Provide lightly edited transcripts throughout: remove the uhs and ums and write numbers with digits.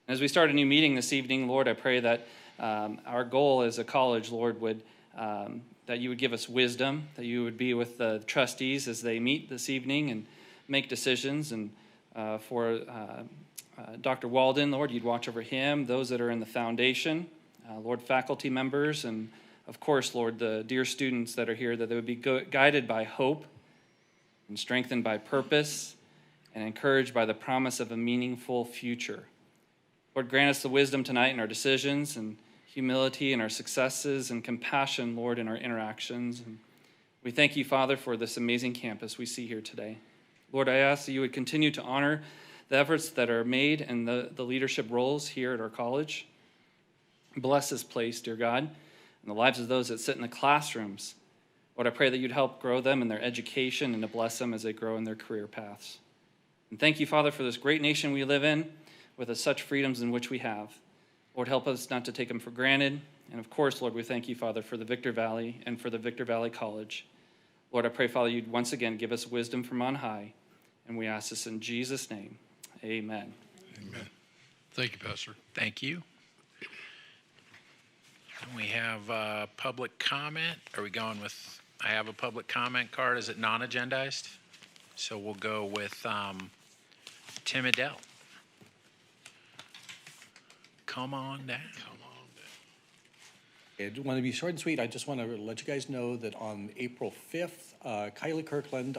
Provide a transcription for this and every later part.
As we start a new meeting this evening, Lord, I pray that our goal as a college, Lord, would that you would give us wisdom, that you would be with the trustees as they meet this evening and make decisions. And for Dr. Walden, Lord, you'd watch over him, those that are in the foundation, Lord, faculty members, and of course, Lord, the dear students that are here, that they would be guided by hope and strengthened by purpose and encouraged by the promise of a meaningful future. Lord, grant us the wisdom tonight in our decisions and humility in our successes and compassion, Lord, in our interactions. And we thank you, Father, for this amazing campus we see here today. Lord, I ask that you would continue to honor the efforts that are made and the leadership roles here at our college. Bless this place, dear God, and the lives of those that sit in the classrooms. Lord, I pray that you'd help grow them in their education and to bless them as they grow in their career paths. And thank you, Father, for this great nation we live in with such freedoms in which we have. Lord, help us not to take them for granted. And of course, Lord, we thank you, Father, for the Victor Valley and for the Victor Valley College. Lord, I pray, Father, you'd once again give us wisdom from on high. And we ask this in Jesus' name. Amen. Amen. Thank you, Pastor. Thank you. We have public comment. Are we going with, I have a public comment card. Is it non-agendized? So we'll go with Tim Adele. Come on down. I want to be short and sweet. I just want to let you guys know that on April 5th, Kylie Kirkland,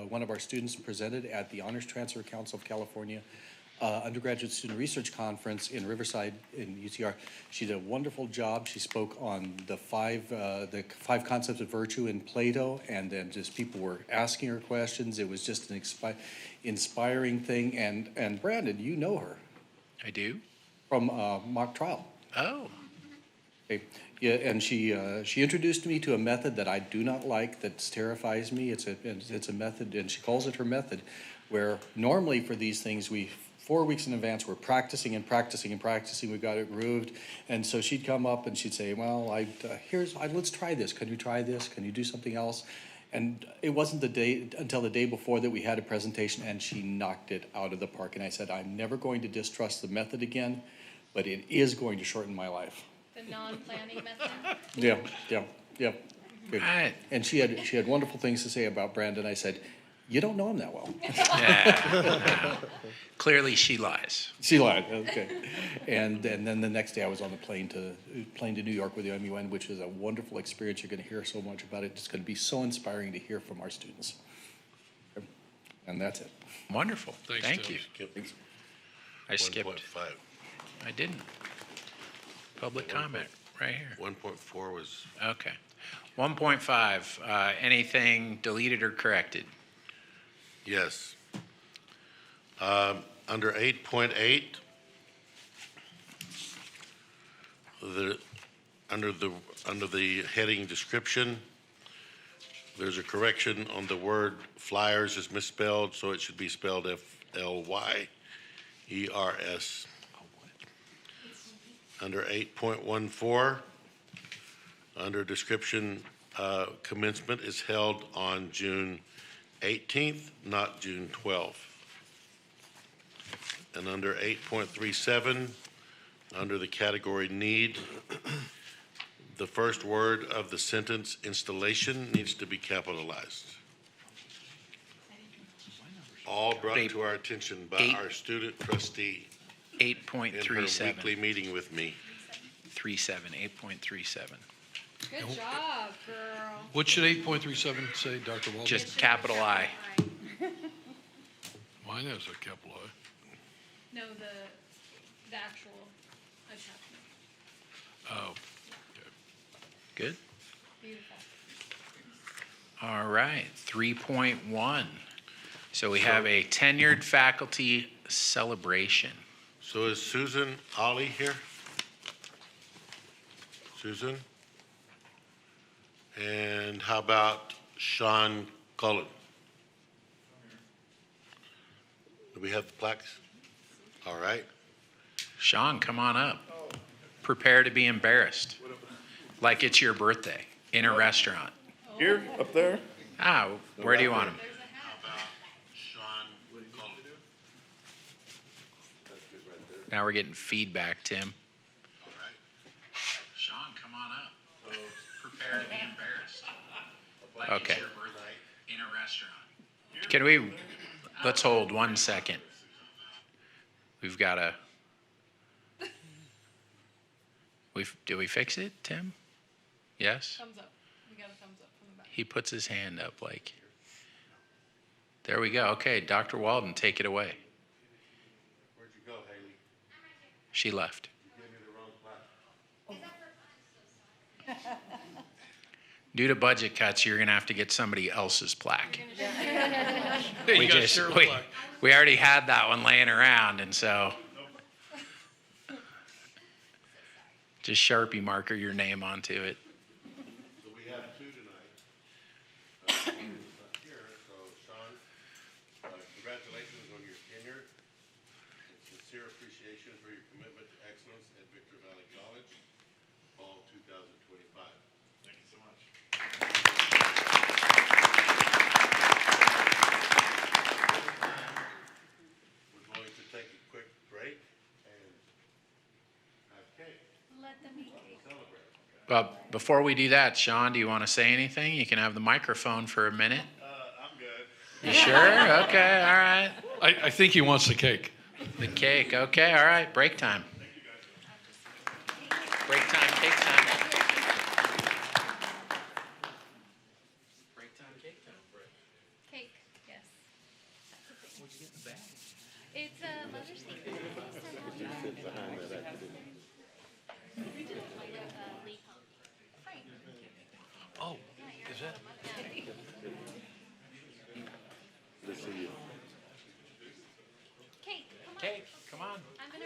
one of our students, presented at the Honors Transfer Council of California Undergraduate Student Research Conference in Riverside in UTR. She did a wonderful job. She spoke on the five concepts of virtue in Plato, and then just people were asking her questions. It was just an inspiring thing. And Brandon, you know her. I do. From mock trial. Oh. Okay. Yeah, and she introduced me to a method that I do not like, that terrifies me. It's a method, and she calls it her method, where normally for these things 4 weeks in advance we're practicing and practicing and practicing. We got it grooved, and so she'd come up and she'd say, "Well, let's try this. Can you try this? Can you do something else?" And it wasn't until the day before that we had a presentation, and she knocked it out of the park. And I said, "I'm never going to distrust the method again, but it is going to shorten my life." The non-planning method? Yeah. Good. Right. And she had wonderful things to say about Brandon. I said, "You don't know him that well." Yeah. Clearly she lies. She lied, okay. And then the next day I was on the plane to New York with the MUN, which is a wonderful experience. You're going to hear so much about it. It's going to be so inspiring to hear from our students. And that's it. Wonderful. Thanks, Thank Tim. you. Thanks. I skipped. 1.5. I didn't. Public comment right here. 1.4 was, Okay. 1.5, anything deleted or corrected? yes. Under 8.8, under the heading description, there's a correction on the word flyers is misspelled, so it should be spelled F-L-Y-E-R-S. Under 8.14, under description, commencement is held on June 18th, not June 12th. And under 8.37, under the category need, the first word of the sentence installation needs to be capitalized. All brought to our attention by our student trustee in her 8.37. weekly meeting with me. 8.37. Good job, girl. What should 8.37 say, Dr. Walden? Just capital I. Mine has a capital I. No, the actual attachment. Oh, Good. Beautiful. All right. 3.1. So we have a tenured faculty celebration. So is Susan Ollie here? Susan? And how about Sean Cullen? Do we have the plaques? All right. Sean, come on up. Prepare to be embarrassed. Like it's your birthday in a restaurant. Here, up there? Ah, where do you want him? How about Sean Cullen? Now we're getting feedback, Tim. All right. Sean, come on up. Prepare to be embarrassed. Like Okay. it's your birthday in a restaurant. Can we, let's hold 1 second. We've got a, did we fix it, Tim? Yes? Thumbs up. We got a thumbs up from the back. He puts his hand up like, there we go. Okay, Dr. Walden, take it away. Where'd you go, Haley? She left. You gave me the wrong plaque. Due to budget cuts, you're gonna have to get somebody else's plaque. We You got just, Cheryl's we, plaque. we already had that one laying around, and so just Sharpie marker your name onto it. So we have two tonight. Not here, so Sean, congratulations on your tenure. And sincere appreciation for your commitment to excellence at Victor Valley College, fall 2025. Thank you so much. We're going to take a quick break and have cake. Let them eat cake. Celebrate. But before we do that, Sean, do you want to say anything? You can have the microphone for a minute. I'm good. You sure? Okay, all right. I think he wants the cake. The cake. Okay, all right. Break time. Break time, cake time. Break time, cake time. Cake, yes. What'd you get in the bag? It's a Mother's Day. Oh, is that? Cake, come on. Cake, come on. I'm gonna.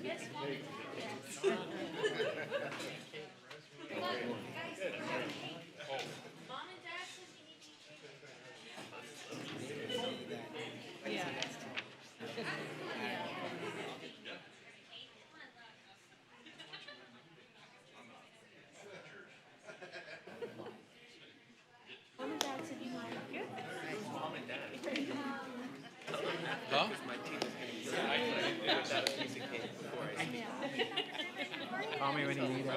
Yes, Mom. Yes. Look, guys, here's our cake. Mom and Dad said you need to eat Mom and Dad said you need to eat Huh? Call me when you need it.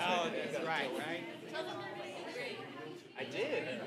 Oh, that's right, right? I did.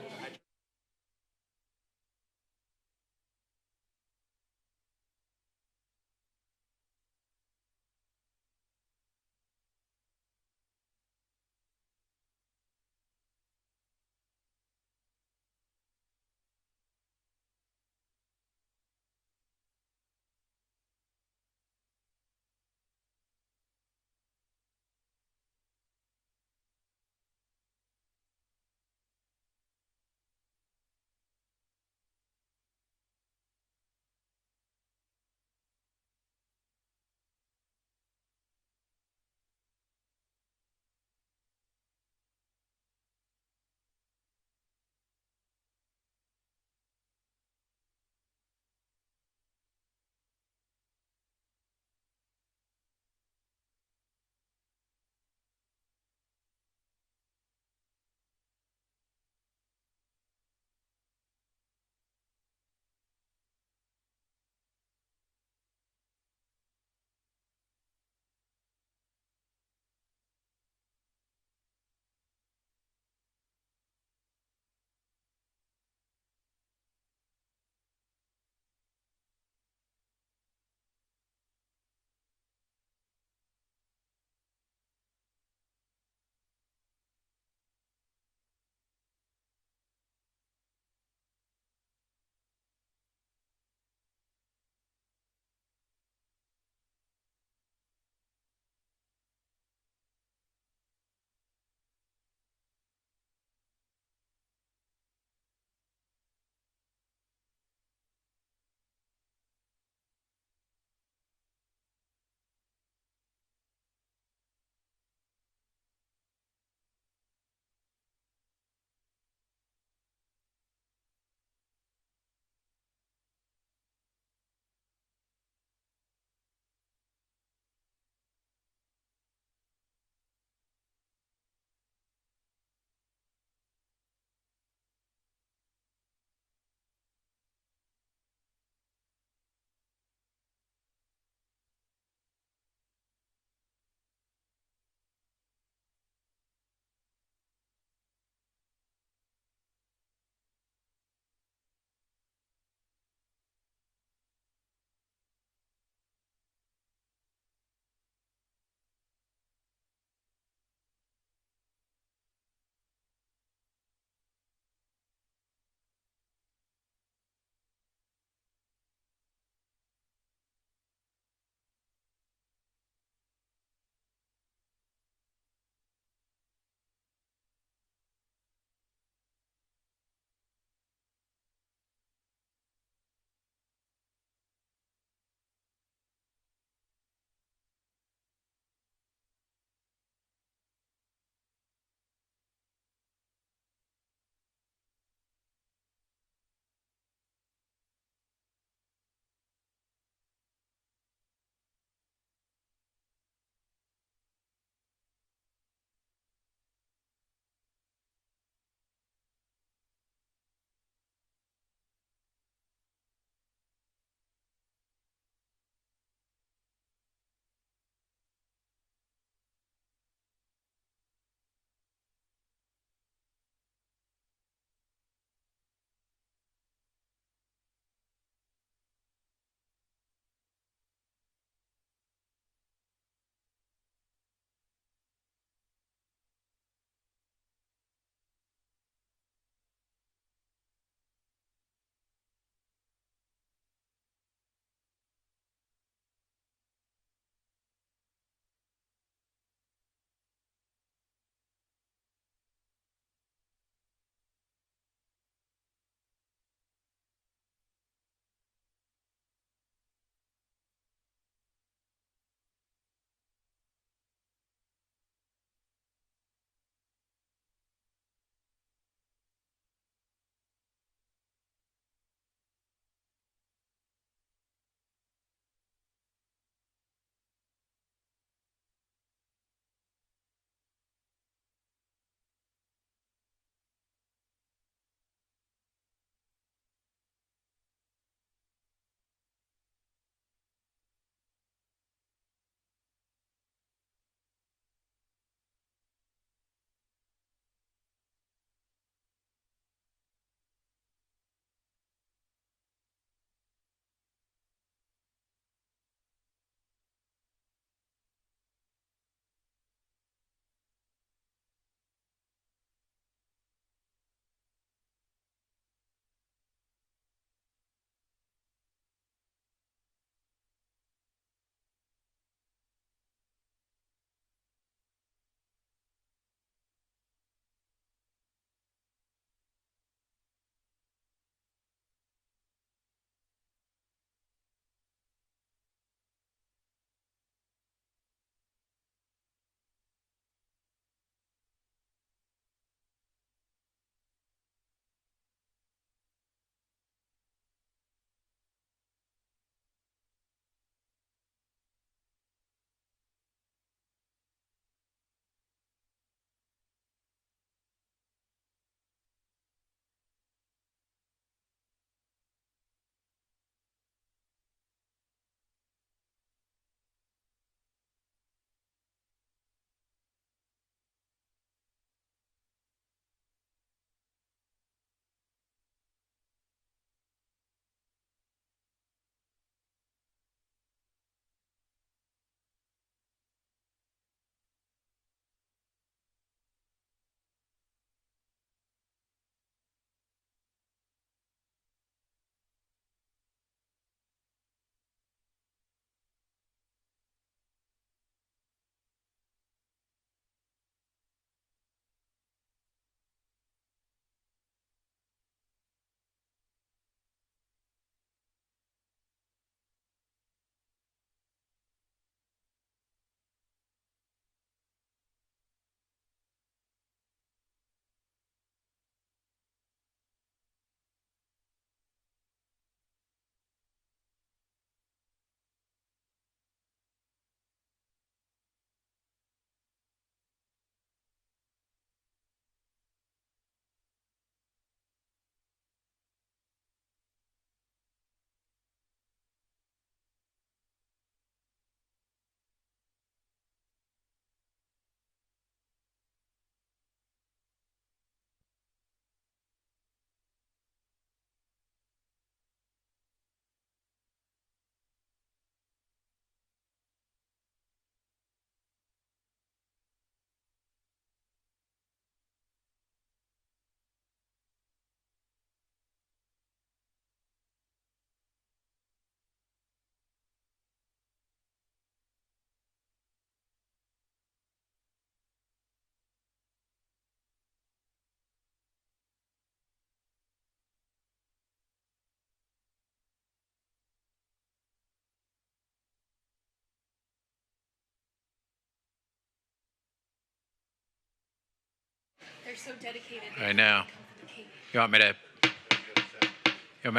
They're so dedicated. I know. Okay. You want me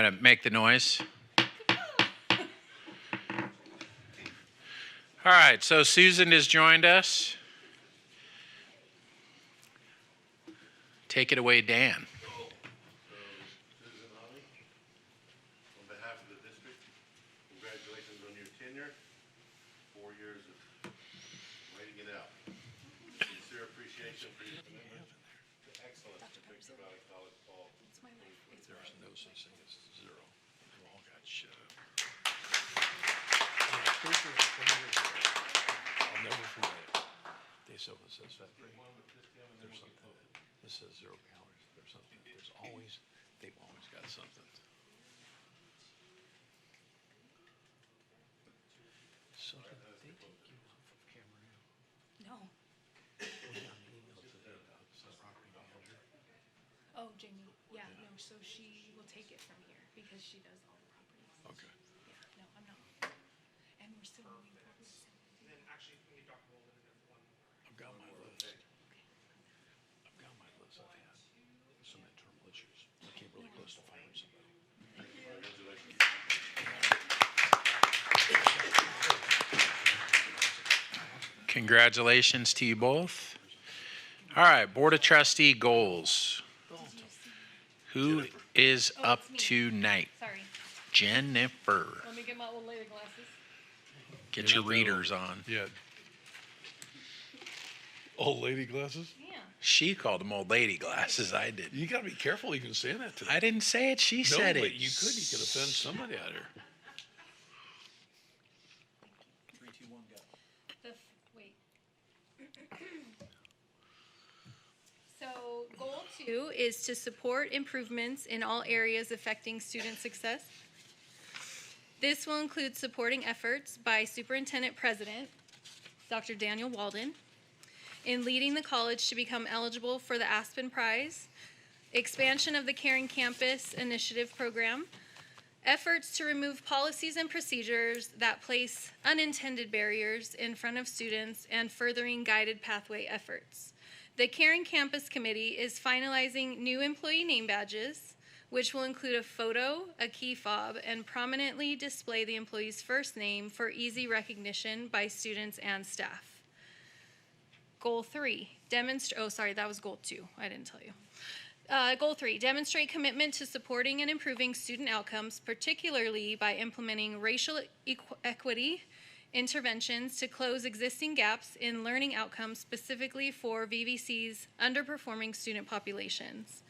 to make the noise? All right, so Susan has joined us. Take it away, Dan. Susan Ollie, on behalf of the district, congratulations on your tenure, 4 years of waiting it out. Sincere appreciation for your commitment to excellence at Victor Valley College Fall. It's my life. It's There's no such thing as zero. We all got shut up. I'll never forget. They said it says that. There's something. This says 0 calories. There's something. They've always got something. Something that they take you off of camera. No. We got an email today about some property manager. Oh, Jamie. Yeah, no. So she will take it from here because she does all the properties. Okay. Yeah, no, I'm not. And we're still moving forward. I've got my list. I've got my list. I've had some internal issues. I came really close to firing somebody. Congratulations to you both. All right, Board of Trustee goals. Who is up tonight? Sorry. Jennifer. Let me get my old lady glasses. Get your readers on. Yeah. Old lady glasses? Yeah. She called them old lady glasses. I didn't. You gotta be careful even saying that today. I didn't say it. She No, said but it. you could offend somebody out here. Wait. So goal 2 is to support improvements in all areas affecting student success. This will include supporting efforts by Superintendent President, Dr. Daniel Walden, in leading the college to become eligible for the Aspen Prize, expansion of the Caring Campus Initiative program, efforts to remove policies and procedures that place unintended barriers in front of students, and furthering guided pathway efforts. The Caring Campus Committee is finalizing new employee name badges, which will include a photo, a key fob, and prominently display the employee's first name for easy recognition by students and staff. Goal 3, that was goal 2. I didn't tell you. Goal 3, demonstrate commitment to supporting and improving student outcomes, particularly by implementing racial equity interventions to close existing gaps in learning outcomes specifically for VVC's underperforming student populations.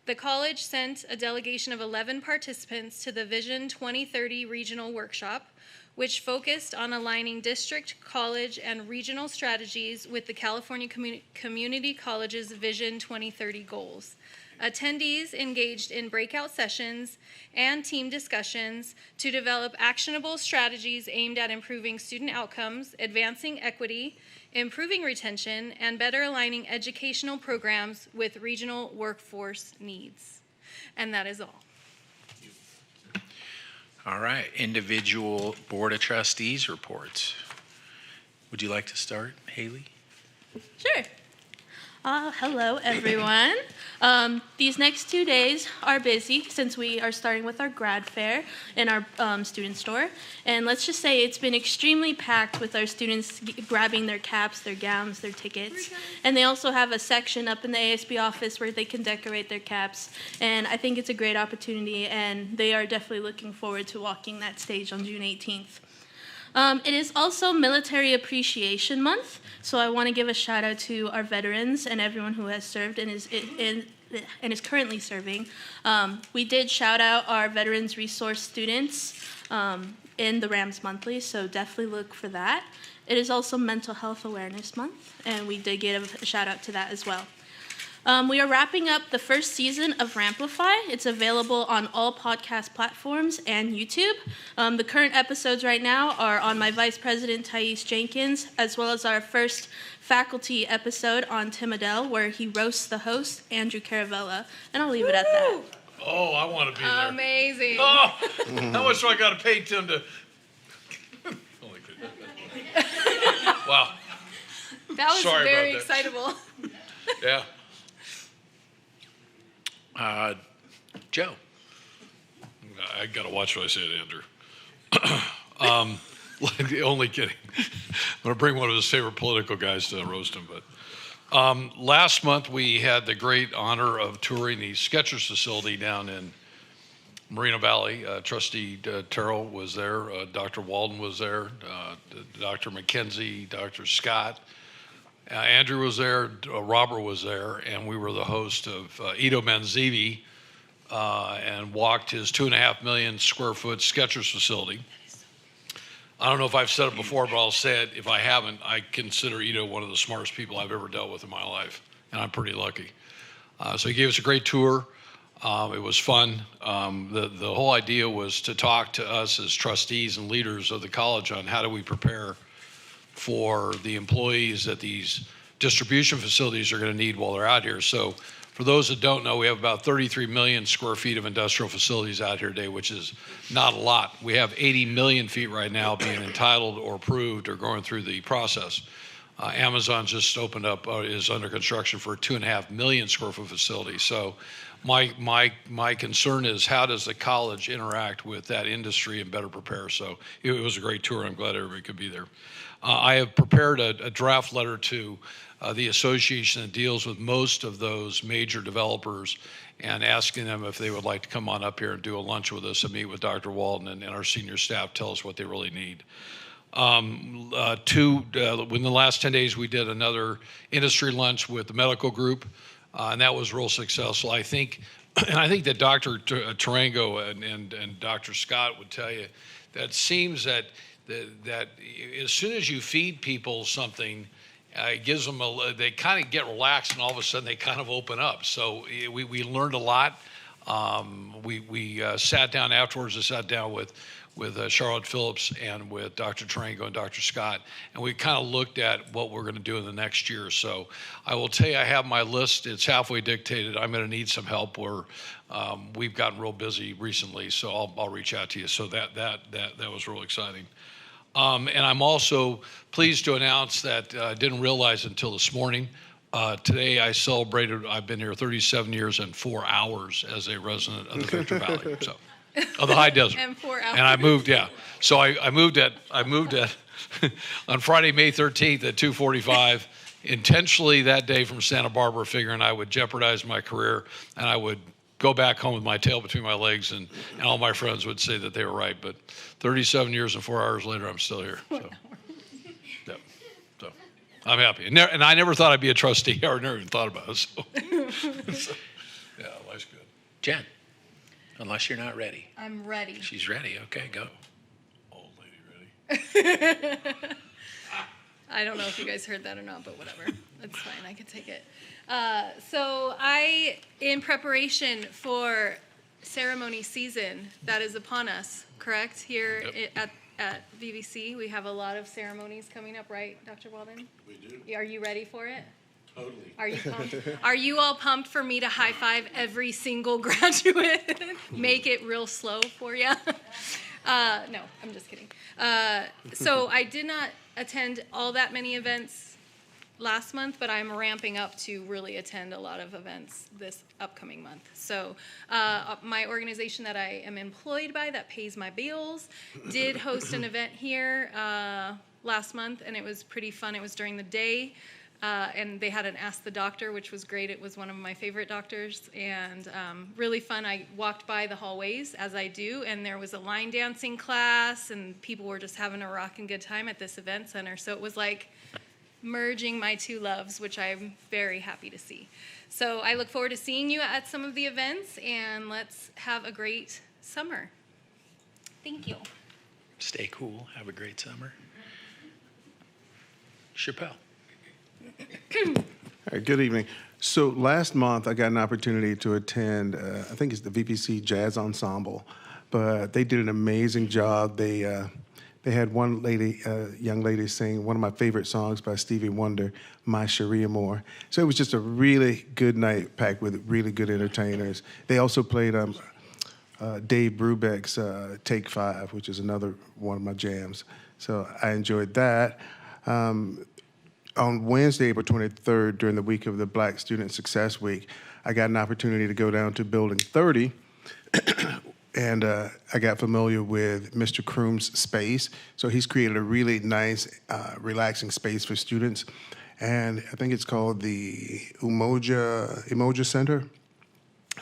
The college sent a delegation of 11 participants to the Vision 2030 regional workshop, which focused on aligning district, college, and regional strategies with the California Community College's Vision 2030 goals. Attendees engaged in breakout sessions and team discussions to develop actionable strategies aimed at improving student outcomes, advancing equity, improving retention, and better aligning educational programs with regional workforce needs. And that is all. All right, individual Board of Trustees reports. Would you like to start, Haley? Sure. Hello, everyone. These next 2 days are busy since we are starting with our grad fair in our student store. And let's just say it's been extremely packed with our students grabbing their caps, their gowns, their tickets. And they also have a section up in the ASB office where they can decorate their caps. And I think it's a great opportunity, and they are definitely looking forward to walking that stage on June 18th. It is also Military Appreciation Month, so I want to give a shout out to our veterans and everyone who has served and is currently serving. We did shout out our Veterans Resource students in the Rams Monthly, so definitely look for that. It is also Mental Health Awareness Month, and we did give a shout out to that as well. We are wrapping up the first season of Ramplify. It's available on all podcast platforms and YouTube. The current episodes right now are on my Vice President, Thais Jenkins, as well as our first faculty episode on Tim Adele, where he roasts the host, Andrew Caravella. And I'll leave it at that. Oh, I want to be there. Amazing. Oh, how much do I got to pay Tim to? Only kidding. Wow. That was Sorry very about that. excitable. Yeah. Joe. I gotta watch what I say to Andrew. Only kidding. I'm gonna bring one of his favorite political guys to roast him. But last month we had the great honor of touring the Skechers facility down in Moreno Valley. Trustee Terrell was there. Dr. Walden was there. Dr. McKenzie, Dr. Scott. Andrew was there. Robert was there, and we were the host of Ido Manzivi. And walked his 2.5 million square foot Skechers facility. I don't know if I've said it before, but I'll say it. If I haven't, I consider Ido one of the smartest people I've ever dealt with in my life, and I'm pretty lucky. So he gave us a great tour. It was fun. The whole idea was to talk to us as trustees and leaders of the college on how do we prepare for the employees that these distribution facilities are going to need while they're out here. So for those that don't know, we have about 33 million square feet of industrial facilities out here today, which is not a lot. We have 80 million feet right now being entitled or approved or going through the process. Amazon just opened up, is under construction for a 2.5 million square foot facility. So my concern is how does the college interact with that industry and better prepare? So it was a great tour. I'm glad everybody could be there. I have prepared a draft letter to the association that deals with most of those major developers and asking them if they would like to come on up here and do a lunch with us and meet with Dr. Walden and our senior staff, tell us what they really need. Within the last 10 days, we did another industry lunch with the medical group, and that was real successful. I think that Dr. Tarango and Dr. Scott would tell you that it seems that as soon as you feed people something, it gives them they kind of get relaxed, and all of a sudden they kind of open up. So we learned a lot. We sat down afterwards. I sat down with Charlotte Phillips and with Dr. Tarango and Dr. Scott, and we kind of looked at what we're going to do in the next year. So I will tell you, I have my list. It's halfway dictated. I'm going to need some help. We've gotten real busy recently, so I'll reach out to you. So that was real exciting. And I'm also pleased to announce that I didn't realize until this morning. Today I celebrated, I've been here 37 years and 4 hours as a resident of the Victor Valley, so of the high desert. And 4 hours. And I moved, yeah. So I moved at on Friday, May 13th at 2:45, intentionally that day from Santa Barbara, figuring I would jeopardize my career and I would go back home with my tail between my legs, and all my friends would say that they were right. But 37 years and 4 hours later, I'm still here. So, yeah. So I'm happy. And I never thought I'd be a trustee. I never even thought about it. So, yeah, life's good. Jen, unless you're not ready. I'm ready. She's ready. Okay, go. Old lady ready. I don't know if you guys heard that or not, but whatever. That's fine. I can take it. So in preparation for ceremony season that is upon us, correct? Here Yep. at VVC, we have a lot of ceremonies coming up, right, Dr. Walden? We do, Are you ready for it? totally. Are you pumped? Are you all pumped for me to high five every single graduate? Make it real slow for you? No, I'm just kidding. So I did not attend all that many events last month, but I'm ramping up to really attend a lot of events this upcoming month. So my organization that I am employed by that pays my bills did host an event here last month, and it was pretty fun. It was during the day. And they had an Ask the Doctor, which was great. It was one of my favorite doctors, and really fun. I walked by the hallways, as I do, and there was a line dancing class, and people were just having a rockin' good time at this event center. So it was like merging my two loves, which I'm very happy to see. So I look forward to seeing you at some of the events, and let's have a great summer. Thank you. Stay cool. Have a great summer. Chappelle. All right, good evening. So last month, I got an opportunity to attend, I think it's the VPC Jazz Ensemble, but they did an amazing job. They had one lady, young lady sing one of my favorite songs by Stevie Wonder, My Cherie Amour. So it was just a really good night packed with really good entertainers. They also played Dave Brubeck's Take 5, which is another one of my jams. So I enjoyed that. on Wednesday, April 23rd, during the week of the Black Student Success Week, I got an opportunity to go down to Building 30, and I got familiar with Mr. Kroom's space. So he's created a really nice, relaxing space for students, and I think it's called the Umoja Center.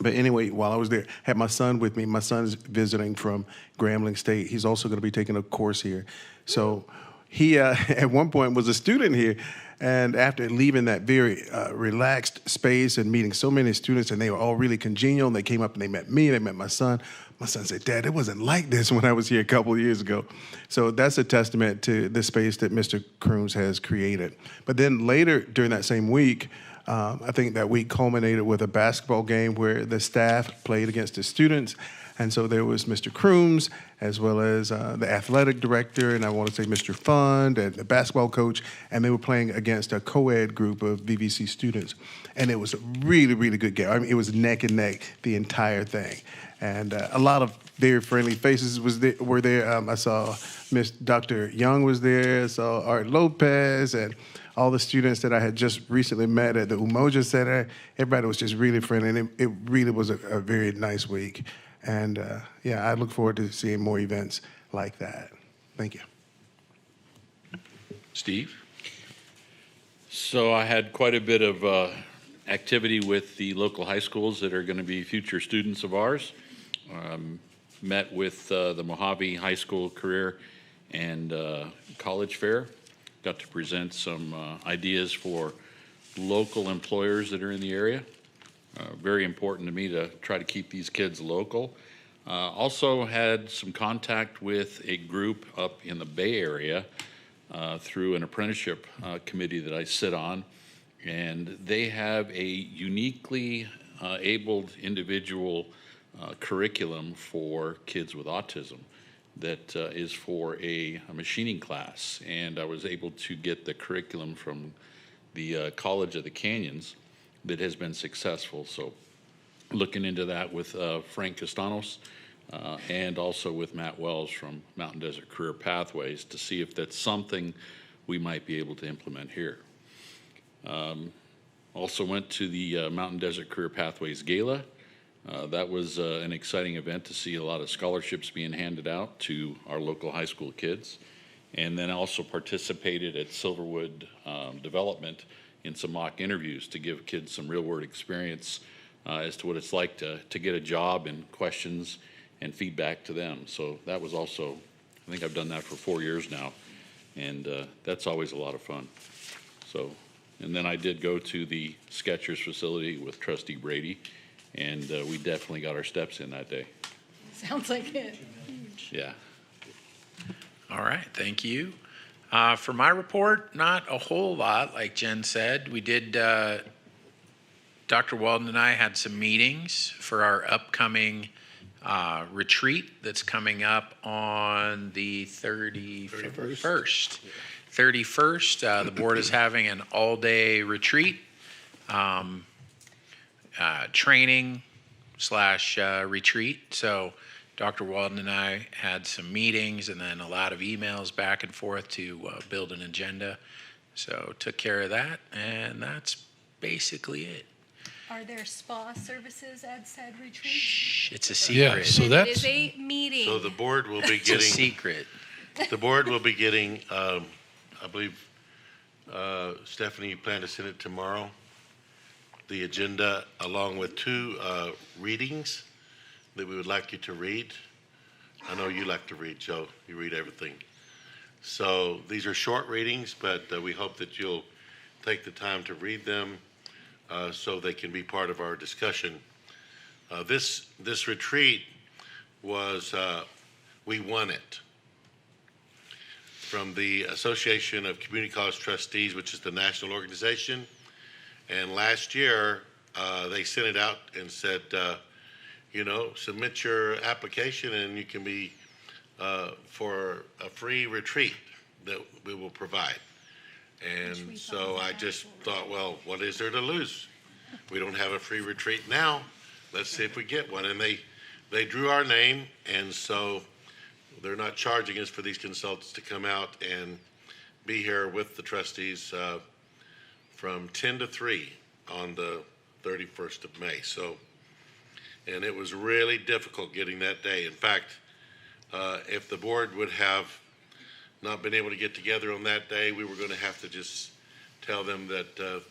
But anyway, while I was there, I had my son with me. My son's visiting from Grambling State. He's also going to be taking a course here. So he, at one point, was a student here. And after leaving that very relaxed space and meeting so many students, and they were all really congenial, and they came up and they met me, they met my son. My son said, "Dad, it wasn't like this when I was here a couple of years ago." So that's a testament to the space that Mr. Crooms has created. But then later during that same week, I think that week culminated with a basketball game where the staff played against the students. And so there was Mr. Crooms, as well as the athletic director, and I want to say Mr. Fund, and the basketball coach, and they were playing against a co-ed group of VVC students. And it was a really, really good game. I mean, it was neck and neck the entire thing. And a lot of very friendly faces were there. I saw Dr. Young was there, I saw Art Lopez, and all the students that I had just recently met at the Umoja Center. Everybody was just really friendly, and it really was a very nice week. And yeah, I look forward to seeing more events like that. Thank you. Steve? So I had quite a bit of activity with the local high schools that are going to be future students of ours. Met with the Mojave High School Career and College Fair. Got to present some ideas for local employers that are in the area. Very important to me to try to keep these kids local. Also had some contact with a group up in the Bay Area through an apprenticeship committee that I sit on, and they have a uniquely abled individual curriculum for kids with autism that is for a machining class, and I was able to get the curriculum from the College of the Canyons that has been successful. So looking into that with Frank Castanos and also with Matt Wells from Mountain Desert Career Pathways to see if that's something we might be able to implement here. Also went to the Mountain Desert Career Pathways Gala. That was an exciting event to see a lot of scholarships being handed out to our local high school kids. And then also participated at Silverwood Development in some mock interviews to give kids some real world experience as to what it's like to get a job and questions and feedback to them. So that was also, I think I've done that for 4 years now, and that's always a lot of fun. So, and then I did go to the Skechers facility with Trustee Brady, and we definitely got our steps in that day. Sounds like it. Yeah. All right, thank you. For my report, not a whole lot, like Jen said. We did, Dr. Walden and I had some meetings for our upcoming retreat that's coming up on the 31st. 31st, the board is having an all-day retreat, training / retreat. So Dr. Walden and I had some meetings and then a lot of emails back and forth to build an agenda. So took care of that, and that's basically it. Are there spa services at said retreat? Shh, it's a Yeah, secret. so It that's, is a meeting. So the board will be It's a getting, secret. the board will be getting, I believe, Stephanie, you plan to send it tomorrow? The agenda along with 2 readings that we would like you to read. I know you like to read, Joe. You read everything. So these are short readings, but we hope that you'll take the time to read them so they can be part of our discussion. This retreat was, we won it from the Association of Community College Trustees, which is the national organization. And last year, they sent it out and said, submit your application and you can be for a free retreat that we will provide. And so I just thought, well, what is there to lose? We don't have a free retreat now. Let's see if we get one. And they drew our name, and so they're not charging us for these consultants to come out and be here with the trustees from 10 to 3 on the 31st of May. So, and it was really difficult getting that day. In fact, if the board would have not been able to get together on that day, we were going to have to just tell them that,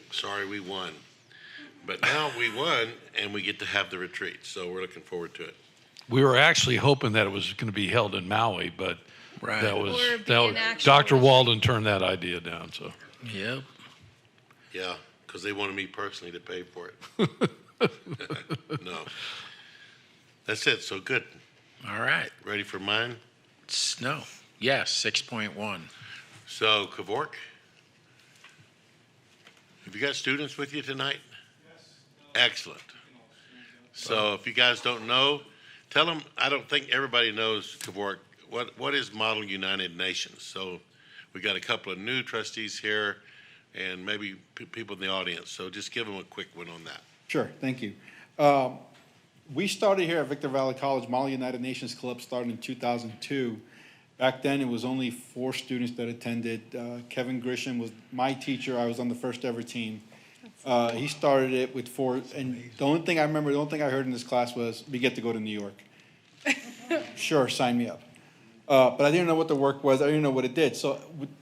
sorry, we won. But now we won, and we get to have the retreat, so we're looking forward to it. We were actually hoping that it was going to be held in Maui, but Right. Dr. Walden turned that idea down, so. Yep. Yeah, because they wanted me personally to pay for it. No. That's it, so good. All right. Ready for mine? No. Yes, 6.1. So, Kavork, have you got students with you tonight? Yes. Excellent. So, if you guys don't know, tell them, I don't think everybody knows, Kavork, what is Model United Nations? So, we got a couple of new trustees here and maybe people in the audience. So, just give them a quick one on that. Sure, thank you. We started here at Victor Valley College. Model United Nations Club started in 2002. Back then, it was only 4 students that attended. Kevin Grisham was my teacher. I was on the first ever team. He started it with 4, and the only thing I heard in this class was, we get to go to New York. Sure, sign me up. But I didn't know what the work was. I didn't know what it did. So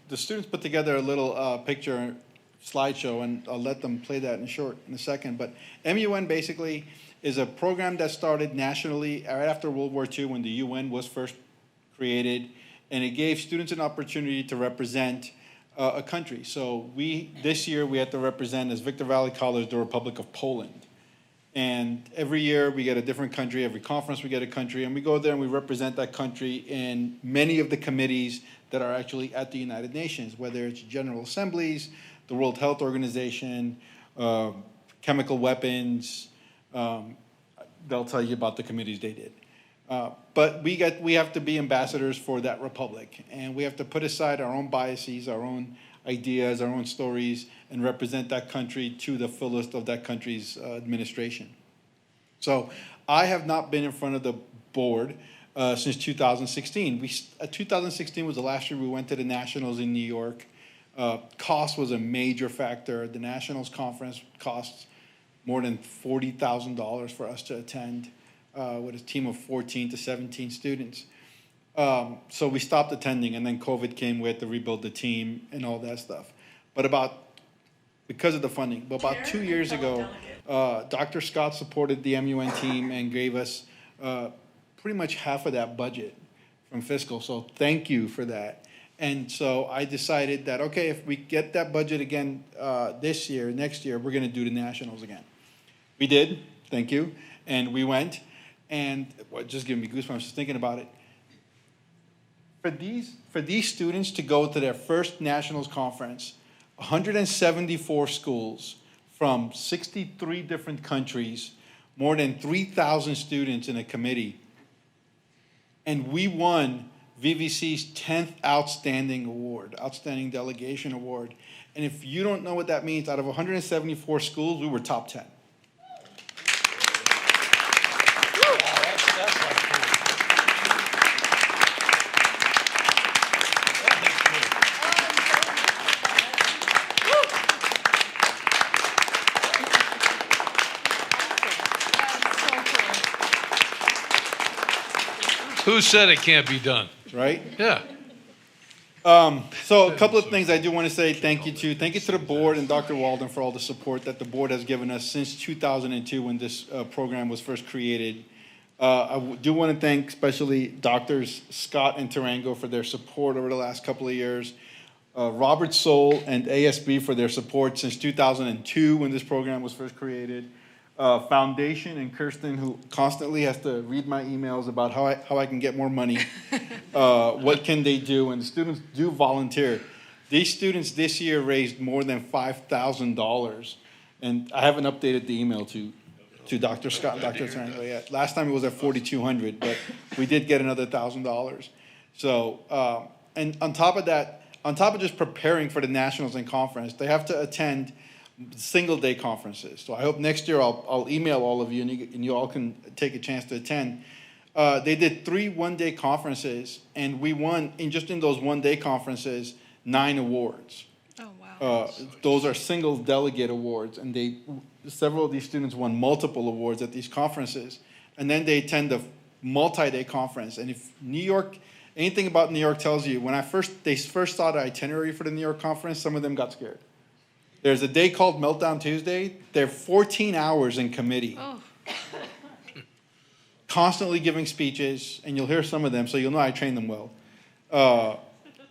the students put together a little picture slideshow, and I'll let them play that in a second. But MUN basically is a program that started nationally right after World War II when the UN was first created, and it gave students an opportunity to represent a country. So this year we had to represent, as Victor Valley College, the Republic of Poland. And every year we get a different country, every conference we get a country, and we go there and we represent that country in many of the committees that are actually at the United Nations, whether it's General Assemblies, the World Health Organization, chemical weapons. They'll tell you about the committees they did. But we have to be ambassadors for that republic, and we have to put aside our own biases, our own ideas, our own stories, and represent that country to the fullest of that country's administration. So I have not been in front of the board since 2016. 2016 was the last year we went to the Nationals in New York. Cost was a major factor. The Nationals conference costs more than $40,000 for us to attend with a team of 14 to 17 students. So we stopped attending, and then COVID came. We had to rebuild the team and all that stuff. But because of the funding, but about 2 years ago, Dr. Scott supported the MUN team and gave us pretty much half of that budget from fiscal. So thank you for that. And so I decided that, okay, if we get that budget again this year, next year, we're going to do the Nationals again. We did, thank you, and we went, and it just giving me goosebumps just thinking about it. For these students to go to their first Nationals conference, 174 schools from 63 different countries, more than 3,000 students in a committee, and we won VVC's 10th Outstanding Award, Outstanding Delegation Award. And if you don't know what that means, out of 174 schools, we were top 10. Who said it can't be done? Right? Yeah. So a couple of things I do want to say thank you to. Thank you to the board and Dr. Walden for all the support that the board has given us since 2002 when this program was first created. I do want to thank especially Drs. Scott and Tarango for their support over the last couple of years. Robert Soul and ASB for their support since 2002 when this program was first created. Foundation and Kirsten, who constantly has to read my emails about how I can get more money. What can they do? And the students do volunteer. These students this year raised more than $5,000. And I haven't updated the email to Dr. Scott and Dr. Tarango yet. Last time it was at $4,200, but we did get another $1,000. So, and on top of that, on top of just preparing for the Nationals and conference, they have to attend single-day conferences. So I hope next year I'll email all of you and you all can take a chance to attend. They did 3 one-day conferences, and we won, in those one-day conferences, 9 awards. Oh, wow. Those are single delegate awards, and several of these students won multiple awards at these conferences. And then they attend a multi-day conference. And if anything about New York tells you, when they first saw the itinerary for the New York conference, some of them got scared. There's a day called Meltdown Tuesday. They're 14 hours in committee. Oh. Constantly giving speeches, and you'll hear some of them, so you'll know I trained them well.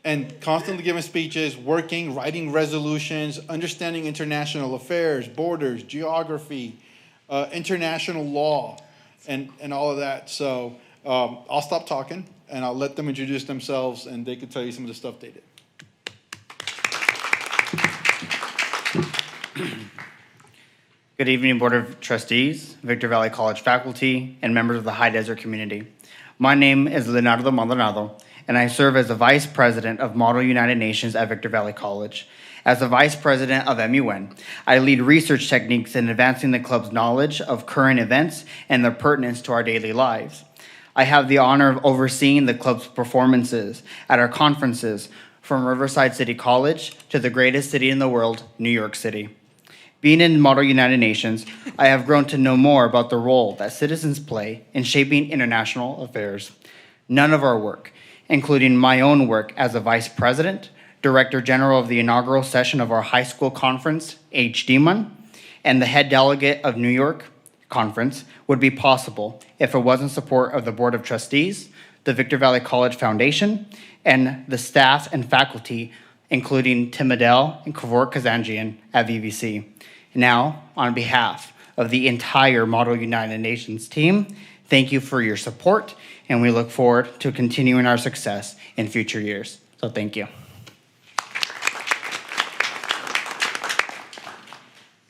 And constantly giving speeches, working, writing resolutions, understanding international affairs, borders, geography, international law, and all of that. So I'll stop talking, and I'll let them introduce themselves, and they can tell you some of the stuff they did. Good evening, Board of Trustees, Victor Valley College faculty, and members of the High Desert community. My name is Leonardo Maldonado, and I serve as the Vice President of Model United Nations at Victor Valley College. As the Vice President of MUN, I lead research techniques in advancing the club's knowledge of current events and their pertinence to our daily lives. I have the honor of overseeing the club's performances at our conferences from Riverside City College to the greatest city in the world, New York City. Being in Model United Nations, I have grown to know more about the role that citizens play in shaping international affairs. None of our work, including my own work as a Vice President, Director General of the inaugural session of our high school conference, HDMUN, and the head delegate of New York Conference, would be possible if it wasn't support of the Board of Trustees, the Victor Valley College Foundation, and the staff and faculty, including Tim Adele and Kavor Kazanjian at VVC. Now, on behalf of the entire Model United Nations team, thank you for your support, and we look forward to continuing our success in future years. So thank you.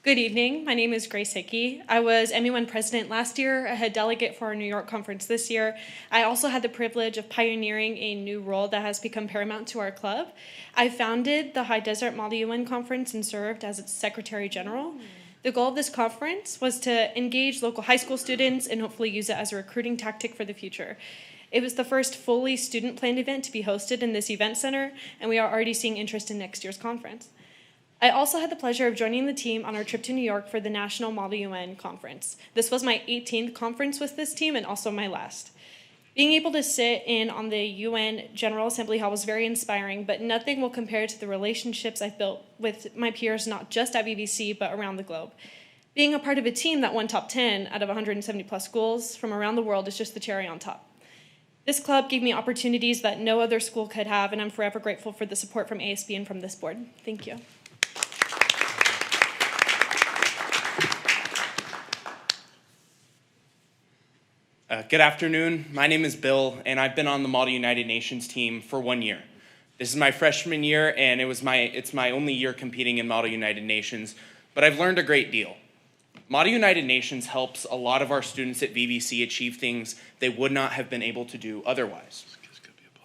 Good evening. My name is Grace Hickey. I was MUN president last year, a head delegate for our New York conference this year. I also had the privilege of pioneering a new role that has become paramount to our club. I founded the High Desert Model UN Conference and served as its Secretary General. The goal of this conference was to engage local high school students and hopefully use it as a recruiting tactic for the future. It was the first fully student-planned event to be hosted in this event center, and we are already seeing interest in next year's conference. I also had the pleasure of joining the team on our trip to New York for the National Model UN Conference. This was my 18th conference with this team and also my last. Being able to sit in on the UN General Assembly Hall was very inspiring, but nothing will compare to the relationships I've built with my peers, not just at VVC, but around the globe. Being a part of a team that won top 10 out of 170 plus schools from around the world is just the cherry on top. This club gave me opportunities that no other school could have, and I'm forever grateful for the support from ASB and from this board. Thank you. Good afternoon. My name is Bill, and I've been on the Model United Nations team for 1 year. This is my freshman year, and it's my only year competing in Model United Nations, but I've learned a great deal. Model United Nations helps a lot of our students at VVC achieve things they would not have been able to do otherwise.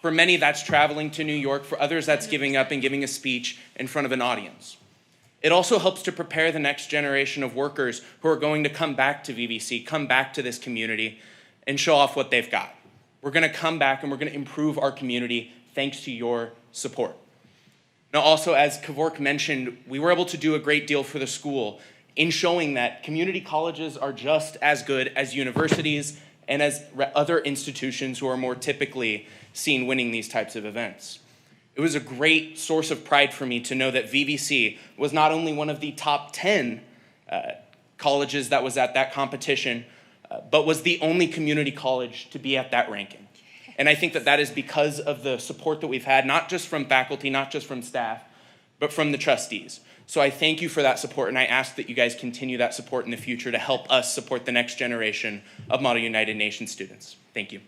For many, that's traveling to New York. For others, that's giving up and giving a speech in front of an audience. It also helps to prepare the next generation of workers who are going to come back to VVC, come back to this community, and show off what they've got. We're gonna come back and we're gonna improve our community thanks to your support. Now also, as Kavork mentioned, we were able to do a great deal for the school in showing that community colleges are just as good as universities and as other institutions who are more typically seen winning these types of events. It was a great source of pride for me to know that VVC was not only one of the top 10 colleges that was at that competition, but was the only community college to be at that ranking. And I think that that is because of the support that we've had, not just from faculty, not just from staff, but from the trustees. So I thank you for that support, and I ask that you guys continue that support in the future to help us support the next generation of Model United Nations students. Thank you.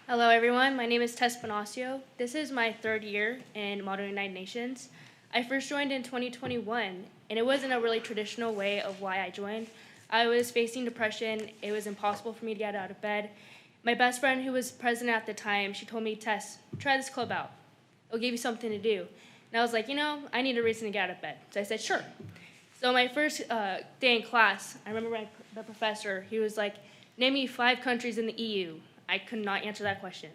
Hello everyone, my name is Tess Panasio. This is my 3rd year in Model United Nations. I first joined in 2021, and it wasn't a really traditional way of why I joined. I was facing depression. It was impossible for me to get out of bed. My best friend, who was president at the time, she told me, Tess, try this club out. It'll give you something to do. And I was like, I need a reason to get out of bed. So I said, sure. So my first day in class, I remember the professor, he was like, name me 5 countries in the EU. I could not answer that question.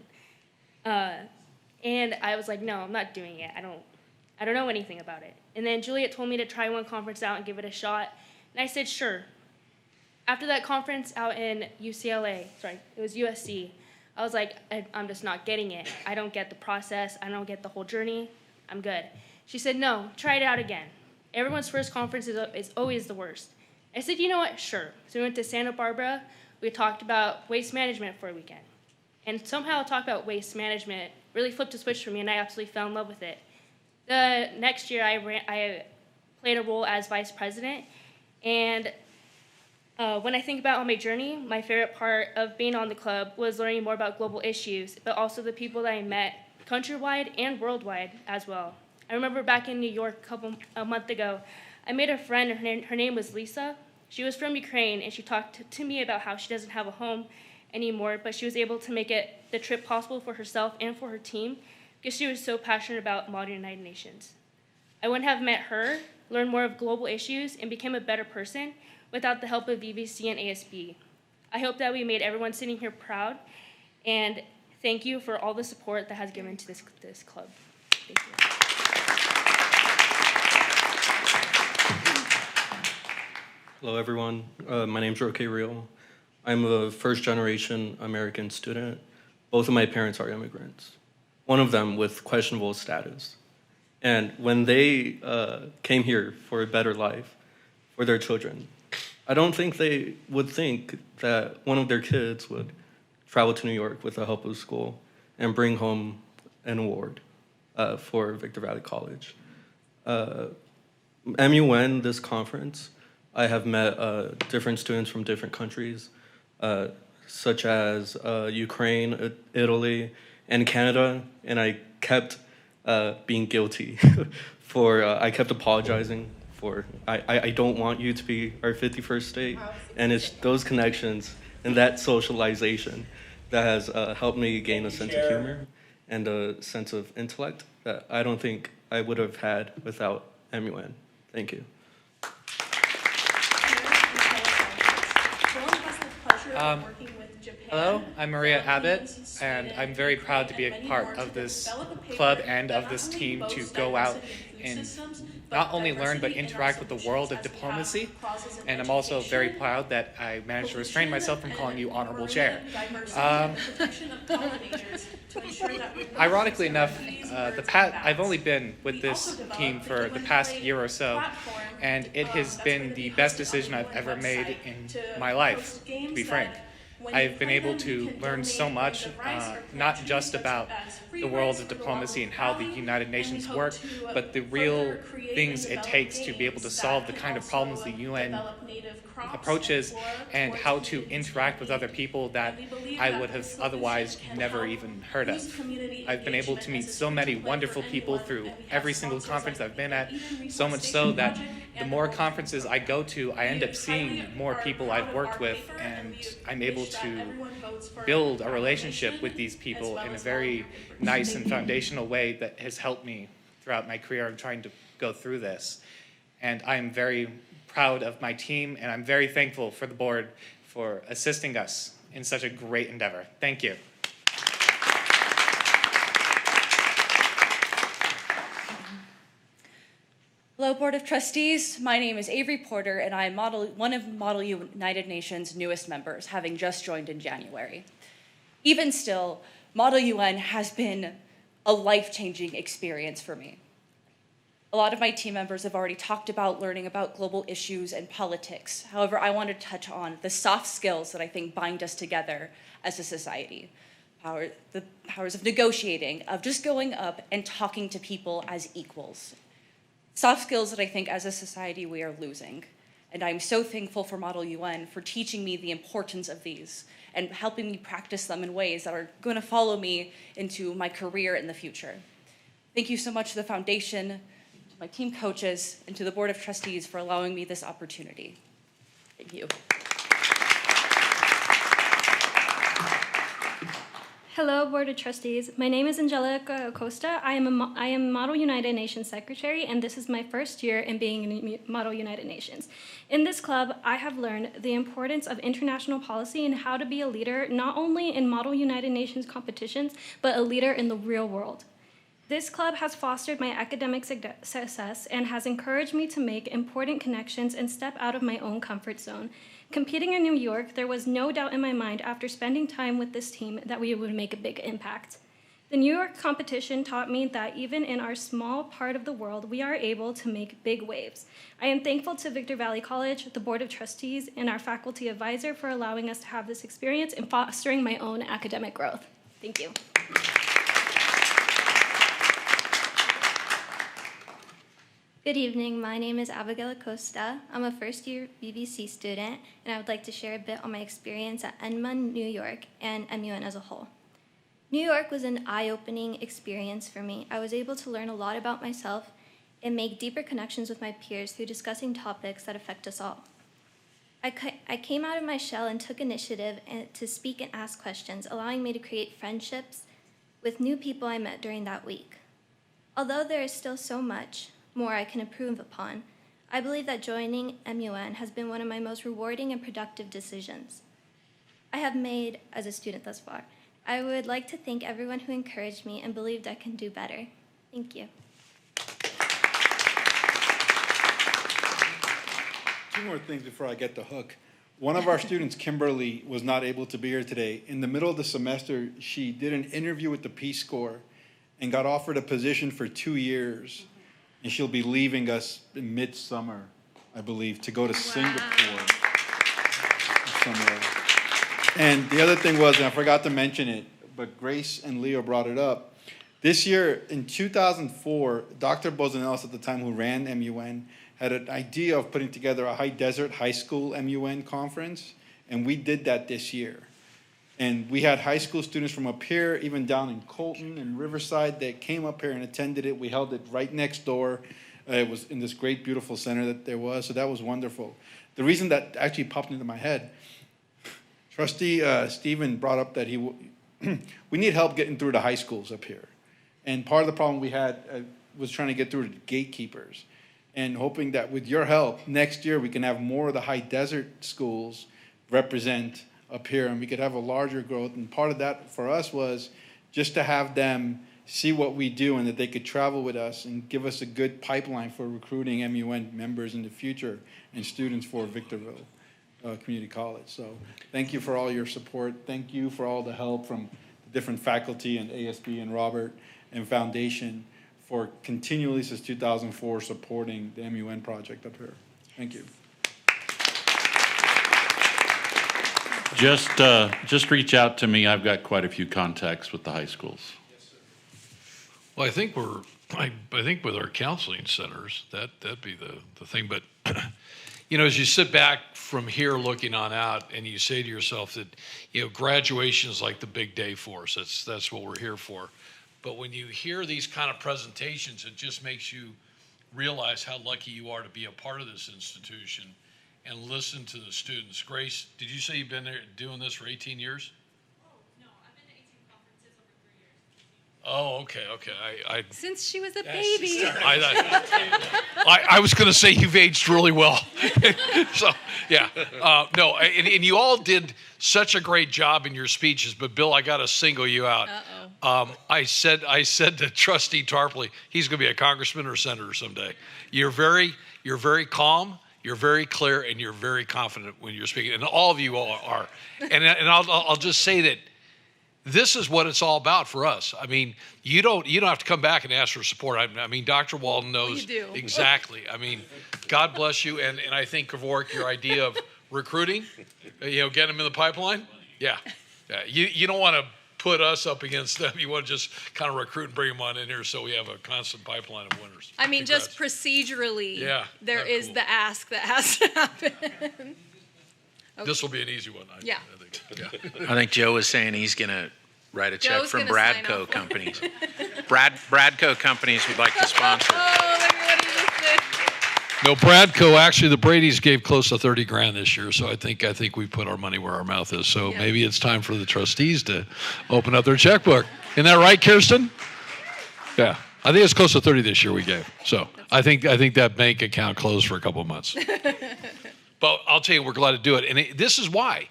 And I was like, no, I'm not doing it. I don't know anything about it. And then Juliet told me to try one conference out and give it a shot. And I said, sure. After that conference out in UCLA, sorry, it was USC, I was like, I'm just not getting it. I don't get the process. I don't get the whole journey. I'm good. She said, no, try it out again. Everyone's first conference is always the worst. I said, you know what, sure. So we went to Santa Barbara. We talked about waste management for a weekend. And somehow talk about waste management really flipped a switch for me, and I absolutely fell in love with it. The next year, I played a role as vice president, and when I think about on my journey, my favorite part of being on the club was learning more about global issues, but also the people that I met countrywide and worldwide as well. I remember back in New York a month ago, I made a friend, and her name was Lisa. She was from Ukraine, and she talked to me about how she doesn't have a home anymore, but she was able to make the trip possible for herself and for her team because she was so passionate about modern United Nations. I wouldn't have met her, learned more of global issues, and became a better person without the help of VBC and ASB. I hope that we made everyone sitting here proud, and thank you for all the support that has given to this club. Thank you. Hello, everyone. My name's Roque Real. I'm a first-generation American student. Both of my parents are immigrants, one of them with questionable status. And when they came here for a better life for their children, I don't think they would think that one of their kids would travel to New York with the help of school and bring home an award for Victor Valley College. MUN, this conference, I have met different students from different countries, such as Ukraine, Italy, and Canada, and I kept being guilty I kept apologizing for, I don't want you to be our 51st state, and it's those connections and that socialization that has helped me gain a sense of humor and a sense of intellect that I don't think I would have had without MUN. Thank you. Hello, I'm Maria Abbott, and I'm very proud to be a part of this club and of this team to go out and not only learn but interact with the world of diplomacy. And I'm also very proud that I managed to restrain myself from calling you Honorable Chair. Ironically enough, I've only been with this team for the past year or so, and it has been the best decision I've ever made in my life, to be frank. I've been able to learn so much, not just about the world of diplomacy and how the United Nations work, but the real things it takes to be able to solve the kind of problems the UN approaches and how to interact with other people that I would have otherwise never even heard of. I've been able to meet so many wonderful people through every single conference I've been at, so much so that the more conferences I go to, I end up seeing more people I've worked with, and I'm able to build a relationship with these people in a very nice and foundational way that has helped me throughout my career of trying to go through this. And I'm very proud of my team, and I'm very thankful for the board for assisting us in such a great endeavor. Thank you. Hello, Board of Trustees. My name is Avery Porter, and I am one of Model United Nations' newest members, having just joined in January. Even still, Model UN has been a life-changing experience for me. A lot of my team members have already talked about learning about global issues and politics. However, I want to touch on the soft skills that I think bind us together as a society. The powers of negotiating, of just going up and talking to people as equals. Soft skills that I think as a society we are losing. And I'm so thankful for Model UN for teaching me the importance of these and helping me practice them in ways that are going to follow me into my career in the future. Thank you so much to the foundation, to my team coaches, and to the Board of Trustees for allowing me this opportunity. Thank you. Hello, Board of Trustees. My name is Angelica Acosta. I am Model United Nations Secretary, and this is my first year in being in Model United Nations. In this club, I have learned the importance of international policy and how to be a leader, not only in Model United Nations competitions, but a leader in the real world. This club has fostered my academic success and has encouraged me to make important connections and step out of my own comfort zone. Competing in New York, there was no doubt in my mind after spending time with this team that we would make a big impact. The New York competition taught me that even in our small part of the world, we are able to make big waves. I am thankful to Victor Valley College, the Board of Trustees, and our faculty advisor for allowing us to have this experience and fostering my own academic growth. Thank you. Good evening, my name is Abigail Acosta. I'm a first-year BBC student, and I would like to share a bit on my experience at NMUN New York and MUN as a whole. New York was an eye-opening experience for me. I was able to learn a lot about myself and make deeper connections with my peers through discussing topics that affect us all. I came out of my shell and took initiative to speak and ask questions, allowing me to create friendships with new people I met during that week. Although there is still so much more I can improve upon, I believe that joining MUN has been one of my most rewarding and productive decisions I have made as a student thus far. I would like to thank everyone who encouraged me and believed I can do better. Thank you. Two more things before I get the hook. One of our students, Kimberly, was not able to be here today. In the middle of the semester, she did an interview with the Peace Corps and got offered a position for 2 years. And she'll be leaving us in midsummer, I believe, to go to Singapore somewhere. And the other thing was, and I forgot to mention it, but Grace and Leo brought it up. This year, in 2004, Dr. Bozanelis at the time, who ran MUN, had an idea of putting together a high desert high school MUN conference, and we did that this year. And we had high school students from up here, even down in Colton and Riverside, that came up here and attended it. We held it right next door. It was in this great, beautiful center that there was, so that was wonderful. The reason that actually popped into my head, Trustee Stephen brought up that we need help getting through the high schools up here. And part of the problem we had was trying to get through the gatekeepers, and hoping that with your help, next year we can have more of the high desert schools represent up here, and we could have a larger growth. And part of that for us was just to have them see what we do and that they could travel with us and give us a good pipeline for recruiting MUN members in the future and students for Victorville Community College. So thank you for all your support. Thank you for all the help from the different faculty and ASB and Robert and Foundation for continually since 2004 supporting the MUN project up here. Thank you. Just reach out to me. I've got quite a few contacts with the high schools. Well, I think with our counseling centers, that'd be the thing. But you know, as you sit back from here looking on out, and you say to yourself that, you know, graduation is like the big day for us. That's what we're here for. But when you hear these kind of presentations, it just makes you realize how lucky you are to be a part of this institution and listen to the students. Grace, did you say you've been there doing this for 18 years? Oh, no, I've been to 18 conferences over 3 years. Oh, okay. Since she was a baby. I was going to say you've aged really well. So, yeah. No, and you all did such a great job in your speeches, but Bill, I got to single you out. I said to Trustee Tarpley, he's going to be a congressman or senator someday. You're very calm. You're very clear, and you're very confident when you're speaking, and all of you all are. And I'll just say that this is what it's all about for us. I mean, you don't have to come back and ask for support. I mean, Dr. Walden knows exactly. I mean, God bless you, and I think, Kevork, your idea of recruiting, you know, get them in the pipeline. Yeah. You don't want to put us up against them. You want to just kind of recruit and bring them on in here so we have a constant pipeline of winners. I mean, Congrats. just procedurally, there is cool. the ask that has to happen. Okay. This will be an easy one. I think. Yeah. I think Joe was saying he's going to write a check Joe's from gonna sign Bradco off. companies. Bradco companies would like to sponsor. Oh, look at what he just did. No, Bradco, actually, the Brady's gave close to 30 grand this year, so I think we put our money where our mouth is. So maybe it's time for the trustees to open up their checkbook. Isn't that right, Kirsten? Yeah. I think it's close to 30 this year we gave. So I think that bank account closed for a couple of months. But I'll tell you, we're glad to do it. And this is why.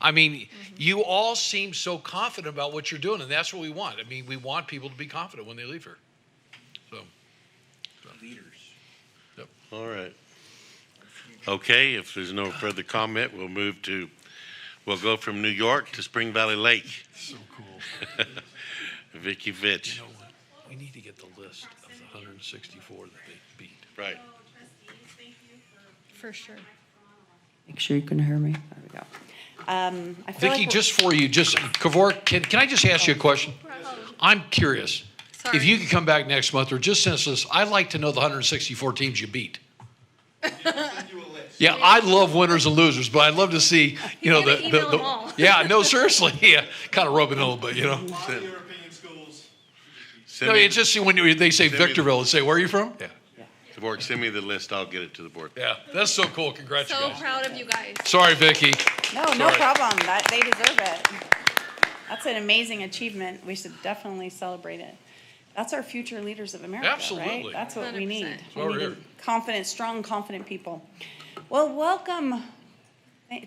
I mean, you all seem so confident about what you're doing, and that's what we want. I mean, we want people to be confident when they leave here. So. Leaders. Yep. All right. Okay, if there's no further comment, we'll go from New York to Spring Valley Lake. So cool. Vicky Fitch. You know what? We need to get the list of the 164 that they beat. Right. For sure. Make sure you can hear me. There we go. I feel Vicki, like just for you, Kavor, can I just ask you a question? I'm curious. If you could come back next month or just send us this, I'd like to know the 164 teams you beat. Yeah, I love winners and losers, but I'd love to see, yeah, no, seriously, yeah, kind of rubbing a little bit, No, it's just when they say Victorville and say, where are you from? Yeah. Tavor, send me the list. I'll get it to the board. Yeah, that's so cool. Congratulations. So proud of you guys. Sorry, Vicki. No problem. They deserve it. That's an amazing achievement. We should definitely celebrate it. That's our future leaders of America, Absolutely. right? That's what we 100%. need. why we're here. Confident, strong, confident people. Well, welcome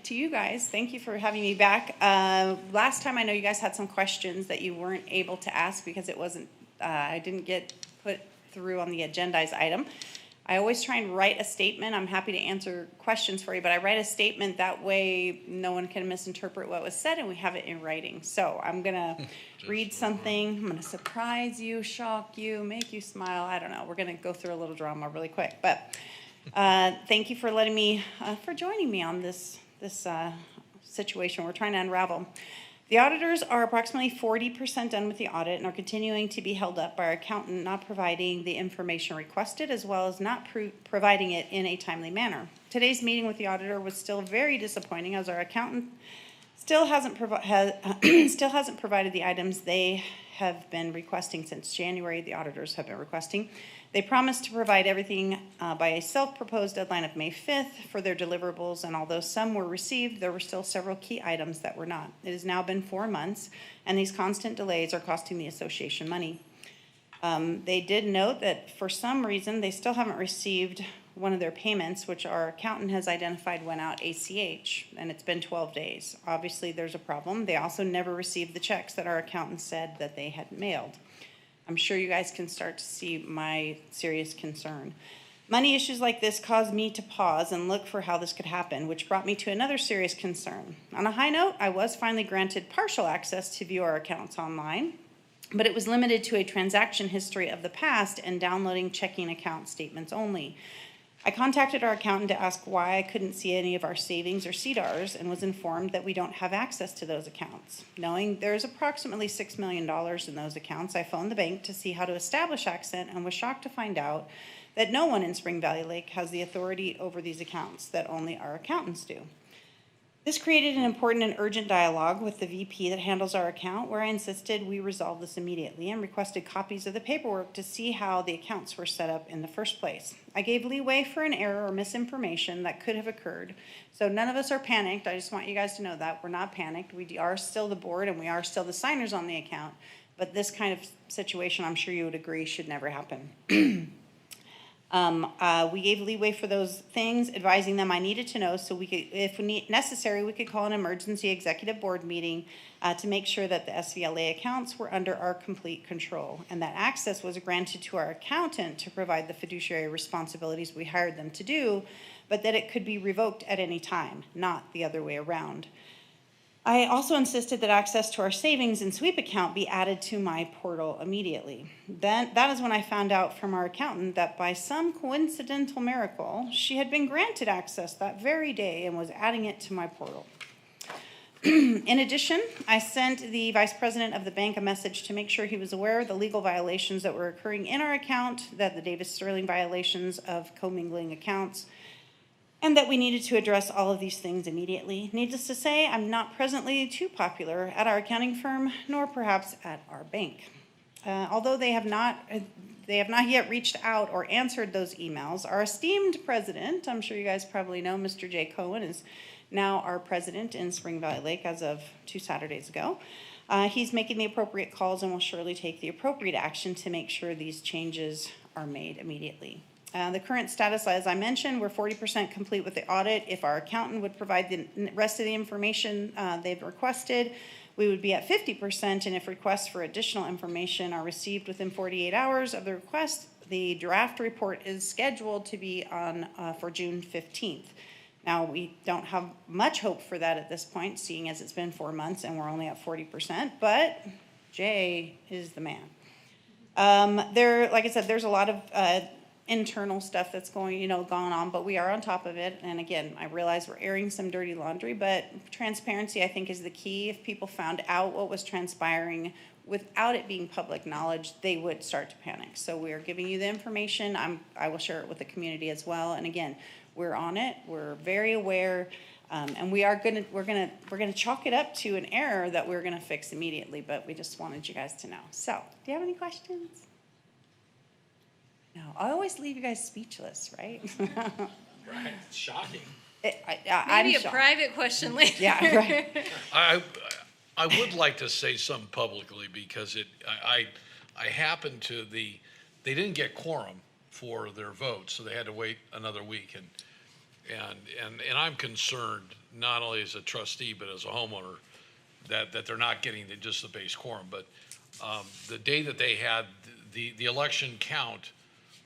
to you guys. Thank you for having me back. Last time I know you guys had some questions that you weren't able to ask because it wasn't, I didn't get put through on the agendized item. I always try and write a statement. I'm happy to answer questions for you, but I write a statement that way no one can misinterpret what was said and we have it in writing. So I'm gonna read something. I'm gonna surprise you, shock you, make you smile. I don't know. We're gonna go through a little drama really quick, but thank you for letting me, for joining me on this situation we're trying to unravel. The auditors are approximately 40% done with the audit and are continuing to be held up by our accountant not providing the information requested as well as not providing it in a timely manner. Today's meeting with the auditor was still very disappointing as our accountant still hasn't provided the items they have been requesting since January. The auditors have been requesting. They promised to provide everything by a self-proposed deadline of May 5th for their deliverables, and although some were received, there were still several key items that were not. It has now been 4 months, and these constant delays are costing the association money. They did note that for some reason, they still haven't received one of their payments, which our accountant has identified went out ACH, and it's been 12 days. Obviously, there's a problem. They also never received the checks that our accountant said that they had mailed. I'm sure you guys can start to see my serious concern. Money issues like this caused me to pause and look for how this could happen, which brought me to another serious concern. On a high note, I was finally granted partial access to view our accounts online, but it was limited to a transaction history of the past and downloading checking account statements only. I contacted our accountant to ask why I couldn't see any of our savings or CDARs and was informed that we don't have access to those accounts. Knowing there's approximately $6 million in those accounts, I phoned the bank to see how to establish access and was shocked to find out that no one in Spring Valley Lake has the authority over these accounts, that only our accountants do. This created an important and urgent dialogue with the VP that handles our account, where I insisted we resolve this immediately and requested copies of the paperwork to see how the accounts were set up in the first place. I gave leeway for an error or misinformation that could have occurred, so none of us are panicked. I just want you guys to know that we're not panicked. We are still the board and we are still the signers on the account, but this kind of situation, I'm sure you would agree, should never happen. We gave leeway for those things, advising them I needed to know so we could, if necessary, we could call an emergency executive board meeting to make sure that the SVLA accounts were under our complete control and that access was granted to our accountant to provide the fiduciary responsibilities we hired them to do, but that it could be revoked at any time, not the other way around. I also insisted that access to our savings and sweep account be added to my portal immediately. Then that is when I found out from our accountant that by some coincidental miracle, she had been granted access that very day and was adding it to my portal. In addition, I sent the vice president of the bank a message to make sure he was aware of the legal violations that were occurring in our account, that the Davis Sterling violations of commingling accounts, and that we needed to address all of these things immediately. Needless to say, I'm not presently too popular at our accounting firm, nor perhaps at our bank. Although they they have not yet reached out or answered those emails. Our esteemed president, I'm sure you guys probably know, Mr. Jay Cohen, is now our president in Spring Valley Lake as of 2 Saturdays ago. He's making the appropriate calls and will surely take the appropriate action to make sure these changes are made immediately. The current status, as I mentioned, we're 40% complete with the audit. If our accountant would provide the rest of the information they've requested, we would be at 50%, and if requests for additional information are received within 48 hours of the request, the draft report is scheduled to be on for June 15th. Now, we don't have much hope for that at this point, seeing as it's been 4 months and we're only at 40%, but Jay is the man. Like I said, there's a lot of internal stuff that's going on, but we are on top of it. And again, I realize we're airing some dirty laundry, but transparency, I think, is the key. If people found out what was transpiring without it being public knowledge, they would start to panic. So we are giving you the information. I will share it with the community as well. And again, we're on it. We're very aware, and we're gonna chalk it up to an error that we're gonna fix immediately. But we just wanted you guys to know. So, do you have any questions? No, I always leave you guys speechless, right? Right, shocking. Maybe a private question later. Yeah, right. I would like to say something publicly because I happened to they didn't get quorum for their vote, so they had to wait another week, and I'm concerned not only as a trustee but as a homeowner that they're not getting just the base quorum. But the day that they had the election count,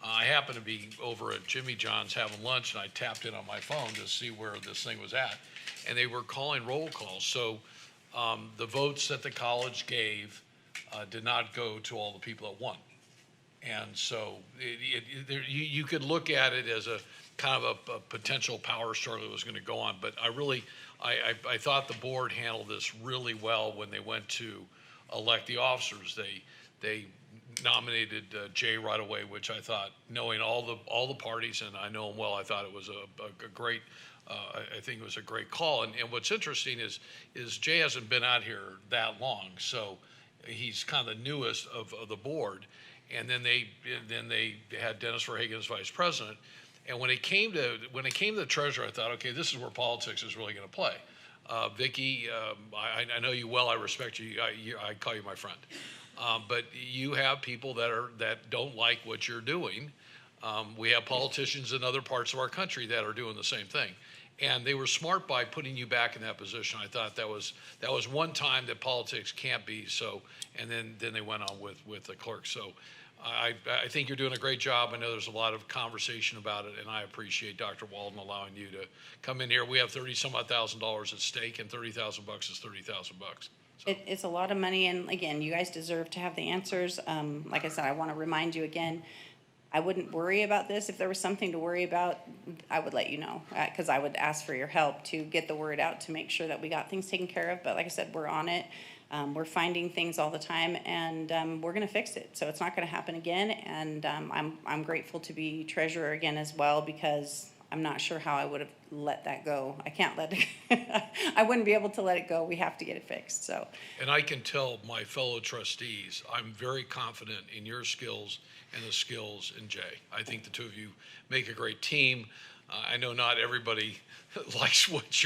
I happened to be over at Jimmy John's having lunch, and I tapped in on my phone to see where this thing was at, and they were calling roll calls. So the votes that the college gave did not go to all the people that won. And so you could look at it as a kind of a potential power struggle that was going to go on. But I thought the board handled this really well when they went to elect the officers. They nominated Jay right away, which I thought, knowing all the parties, and I know him well, I thought it was a great. I think it was a great call. And what's interesting is Jay hasn't been out here that long, so he's kind of the newest of the board. And then they had Dennis Verhagen as vice president. And when it came to the treasurer, I thought, okay, this is where politics is really going to play. Vicki, I know you well. I respect you. I call you my friend. But you have people that don't like what you're doing. We have politicians in other parts of our country that are doing the same thing. And they were smart by putting you back in that position. I thought that was one time that politics can't be so. And then they went on with the clerk. So I think you're doing a great job. I know there's a lot of conversation about it, and I appreciate Dr. Walden allowing you to come in here. We have $30,000 at stake, and $30,000 is $30,000. So. It's a lot of money, and again, you guys deserve to have the answers. Like I said, I want to remind you again, I wouldn't worry about this. If there was something to worry about, I would let you know, because I would ask for your help to get the word out to make sure that we got things taken care of. But like I said, we're on it. We're finding things all the time, and we're going to fix it. So it's not going to happen again. And I'm grateful to be treasurer again as well, because I'm not sure how I would have let that go. I can't let it. I wouldn't be able to let it go. We have to get it fixed. So. And I can tell my fellow trustees, I'm very confident in your skills and the skills in Jay. I think the two of you make a great team. I know not everybody likes what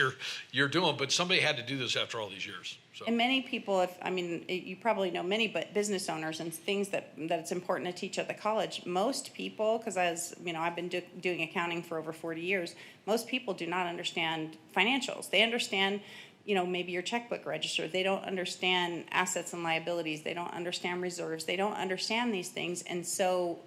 you're doing, but somebody had to do this after all these years. So. And many people, you probably know many, but business owners and things that it's important to teach at the college. Most people, because as you know, I've been doing accounting for over 40 years. Most people do not understand financials. They understand, maybe your checkbook register. They don't understand assets and liabilities. They don't understand reserves. They don't understand these things, and so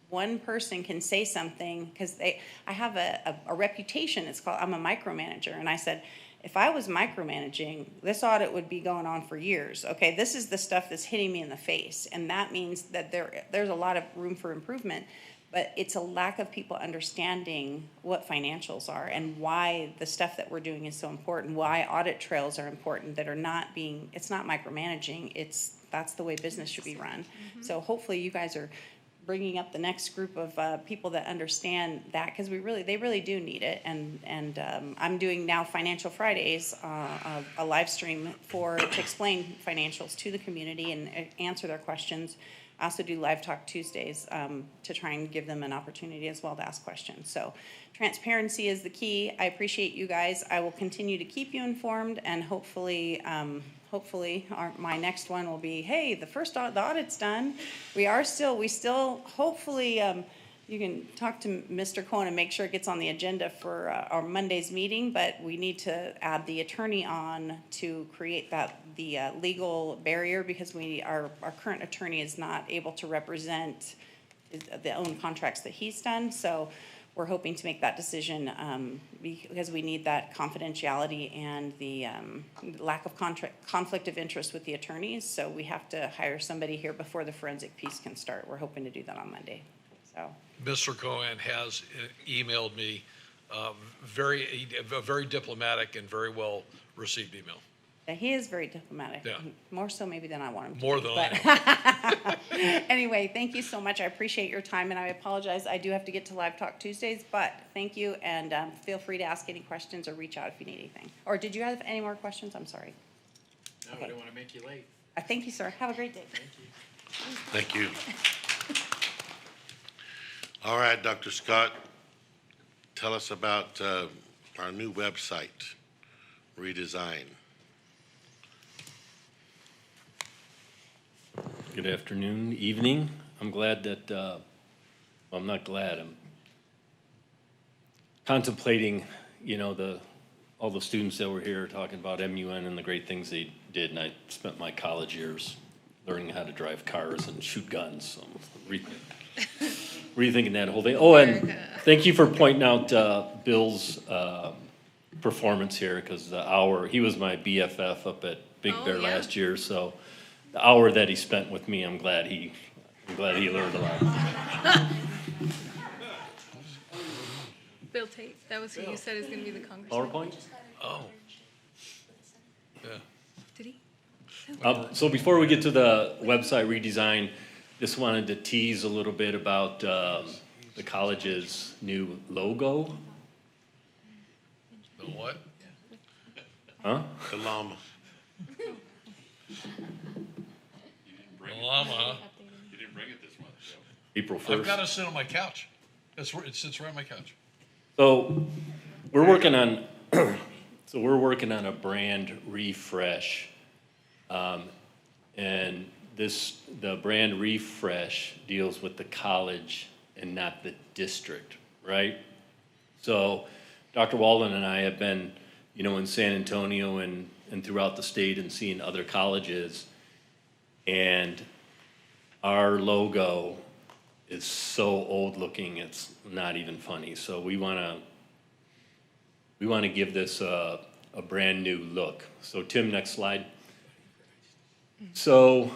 one person can say something because I have a reputation. It's called, I'm a micromanager, and I said, if I was micromanaging, this audit would be going on for years. Okay, this is the stuff that's hitting me in the face, and that means that there's a lot of room for improvement, but it's a lack of people understanding what financials are and why the stuff that we're doing is so important, why audit trails are important that are not being, it's not micromanaging, that's the way business should be run. Mm-hmm. So hopefully you guys are bringing up the next group of people that understand that, because they really do need it. And I'm doing now Financial Fridays, a live stream to explain financials to the community and answer their questions. I also do Live Talk Tuesdays to try and give them an opportunity as well to ask questions. So transparency is the key. I appreciate you guys. I will continue to keep you informed, and hopefully, my next one will be, hey, the audit's done. We still hopefully. You can talk to Mr. Cohen and make sure it gets on the agenda for our Monday's meeting, but we need to add the attorney on to create the legal barrier, because our current attorney is not able to represent the own contracts that he's done. So we're hoping to make that decision because we need that confidentiality and the lack of conflict of interest with the attorneys. So we have to hire somebody here before the forensic piece can start. We're hoping to do that on Monday. So. Mr. Cohen has emailed me a very diplomatic and very well received email. Yeah, he is very diplomatic. Yeah. More so maybe than I want him to More be, than but I am. Anyway, thank you so much. I appreciate your time, and I apologize. I do have to get to Live Talk Tuesdays, but thank you, and feel free to ask any questions or reach out if you need anything. Or did you have any more questions? I'm sorry. No, I don't want to make you late. Thank you, sir. Have a great day. Thank you. All right, Dr. Scott, tell us about our new website redesign. Good afternoon, evening. I'm glad that, well, I'm not glad, I'm contemplating, you know, all the students that were here talking about MUN and the great things they did, and I spent my college years learning how to drive cars and shoot guns, so rethinking that whole thing. Oh, and thank you for pointing out Bill's performance here, because he was my BFF up at Big Bear last year, so the hour that he spent with me, I'm glad he learned a lot. Bill Tate, that was who you said is going to be the congressman. PowerPoint? Oh. Yeah. Did he? So before we get to the website redesign, just wanted to tease a little bit about the college's new logo. The what? Huh? The llama. The llama. You didn't bring it this month, so. April 1st. I've got it sit on my couch. It sits right on my couch. So we're working on a brand refresh, and the brand refresh deals with the college and not the district, right? So Dr. Walden and I have been, you know, in San Antonio and throughout the state and seeing other colleges, and our logo is so old looking, it's not even funny. So we want to give this a brand new look. So Tim, next slide. So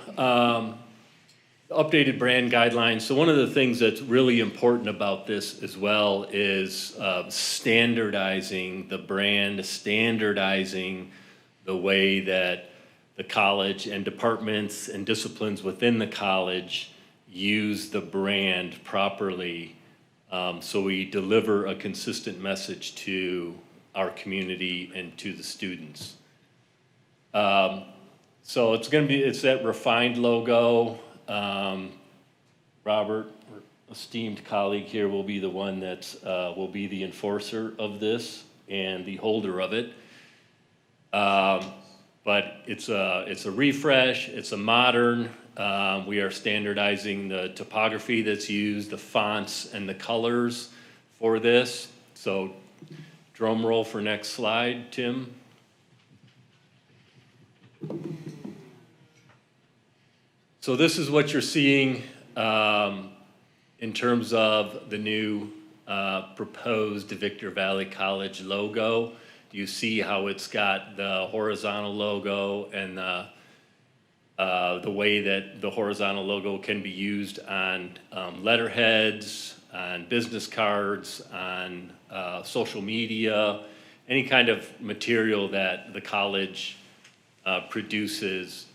updated brand guidelines. So one of the things that's really important about this as well is standardizing the brand, standardizing the way that the college and departments and disciplines within the college use the brand properly, so we deliver a consistent message to our community and to the students. So it's that refined logo. Robert, our esteemed colleague here, will be the one that will be the enforcer of this and the holder of it. But it's a refresh, it's a modern, we are standardizing the typography that's used, the fonts and the colors for this. So drum roll for next slide, Tim. So this is what you're seeing in terms of the new proposed Victor Valley College logo. You see how it's got the horizontal logo and the way that the horizontal logo can be used on letterheads, on business cards, on social media, any kind of material that the college produces.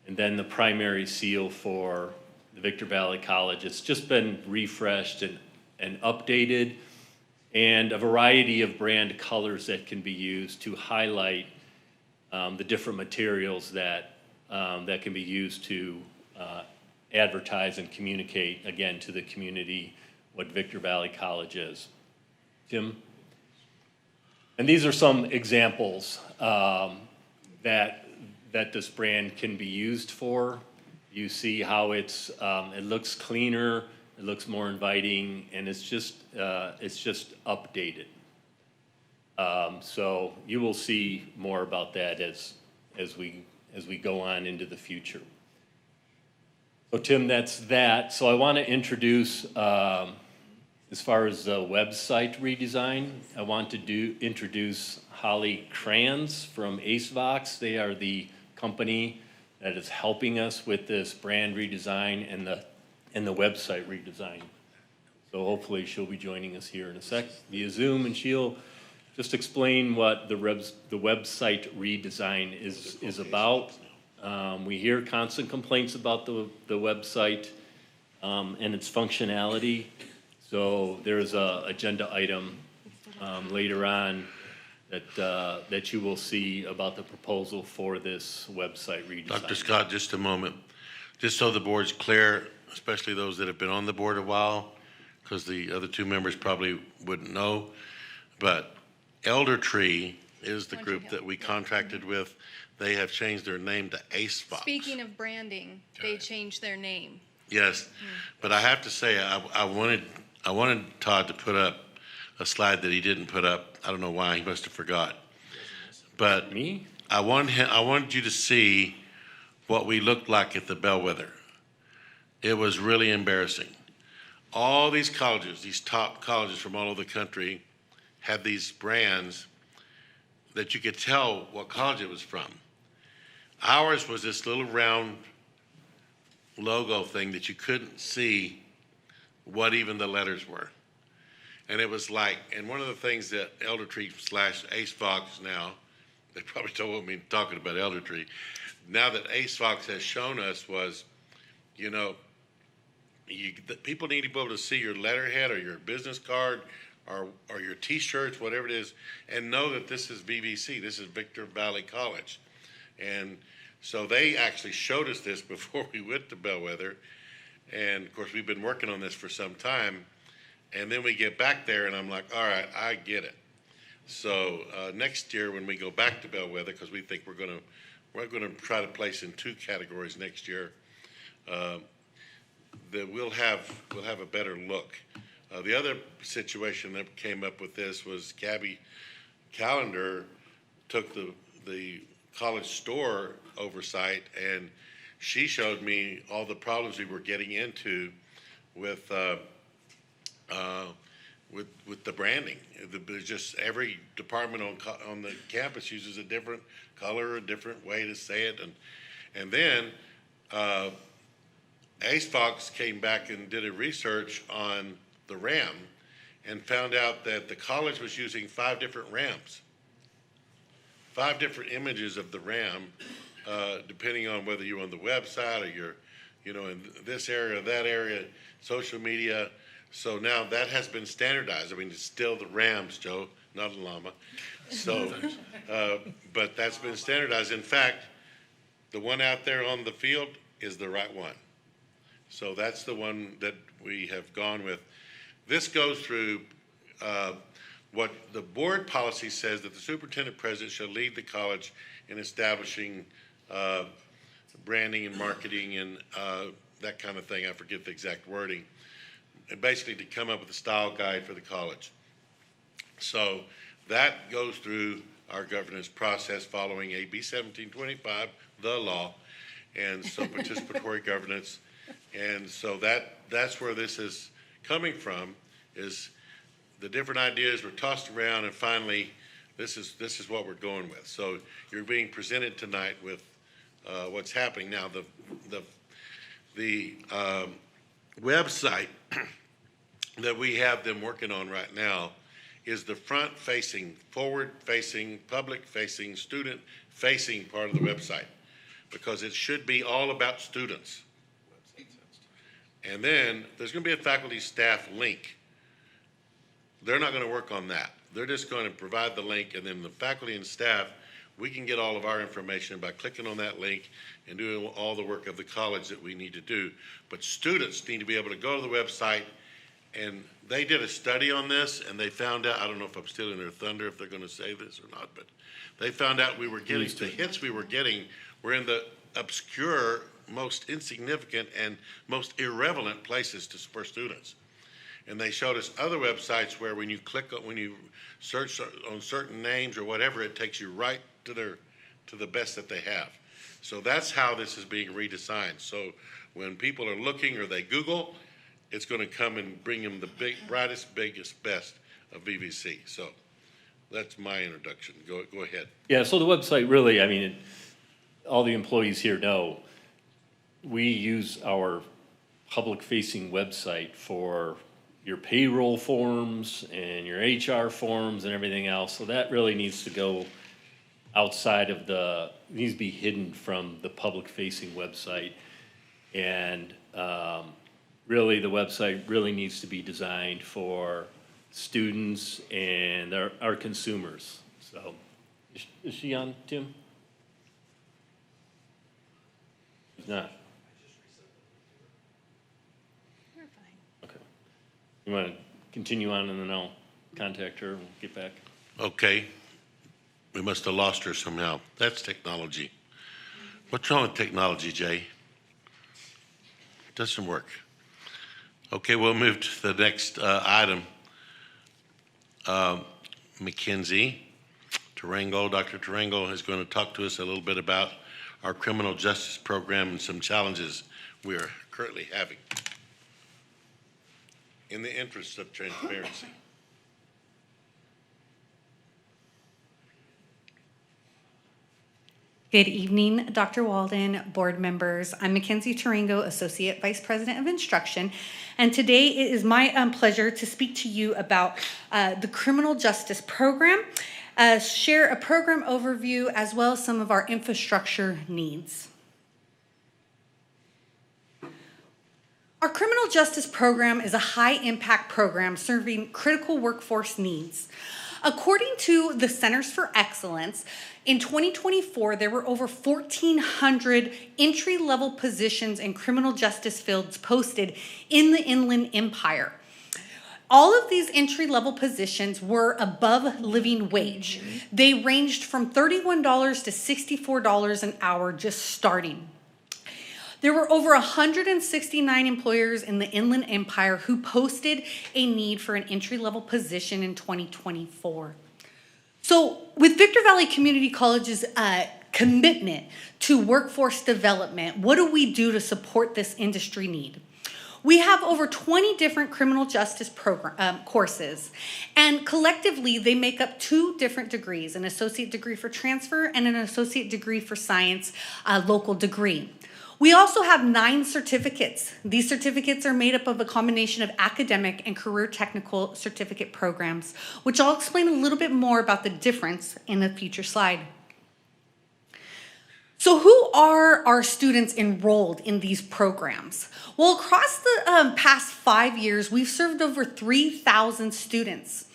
And then the primary seal for the Victor Valley College, it's just been refreshed and updated, and a variety of brand colors that can be used to highlight the different materials that can be used to advertise and communicate again to the community what Victor Valley College is. Tim? And these are some examples that this brand can be used for. You see how it looks cleaner, it looks more inviting, and it's just updated. So you will see more about that as we go on into the future. So Tim, that's that. So I want to introduce, as far as the website redesign, I want to introduce Holly Kranz from AceVox. They are the company that is helping us with this brand redesign and the website redesign. So hopefully she'll be joining us here in a sec via Zoom, and she'll just explain what the website redesign is about. We hear constant complaints about the website and its functionality. So there's a agenda item later on that you will see about the proposal for this website redesign. Dr. Scott, just a moment. Just so the board's clear, especially those that have been on the board a while, because the other two members probably wouldn't know, but Elder Tree is the group that we contracted with. They have changed their name to AceVox. Speaking of branding, they changed their name. Yes, but I have to say, I wanted Todd to put up a slide that he didn't put up. I don't know why, he must have forgot. But I wanted you to see what we looked like at the Bellwether. It was really embarrassing. All these colleges, these top colleges from all over the country, had these brands that you could tell what college it was from. Ours was this little round logo thing that you couldn't see what even the letters were. And it was like, and one of the things that Elder Tree / AceVox now, they probably don't want me talking about Elder Tree, now that AceVox has shown us was, you know, people need to be able to see your letterhead or your business card or your T-shirts, whatever it is, and know that this is VVC, this is Victor Valley College. And so they actually showed us this before we went to Bellwether. And of course, we've been working on this for some time. And then we get back there and I'm like, all right, I get it. So next year when we go back to Bellwether, because we think we're gonna try to place in 2 categories next year, that we'll have a better look. The other situation that came up with this was Gabby Callender took the college store oversight, and she showed me all the problems we were getting into with the branding. Just every department on the campus uses a different color, a different way to say it, and then AceVox came back and did a research on the RAM and found out that the college was using 5 different RAMs, 5 different images of the RAM, depending on whether you're on the website or you're, in this area, that area, social media. So now that has been standardized. I mean, it's still the RAMs, Joe, not a llama. So, but that's been standardized. In fact, the one out there on the field is the right one. So that's the one that we have gone with. This goes through what the board policy says, that the superintendent president shall lead the college in establishing branding and marketing and that kind of thing. I forget the exact wording. And basically to come up with a style guide for the college. So that goes through our governance process following AB 1725, the law, and so participatory governance. And so that's where this is coming from, is the different ideas were tossed around, and finally this is what we're going with. So you're being presented tonight with what's happening now. The website that we have them working on right now is the front-facing, forward-facing, public-facing, student-facing part of the website, because it should be all about students. And then there's going to be a faculty staff link. They're not going to work on that. They're just going to provide the link, and then the faculty and staff we can get all of our information by clicking on that link and doing all the work of the college that we need to do. But students need to be able to go to the website, and they did a study on this, and they found out, I don't know if I'm stealing their thunder, if they're gonna say this or not, but they found out we were getting, the hits we were getting were in the obscure, most insignificant, and most irrelevant places for students. And they showed us other websites where when you when you search on certain names or whatever, it takes you right to the best that they have. So that's how this is being redesigned. So when people are looking or they Google, it's going to come and bring them the brightest, biggest, best of VVC. So that's my introduction. Go ahead. Yeah, so the website really, I mean, all the employees here know, we use our public-facing website for your payroll forms and your HR forms and everything else. So that really needs to go outside of needs to be hidden from the public-facing website. And really, the website really needs to be designed for students and our consumers. So, is she on, Tim? She's not. We're fine. Okay. You want to continue on and then I'll contact her and get back? Okay. We must have lost her somehow. That's technology. What's wrong with technology, Jay? It doesn't work. Okay, we'll move to the next item. Mackenzie Tarango, Dr. Tarango is going to talk to us a little bit about our criminal justice program and some challenges we are currently having in the interest of transparency. Good evening, Dr. Walden, board members. I'm Mackenzie Tarango, Associate Vice President of Instruction, and today it is my pleasure to speak to you about the criminal justice program, share a program overview, as well as some of our infrastructure needs. Our criminal justice program is a high-impact program serving critical workforce needs. According to the Centers for Excellence, in 2024, there were over 1,400 entry-level positions in criminal justice fields posted in the Inland Empire. All of these entry-level positions were above living wage. They ranged from $31 to $64 an hour just starting. There were over 169 employers in the Inland Empire who posted a need for an entry-level position in 2024. So with Victor Valley Community College's commitment to workforce development, what do we do to support this industry need? We have over 20 different criminal justice courses, and collectively they make up 2 different degrees, an associate degree for transfer and an associate degree for science local degree. We also have 9 certificates. These certificates are made up of a combination of academic and career technical certificate programs, which I'll explain a little bit more about the difference in a future slide. So who are our students enrolled in these programs? Well, across the past 5 years, we've served over 3,000 students.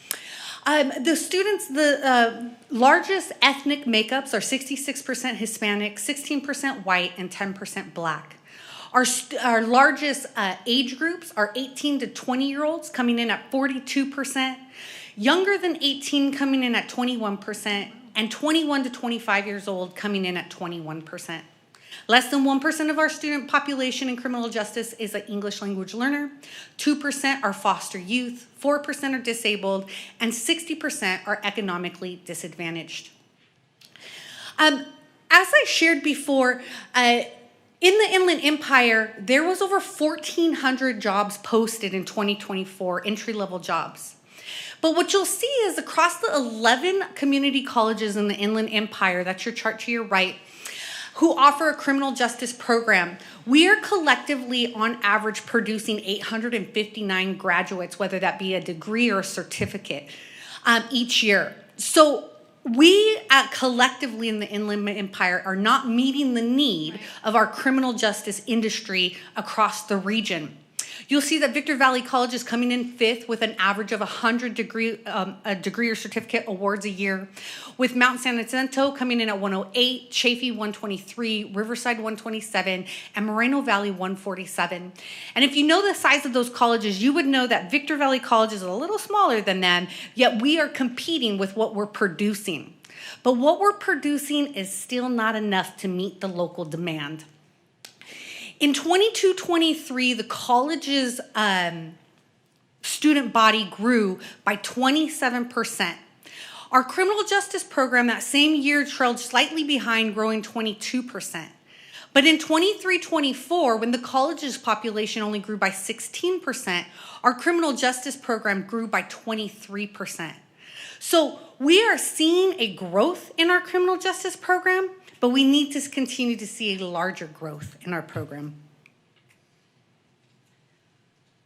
The largest ethnic makeups are 66% Hispanic, 16% white, and 10% black. Our largest age groups are 18 to 20-year-olds coming in at 42%, younger than 18 coming in at 21%, and 21 to 25 years old coming in at 21%. Less than 1% of our student population in criminal justice is an English language learner, 2% are foster youth, 4% are disabled, and 60% are economically disadvantaged. As I shared before, in the Inland Empire, there was over 1,400 jobs posted in 2024, entry-level jobs. But what you'll see is across the 11 community colleges in the Inland Empire, that's your chart to your right, who offer a criminal justice program, we are collectively on average producing 859 graduates, whether that be a degree or a certificate, each year. So we collectively in the Inland Empire are not meeting the need of our criminal justice industry across the region. You'll see that Victor Valley College is coming in 5th with an average of 100 degree or certificate awards a year, with Mount San Jacinto coming in at 108, Chaffey 123, Riverside 127, and Moreno Valley 147. And if you know the size of those colleges, you would know that Victor Valley College is a little smaller than them, yet we are competing with what we're producing. But what we're producing is still not enough to meet the local demand. In 22-23, the college's student body grew by 27%. Our criminal justice program that same year trailed slightly behind, growing 22%. But in 23-24, when the college's population only grew by 16%, our criminal justice program grew by 23%. So we are seeing a growth in our criminal justice program, but we need to continue to see a larger growth in our program.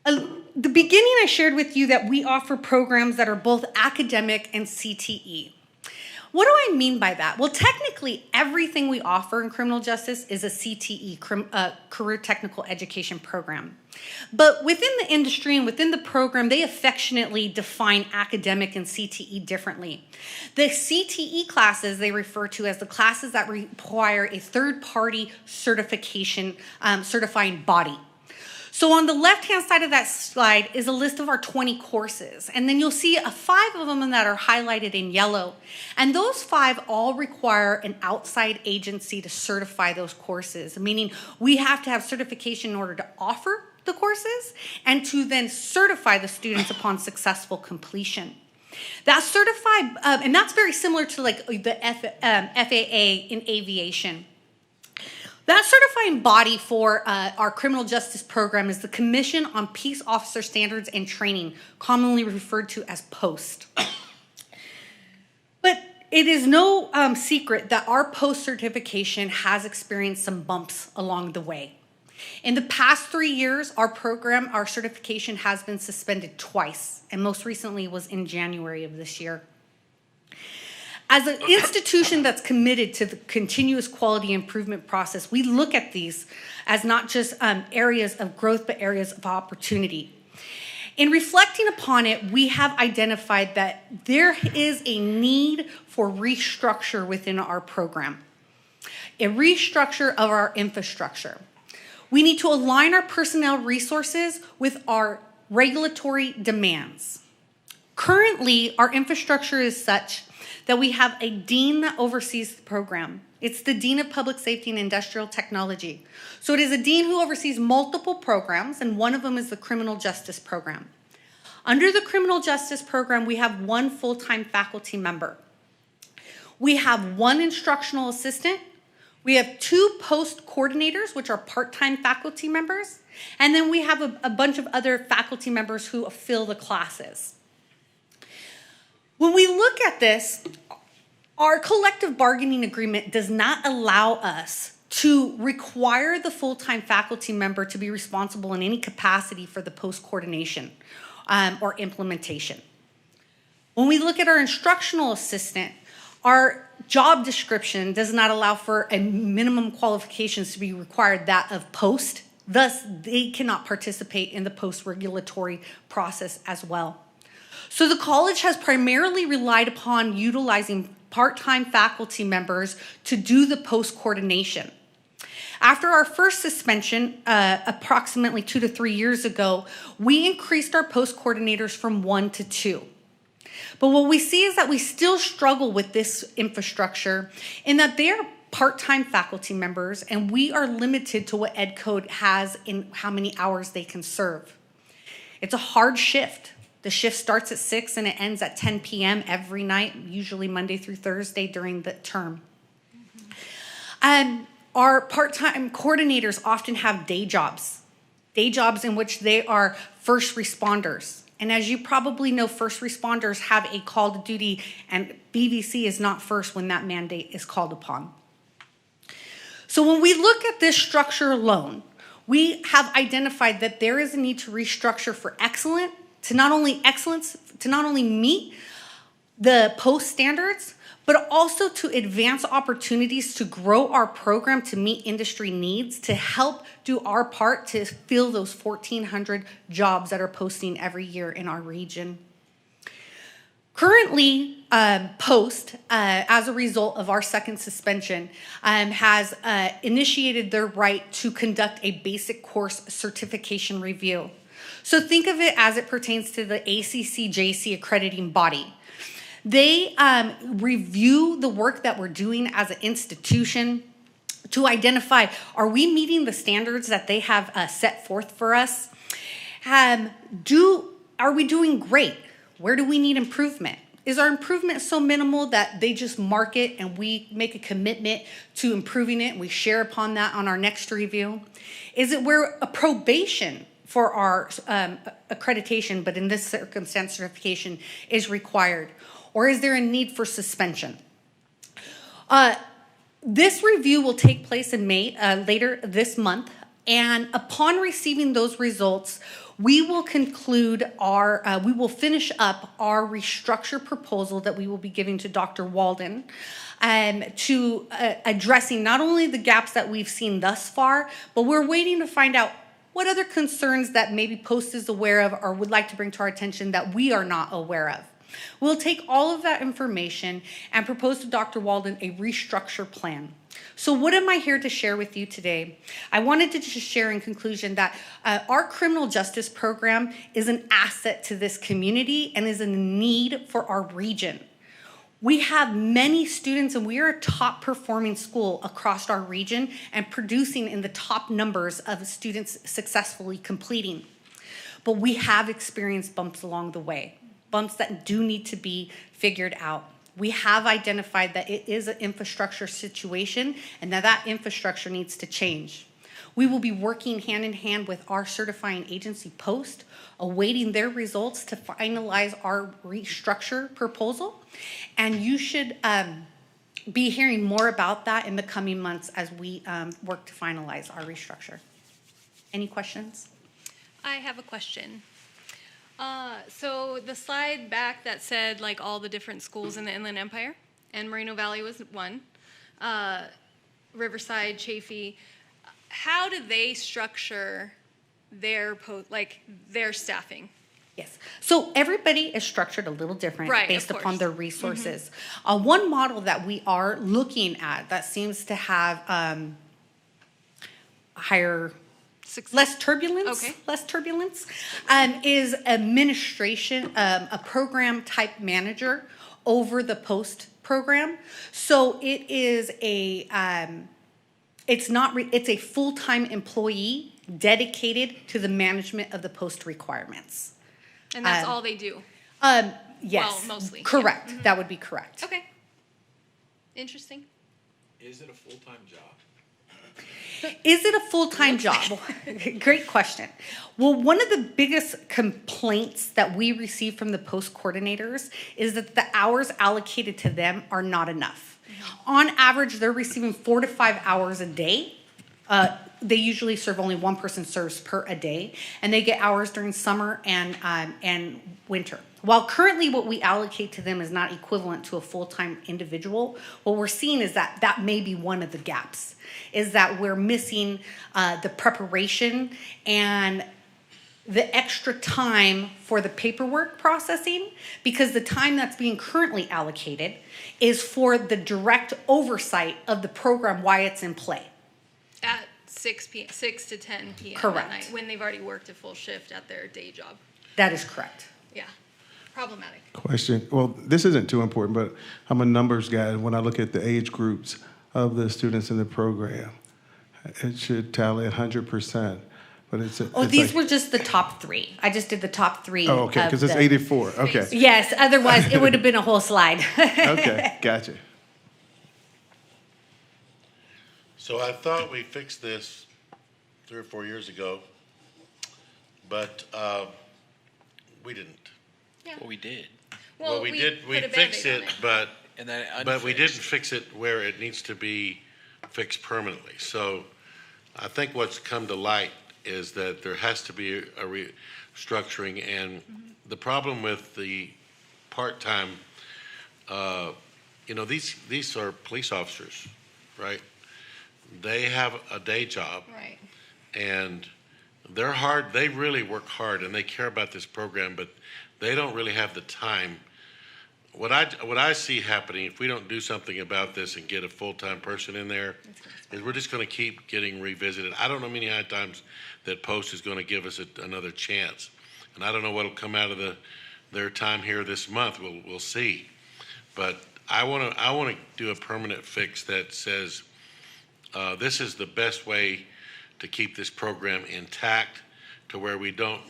The beginning, I shared with you that we offer programs that are both academic and CTE. What do I mean by that? Well, technically, everything we offer in criminal justice is a CTE, Career Technical Education Program. But within the industry and within the program, they affectionately define academic and CTE differently. The CTE classes they refer to as the classes that require a third-party certification, certifying body. So on the left-hand side of that slide is a list of our 20 courses. And then you'll see 5 of them that are highlighted in yellow. And those 5 all require an outside agency to certify those courses, meaning we have to have certification in order to offer the courses and to then certify the students upon successful completion. That certified, and that's very similar to like the FAA in aviation. That certifying body for our criminal justice program is the Commission on Peace Officer Standards and Training, commonly referred to as POST. But it is no secret that our POST certification has experienced some bumps along the way. In the past 3 years, our certification has been suspended twice, and most recently was in January of this year. As an institution that's committed to the continuous quality improvement process, we look at these as not just areas of growth, but areas of opportunity. In reflecting upon it, we have identified that there is a need for restructure within our program, a restructure of our infrastructure. We need to align our personnel resources with our regulatory demands. Currently, our infrastructure is such that we have a dean that oversees the program. It's the Dean of Public Safety and Industrial Technology. So it is a dean who oversees multiple programs, and one of them is the Criminal Justice Program. Under the Criminal Justice Program, we have 1 full-time faculty member. We have 1 instructional assistant. We have 2 post coordinators, which are part-time faculty members. And then we have a bunch of other faculty members who fill the classes. When we look at this, our collective bargaining agreement does not allow us to require the full-time faculty member to be responsible in any capacity for the post-coordination or implementation. When we look at our instructional assistant, our job description does not allow for a minimum qualifications to be required, that of post. Thus, they cannot participate in the post-regulatory process as well. So the college has primarily relied upon utilizing part-time faculty members to do the post-coordination. After our first suspension, approximately 2 to 3 years ago, we increased our post-coordinators from 1 to 2. But what we see is that we still struggle with this infrastructure in that they are part-time faculty members and we are limited to what Ed Code has in how many hours they can serve. It's a hard shift. The shift starts at 6 and it ends at 10 p.m. every night, usually Monday through Thursday during the term. Our part-time coordinators often have day jobs in which they are first responders. And as you probably know, first responders have a call to duty, and BVC is not first when that mandate is called upon. So when we look at this structure alone, we have identified that there is a need to restructure for excellence, to not only meet the post standards, but also to advance opportunities to grow our program to meet industry needs, to help do our part to fill those 1,400 jobs that are posting every year in our region. Currently, Post, as a result of our second suspension, has initiated their right to conduct a basic course certification review. So think of it as it pertains to the ACC-JC accrediting body. They review the work that we're doing as an institution to identify, are we meeting the standards that they have set forth for us? Are we doing great? Where do we need improvement? Is our improvement so minimal that they just mark it and we make a commitment to improving it and we share upon that on our next review? Is it where a probation for our accreditation, but in this circumstance certification, is required? Or is there a need for suspension? This review will take place in May, later this month, and upon receiving those results, we will conclude we will finish up our restructure proposal that we will be giving to Dr. Walden to addressing not only the gaps that we've seen thus far, but we're waiting to find out what other concerns that maybe Post is aware of or would like to bring to our attention that we are not aware of. We'll take all of that information and propose to Dr. Walden a restructure plan. So what am I here to share with you today? I wanted to just share in conclusion that our criminal justice program is an asset to this community and is a need for our region. We have many students and we are a top performing school across our region and producing in the top numbers of students successfully completing. But we have experienced bumps along the way, bumps that do need to be figured out. We have identified that it is an infrastructure situation and that infrastructure needs to change. We will be working hand in hand with our certifying agency Post, awaiting their results to finalize our restructure proposal. And you should be hearing more about that in the coming months as we work to finalize our restructure. Any questions? I have a question. So the slide back that said like all the different schools in the Inland Empire, and Moreno Valley was one, Riverside, Chaffee, how do they structure their staffing? Yes. So everybody is structured a little different based upon their resources. Mm-hmm. One model that we are looking at that seems to have less turbulence, is administration, a program type manager over the Post program. So it is it's a full-time employee dedicated to the management of the Post requirements. And that's all they do? Yes. Well, mostly. Correct. Yeah. Mm-hmm. That would be correct. Okay. Interesting. Is it a full-time job? Is it a full-time job? Great question. Well, one of the biggest complaints that we receive from the Post coordinators is that the hours allocated to them are not enough. Mm-hmm. On average, they're receiving 4 to 5 hours a day. They usually serve only one person serves per a day, and they get hours during summer and winter. While currently what we allocate to them is not equivalent to a full-time individual, what we're seeing is that that may be one of the gaps, is that we're missing the preparation and the extra time for the paperwork processing, because the time that's being currently allocated is for the direct oversight of the program while it's in play. At 6 to 10 p.m. Correct. At night, when they've already worked a full shift at their day job. That is correct. Yeah. Problematic. Question. Well, this isn't too important, but I'm a numbers guy. And when I look at the age groups of the students in the program, it should tally at 100%. But these were just the top 3. I just did the top 3. Oh, okay, because it's 84. Okay. Yes, otherwise it would have been a whole slide. Okay, gotcha. So I thought we fixed this 3 or 4 years ago, but we didn't. Yeah. Well, we did. Well, we did. We fixed it, but we didn't fix it where it needs to be fixed permanently. So I think what's come to light is that there has to be a restructuring, and the problem with the part-time you know, these are police officers, right? They have a day job. Right. And they're hard, they really work hard and they care about this program, but they don't really have the time. What I see happening, if we don't do something about this and get a full-time person in there, is we're just going to keep getting revisited. I don't know many times that Post is going to give us another chance. And I don't know what'll come out of their time here this month. We'll see. But I want to do a permanent fix that says this is the best way to keep this program intact, to where we don't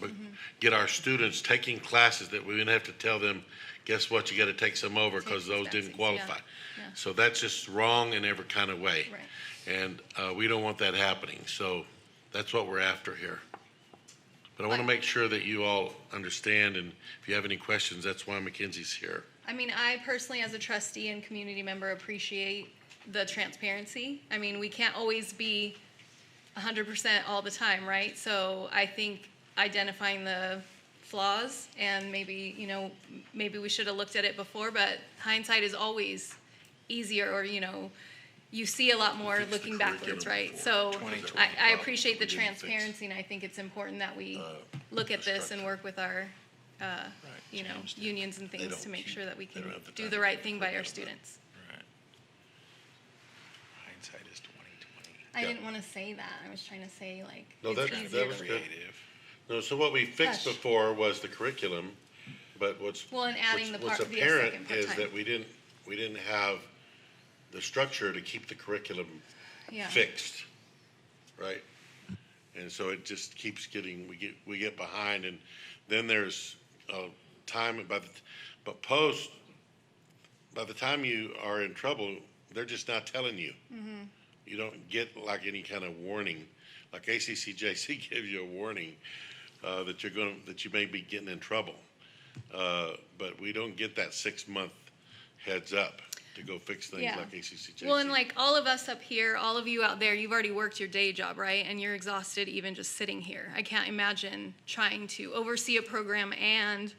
get our students taking classes that we're going to have to tell them, guess what, you got to take some over because those didn't qualify. Yeah. So that's just wrong in every kind of way. Right. And we don't want that happening. So that's what we're after here. But I want to make sure that you all understand, and if you have any questions, that's why Mackenzie's here. I mean, I personally, as a trustee and community member, appreciate the transparency. I mean, we can't always be 100% all the time, right? So I think identifying the flaws and maybe, you know, maybe we should have looked at it before, but hindsight is always easier, or, you know, you see a lot more looking backwards, right? So I appreciate the transparency, and I think it's important that we look at this and work with our, you know, unions and things to make sure that we can do the right thing by our students. Hindsight is 2020. I didn't want to say that. I was trying to say, like, No, it's that easier was to- good. No, so what we fixed Hush. before was the curriculum, but what's Well, and adding the what's part, the apparent second is part-time. that we didn't have the structure to keep the curriculum Yeah. fixed, right? And so it just keeps getting, we get behind, and then there's time but post, by the time you are in trouble, they're just not telling you. Mm-hmm. You don't get like any kind of warning, like ACCJC gives you a warning that you may be getting in trouble, but we don't get that 6-month heads up to go fix things Yeah. like ACCJC. Well, and like all of us up here, all of you out there, you've already worked your day job, right? And you're exhausted even just sitting here. I can't imagine trying to oversee a program and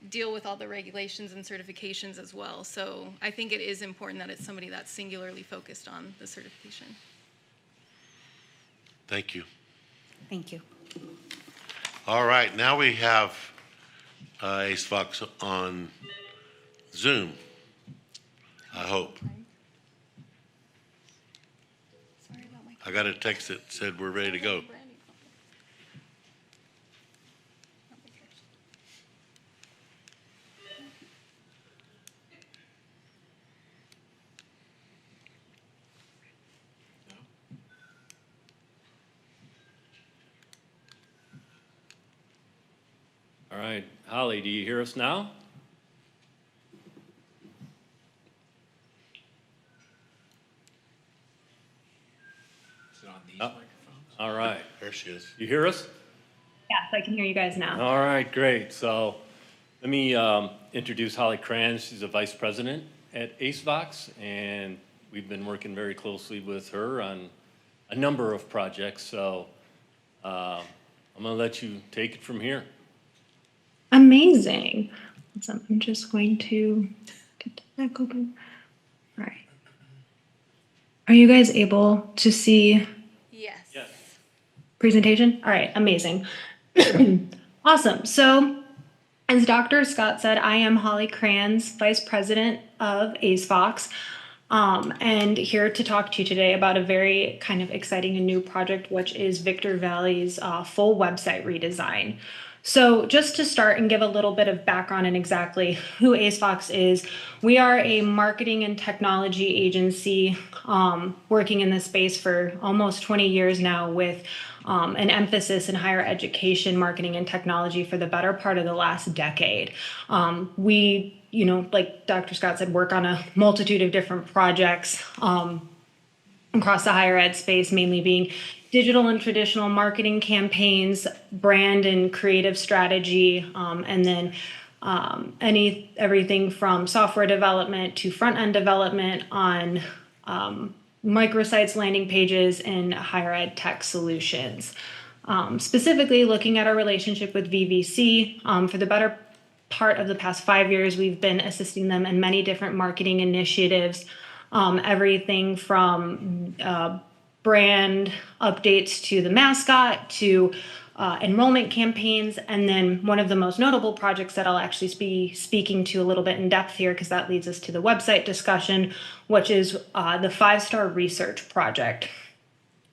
deal with all the regulations and certifications as well. So I think it is important that it's somebody that's singularly focused on the certification. Thank you. Thank you. All right, now we have Ace Fox on Zoom, I hope. I got a text that said we're ready to go. All right, Holly, do you hear us now? Is it on these Oh. microphones? All right. There she is. You hear us? Yes, I can hear you guys now. All right, great. So let me introduce Holly Kranz. She's a vice president at AceVox, and we've been working very closely with her on a number of projects. So I'm going to let you take it from here. Amazing. So I'm just going to get that back open. All right. Are you guys able to see Yes. presentation? All right, amazing. Awesome. So as Dr. Scott said, I am Holly Kranz, Vice President of AceVox, and here to talk to you today about a very kind of exciting and new project, which is Victor Valley's full website redesign. So just to start and give a little bit of background on exactly who AceVox is, we are a marketing and technology agency working in this space for almost 20 years now with an emphasis in higher education, marketing, and technology for the better part of the last decade. We, you know, like Dr. Scott said, work on a multitude of different projects across the higher ed space, mainly being digital and traditional marketing campaigns, brand and creative strategy, and then everything from software development to front-end development on microsites, landing pages, and higher ed tech solutions. Specifically looking at our relationship with VVC, for the better part of the past 5 years, we've been assisting them in many different marketing initiatives, everything from brand updates to the mascot to enrollment campaigns. And then one of the most notable projects that I'll actually be speaking to a little bit in depth here, because that leads us to the website discussion, which is the 5-star research project.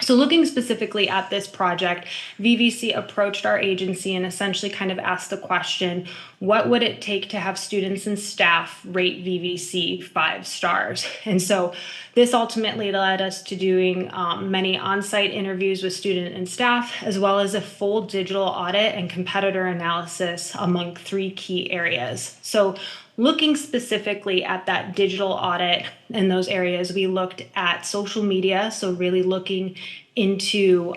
So looking specifically at this project, VVC approached our agency and essentially kind of asked the question, what would it take to have students and staff rate VVC 5 stars? And so this ultimately led us to doing many on-site interviews with student and staff, as well as a full digital audit and competitor analysis among 3 key areas. So looking specifically at that digital audit in those areas, we looked at social media, so really looking into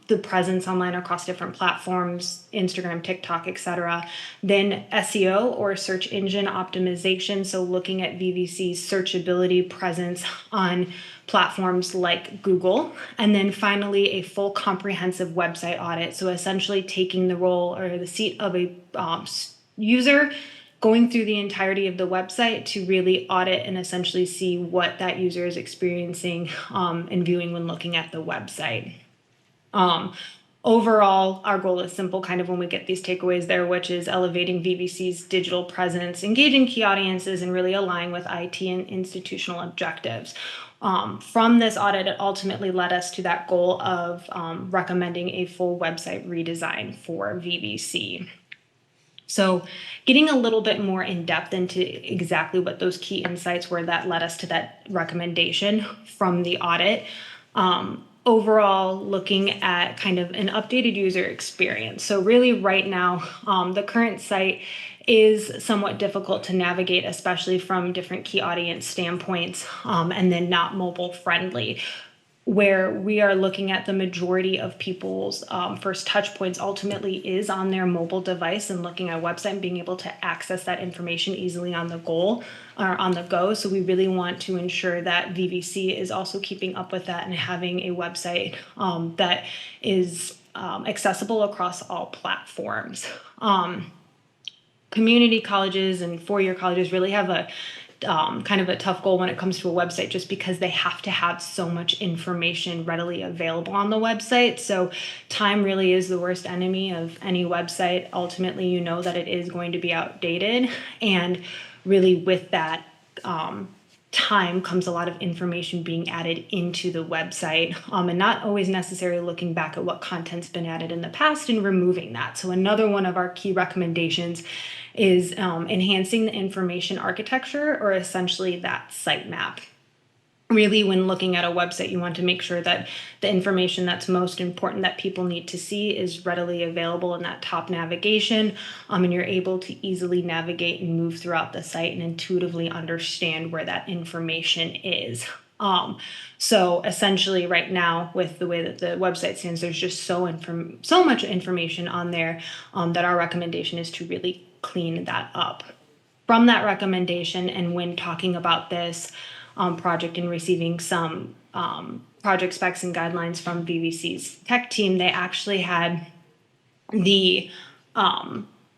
the presence online across different platforms, Instagram, TikTok, etc. Then SEO, or search engine optimization, so looking at VVC's searchability presence on platforms like Google. And then finally, a full comprehensive website audit, so essentially taking the role or the seat of a user, going through the entirety of the website to really audit and essentially see what that user is experiencing and viewing when looking at the website. Overall, our goal is simple, kind of when we get these takeaways there, which is elevating VVC's digital presence, engaging key audiences, and really aligning with IT and institutional objectives. From this audit, it ultimately led us to that goal of recommending a full website redesign for VVC. So getting a little bit more in depth into exactly what those key insights were that led us to that recommendation from the audit. Overall, looking at kind of an updated user experience. So really right now, the current site is somewhat difficult to navigate, especially from different key audience standpoints, and then not mobile friendly, where we are looking at the majority of people's first touch points ultimately is on their mobile device and looking at a website and being able to access that information easily on the go. So we really want to ensure that VVC is also keeping up with that and having a website that is accessible across all platforms. Community colleges and four-year colleges really have a kind of a tough goal when it comes to a website, just because they have to have so much information readily available on the website. So time really is the worst enemy of any website. Ultimately, you know that it is going to be outdated, and really with that time comes a lot of information being added into the website, and not always necessarily looking back at what content's been added in the past and removing that. So another one of our key recommendations is enhancing the information architecture, or essentially that sitemap. Really, when looking at a website, you want to make sure that the information that's most important that people need to see is readily available in that top navigation, and you're able to easily navigate and move throughout the site and intuitively understand where that information is. So essentially right now, with the way that the website stands, there's just so much information on there that our recommendation is to really clean that up. From that recommendation, and when talking about this project and receiving some project specs and guidelines from VVC's tech team, they actually had the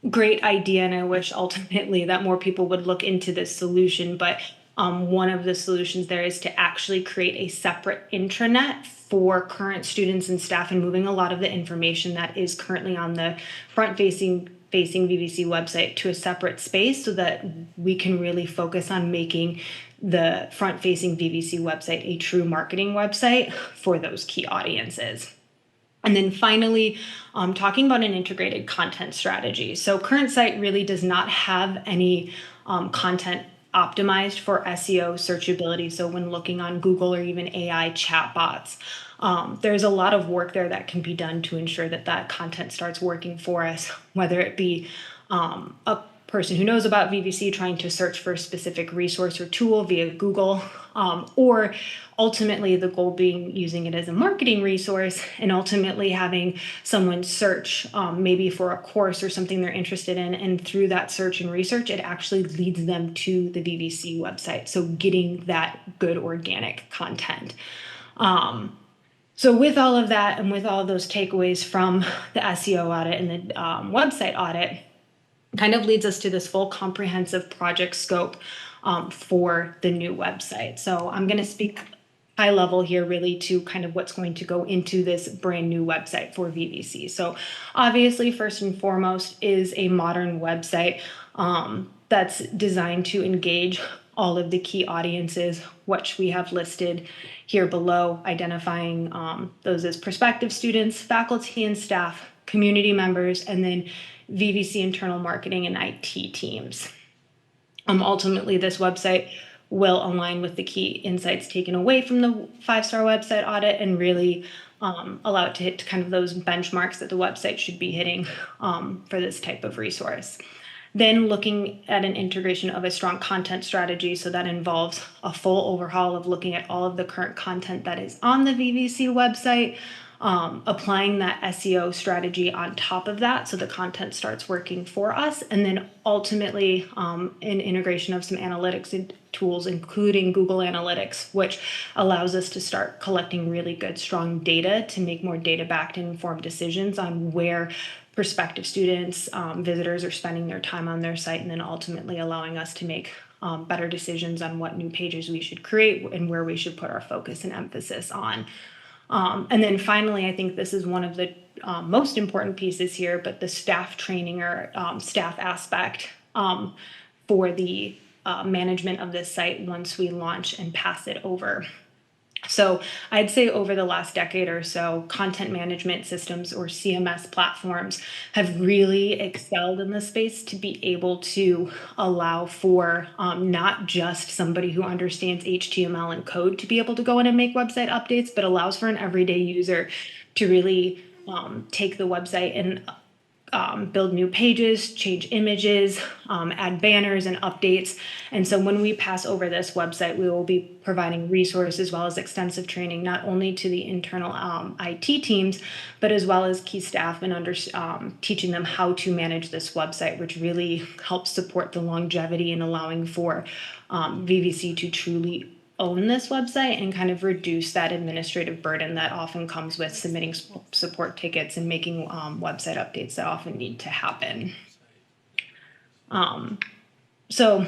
great idea, and I wish ultimately that more people would look into this solution, but one of the solutions there is to actually create a separate intranet for current students and staff, and moving a lot of the information that is currently on the front-facing VVC website to a separate space, so that we can really focus on making the front-facing VVC website a true marketing website for those key audiences. And then finally, talking about an integrated content strategy. So current site really does not have any content optimized for SEO searchability. So when looking on Google or even AI chatbots, there's a lot of work there that can be done to ensure that that content starts working for us, whether it be a person who knows about VVC trying to search for a specific resource or tool via Google, or ultimately the goal being using it as a marketing resource, and ultimately having someone search maybe for a course or something they're interested in, and through that search and research, it actually leads them to the VVC website. So getting that good organic content. So with all of that, and with all of those takeaways from the SEO audit and the website audit, kind of leads us to this full comprehensive project scope for the new website. So I'm going to speak high level here really to kind of what's going to go into this brand new website for VVC. So obviously, first and foremost is a modern website that's designed to engage all of the key audiences, which we have listed here below, identifying those as prospective students, faculty and staff, community members, and then VVC internal marketing and IT teams. Ultimately, this website will align with the key insights taken away from the 5-star website audit and really allow it to hit kind of those benchmarks that the website should be hitting for this type of resource. Then looking at an integration of a strong content strategy. So that involves a full overhaul of looking at all of the current content that is on the VVC website, applying that SEO strategy on top of that so the content starts working for us, and then ultimately an integration of some analytics tools, including Google Analytics, which allows us to start collecting really good, strong data to make more data-backed and informed decisions on where prospective students, visitors are spending their time on their site, and then ultimately allowing us to make better decisions on what new pages we should create and where we should put our focus and emphasis on. And then finally, I think this is one of the most important pieces here, but the staff training or staff aspect for the management of this site once we launch and pass it over. So I'd say over the last decade or so, content management systems or CMS platforms have really excelled in this space to be able to allow for not just somebody who understands HTML and code to be able to go in and make website updates, but allows for an everyday user to really take the website and build new pages, change images, add banners and updates. And so when we pass over this website, we will be providing resources as well as extensive training, not only to the internal IT teams, but as well as key staff and teaching them how to manage this website, which really helps support the longevity and allowing for VVC to truly own this website and kind of reduce that administrative burden that often comes with submitting support tickets and making website updates that often need to happen. So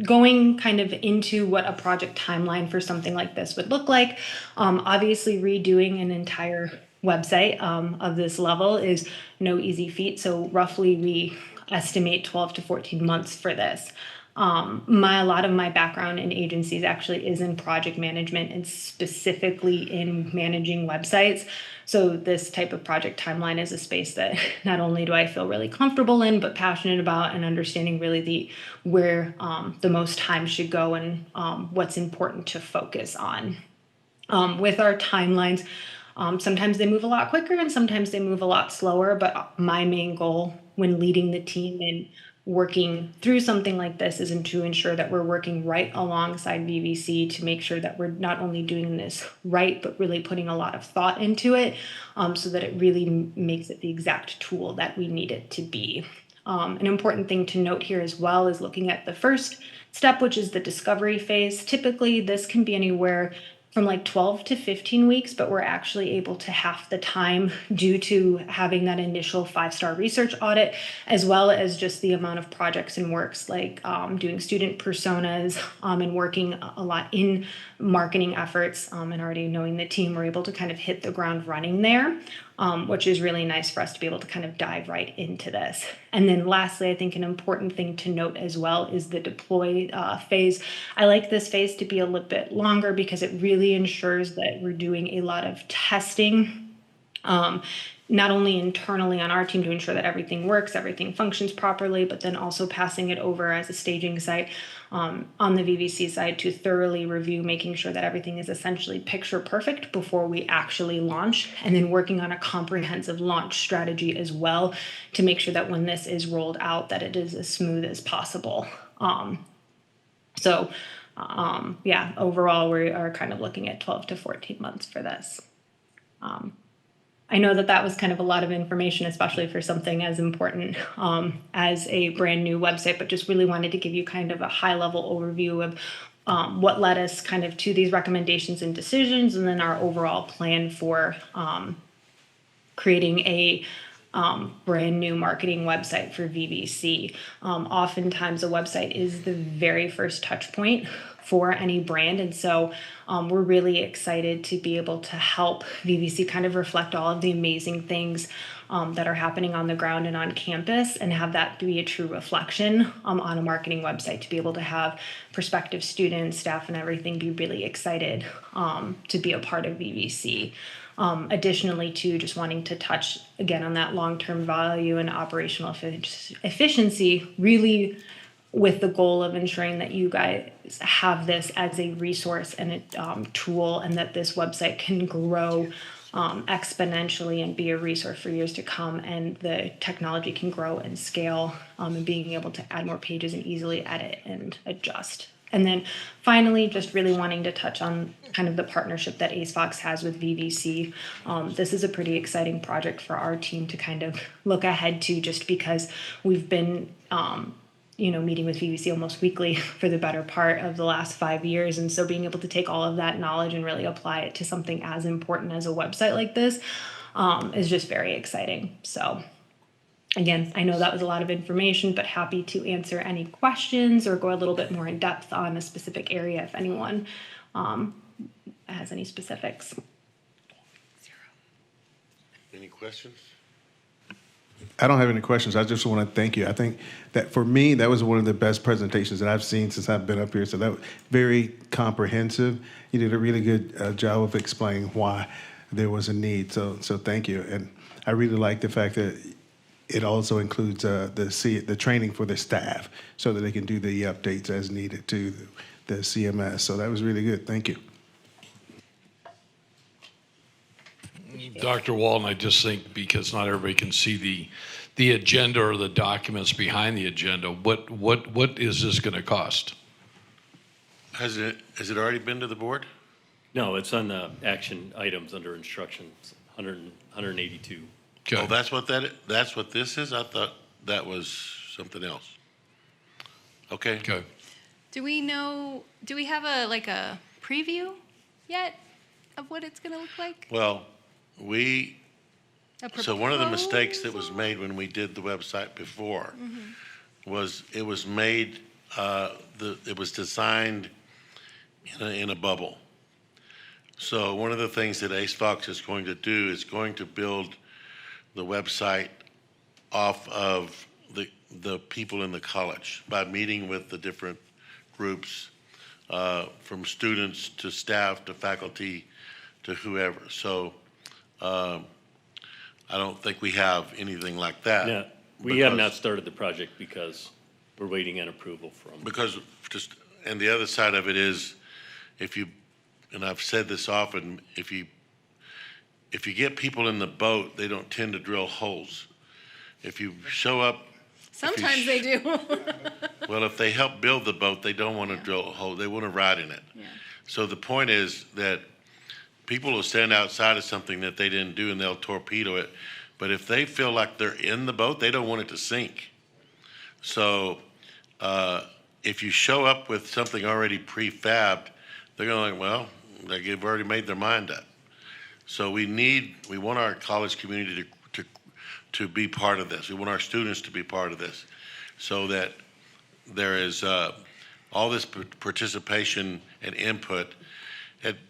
going kind of into what a project timeline for something like this would look like, obviously redoing an entire website of this level is no easy feat. So roughly we estimate 12 to 14 months for this. A lot of my background in agencies actually is in project management and specifically in managing websites. So this type of project timeline is a space that not only do I feel really comfortable in, but passionate about, and understanding really where the most time should go and what's important to focus on. With our timelines, sometimes they move a lot quicker and sometimes they move a lot slower, but my main goal when leading the team and working through something like this is to ensure that we're working right alongside VVC to make sure that we're not only doing this right, but really putting a lot of thought into it so that it really makes it the exact tool that we need it to be. An important thing to note here as well is looking at the first step, which is the discovery phase. Typically, this can be anywhere from like 12 to 15 weeks, but we're actually able to half the time due to having that initial 5-star research audit, as well as just the amount of projects and works like doing student personas and working a lot in marketing efforts and already knowing the team, we're able to kind of hit the ground running there, which is really nice for us to be able to kind of dive right into this. And then lastly, I think an important thing to note as well is the deploy phase. I like this phase to be a little bit longer because it really ensures that we're doing a lot of testing, not only internally on our team to ensure that everything works, everything functions properly, but then also passing it over as a staging site on the VVC side to thoroughly review, making sure that everything is essentially picture perfect before we actually launch, and then working on a comprehensive launch strategy as well to make sure that when this is rolled out, that it is as smooth as possible. Yeah, overall, we are kind of looking at 12 to 14 months for this. I know that was kind of a lot of information, especially for something as important as a brand new website, but just really wanted to give you kind of a high level overview of what led us kind of to these recommendations and decisions, and then our overall plan for creating a brand new marketing website for VBC. Oftentimes, a website is the very first touch point for any brand. And so we're really excited to be able to help VBC kind of reflect all of the amazing things that are happening on the ground and on campus, and have that be a true reflection on a marketing website, to be able to have prospective students, staff, and everything be really excited to be a part of VBC. Additionally, too, just wanting to touch again on that long-term value and operational efficiency, really with the goal of ensuring that you guys have this as a resource and a tool, and that this website can grow exponentially and be a resource for years to come, and the technology can grow and scale, and being able to add more pages and easily edit and adjust. And then finally, just really wanting to touch on kind of the partnership that AceFox has with VBC. This is a pretty exciting project for our team to kind of look ahead to, just because we've been meeting with VBC almost weekly for the better part of the last 5 years. And so being able to take all of that knowledge and really apply it to something as important as a website like this is just very exciting. So again, I know that was a lot of information, but happy to answer any questions or go a little bit more in depth on a specific area if anyone has any specifics. Any questions? I don't have any questions. I just want to thank you. I think that for me, that was one of the best presentations that I've seen since I've been up here. So that was very comprehensive. You did a really good job of explaining why there was a need. So thank you. And I really like the fact that it also includes the training for the staff, so that they can do the updates as needed to the CMS. So that was really good. Thank you. Dr. Walton, I just think because not everybody can see the agenda or the documents behind the agenda, what is this going to cost? Has it already been to the board? No, it's on the action items under instructions, 182. Okay. Oh, that's what this is? I thought that was something else. Okay. Okay. Do we have a preview yet of what it's going to look like? Well, so one of the mistakes that was made when we did the website before was it was made, it was designed in a bubble. So one of the things that AceFox is going to do is going to build the website off of the people in the college by meeting with the different groups, from students to staff to faculty to whoever. So I don't think we have anything like that. Yeah, we have not started the project because we're waiting on approval from. And the other side of it is, and I've said this often, if you get people in the boat, they don't tend to drill holes. If you show up. Sometimes they do. Well, if they help build the boat, they don't want to drill a hole. They want to ride in it. Yeah. So the point is that people will stand outside of something that they didn't do and they'll torpedo it. But if they feel like they're in the boat, they don't want it to sink. So if you show up with something already prefabbed, they're going to well, they've already made their mind up. So we want our college community to be part of this. We want our students to be part of this, so that there is all this participation and input.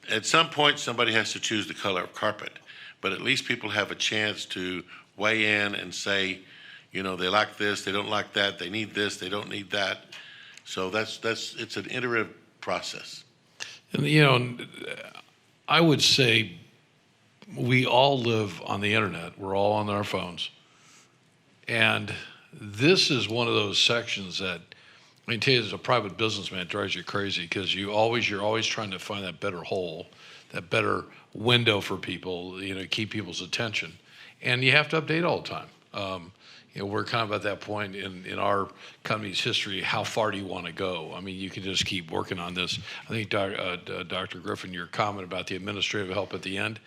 At some point, somebody has to choose the color of carpet, but at least people have a chance to weigh in and say, they like this, they don't like that, they need this, they don't need that. So it's an iterative process. And I would say we all live on the internet. We're all on our phones. And this is one of those sections that, I can tell you as a private businessman, it drives you crazy, because you're always trying to find that better hole, that better window for people, keep people's attention. And you have to update all the time. We're kind of at that point in our company's history. How far do you want to go? I mean, you can just keep working on this. I think, Dr. Griffin, your comment about the administrative help at the end,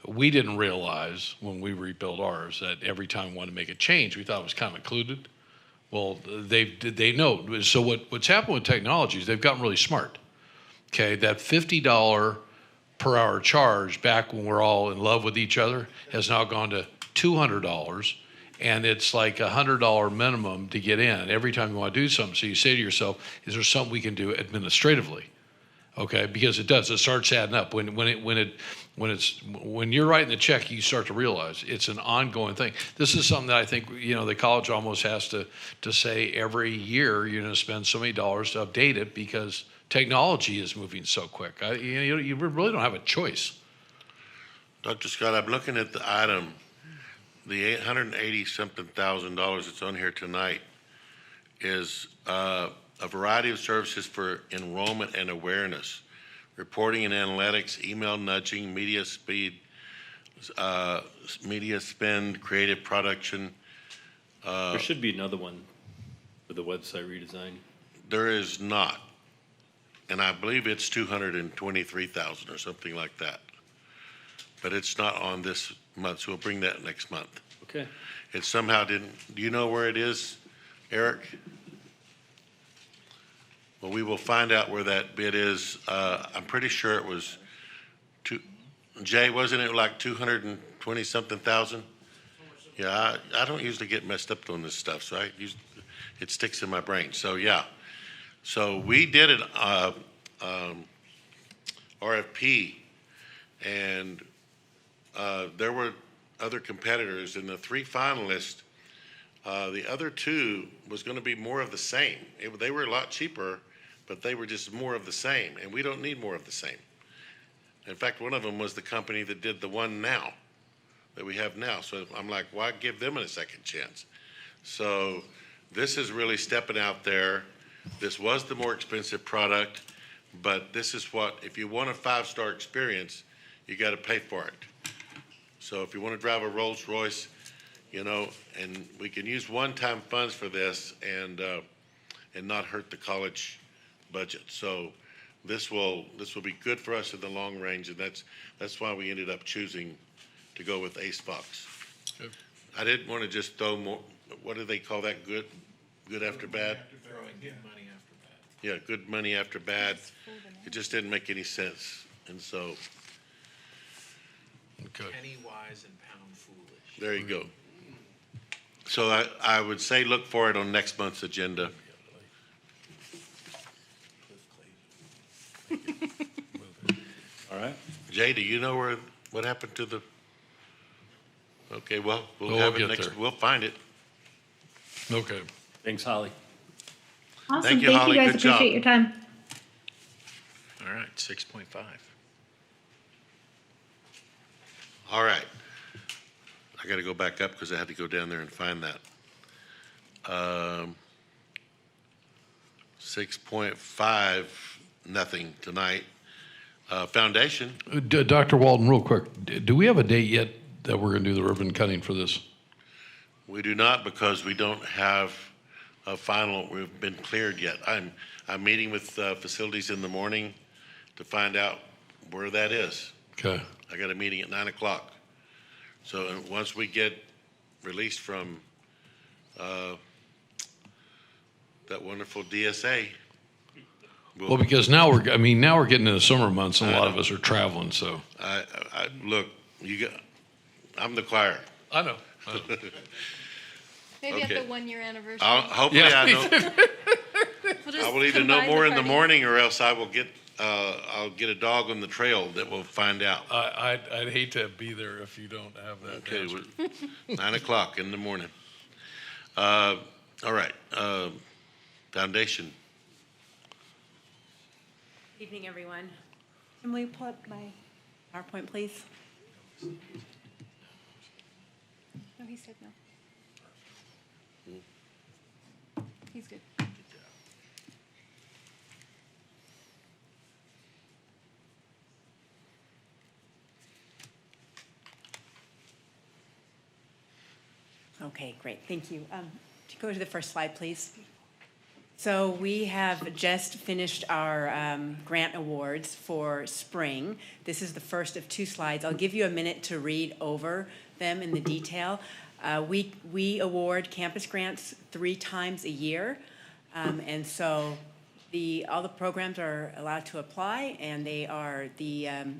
we didn't realize when we rebuilt ours that every time we wanted to make a change, we thought it was kind of included. Well, they know. So what's happened with technology is they've gotten really smart. Okay, that $50 per hour charge back when we're all in love with each other has now gone to $200. and it's like $100 minimum to get in every time you want to do something. So you say to yourself, is there something we can do administratively? Okay, because it does. It starts adding up. When you're writing the check, you start to realize it's an ongoing thing. This is something that I think the college almost has to say every year. You're going to spend so many dollars to update it because technology is moving so quick. You really don't have a choice. Dr. Scott, I'm looking at the item, the $880-something thousand that's on here tonight is a variety of services for enrollment and awareness, reporting and analytics, email nudging, media spend, creative production. There should be another one for the website redesign. There is not. And I believe it's 223,000 or something like that. But it's not on this month, so we'll bring that next month. Okay. It somehow didn't, do you know where it is, Eric? Well, we will find out where that bid is. I'm pretty sure it was Jay, wasn't it like 220-something thousand? Yeah, I don't usually get messed up on this stuff, so it sticks in my brain. So yeah, so we did an RFP, and there were other competitors, and the 3 finalists. The other 2 was going to be more of the same. They were a lot cheaper, but they were just more of the same, and we don't need more of the same. In fact, one of them was the company that did the one now, that we have now. So I'm like, why give them a second chance? So this is really stepping out there. This was the more expensive product, but this is what, if you want a 5-star experience, you got to pay for it. So if you want to drive a Rolls Royce, and we can use one-time funds for this and not hurt the college budget. So this will be good for us in the long range, and that's why we ended up choosing to go with Ace Fox. Good. I didn't want to just throw more. What do they call that? Good after bad. Throwing good money after bad. Yeah, good money after bad. It just didn't make any sense, and so. Okay. Penny wise and pound foolish. There you go. So I would say look for it on next month's agenda. All right. Jay, do you know what happened to the? Okay, well, we'll We'll have it get next. there. We'll find it. Okay. Thanks, Holly. Awesome. Thank you, Holly. you guys. Good job. Appreciate your time. All right, 6.5. All right. I got to go back up because I had to go down there and find that. 6.5, nothing tonight. Foundation. Dr. Walden, real quick, do we have a date yet that we're going to do the ribbon cutting for this? We do not, because we don't have a final. We've been cleared yet. I'm meeting with facilities in the morning to find out where that is. Okay. I got a meeting at 9 o'clock. So once we get released from that wonderful DSA. Well, because now we're getting into summer months, and a lot of us are traveling. So Look, I'm the choir. I know. Maybe Okay. at the 1-year anniversary. Hopefully, Yeah. I know. We'll just I will either know combine more the in the party. morning, or else I'll get a dog on the trail that will find out. I'd hate to be there if you don't have that. Okay, answer. 9 o'clock in the morning. All right. Foundation. Evening, everyone. Can we pull up my PowerPoint, please? No, he said no. He's good. Okay, great, thank you. Go to the first slide, please. So we have just finished our grant awards for spring. This is the first of 2 slides. I'll give you a minute to read over them in the detail. We award campus grants 3 times a year, and so all the programs are allowed to apply, and the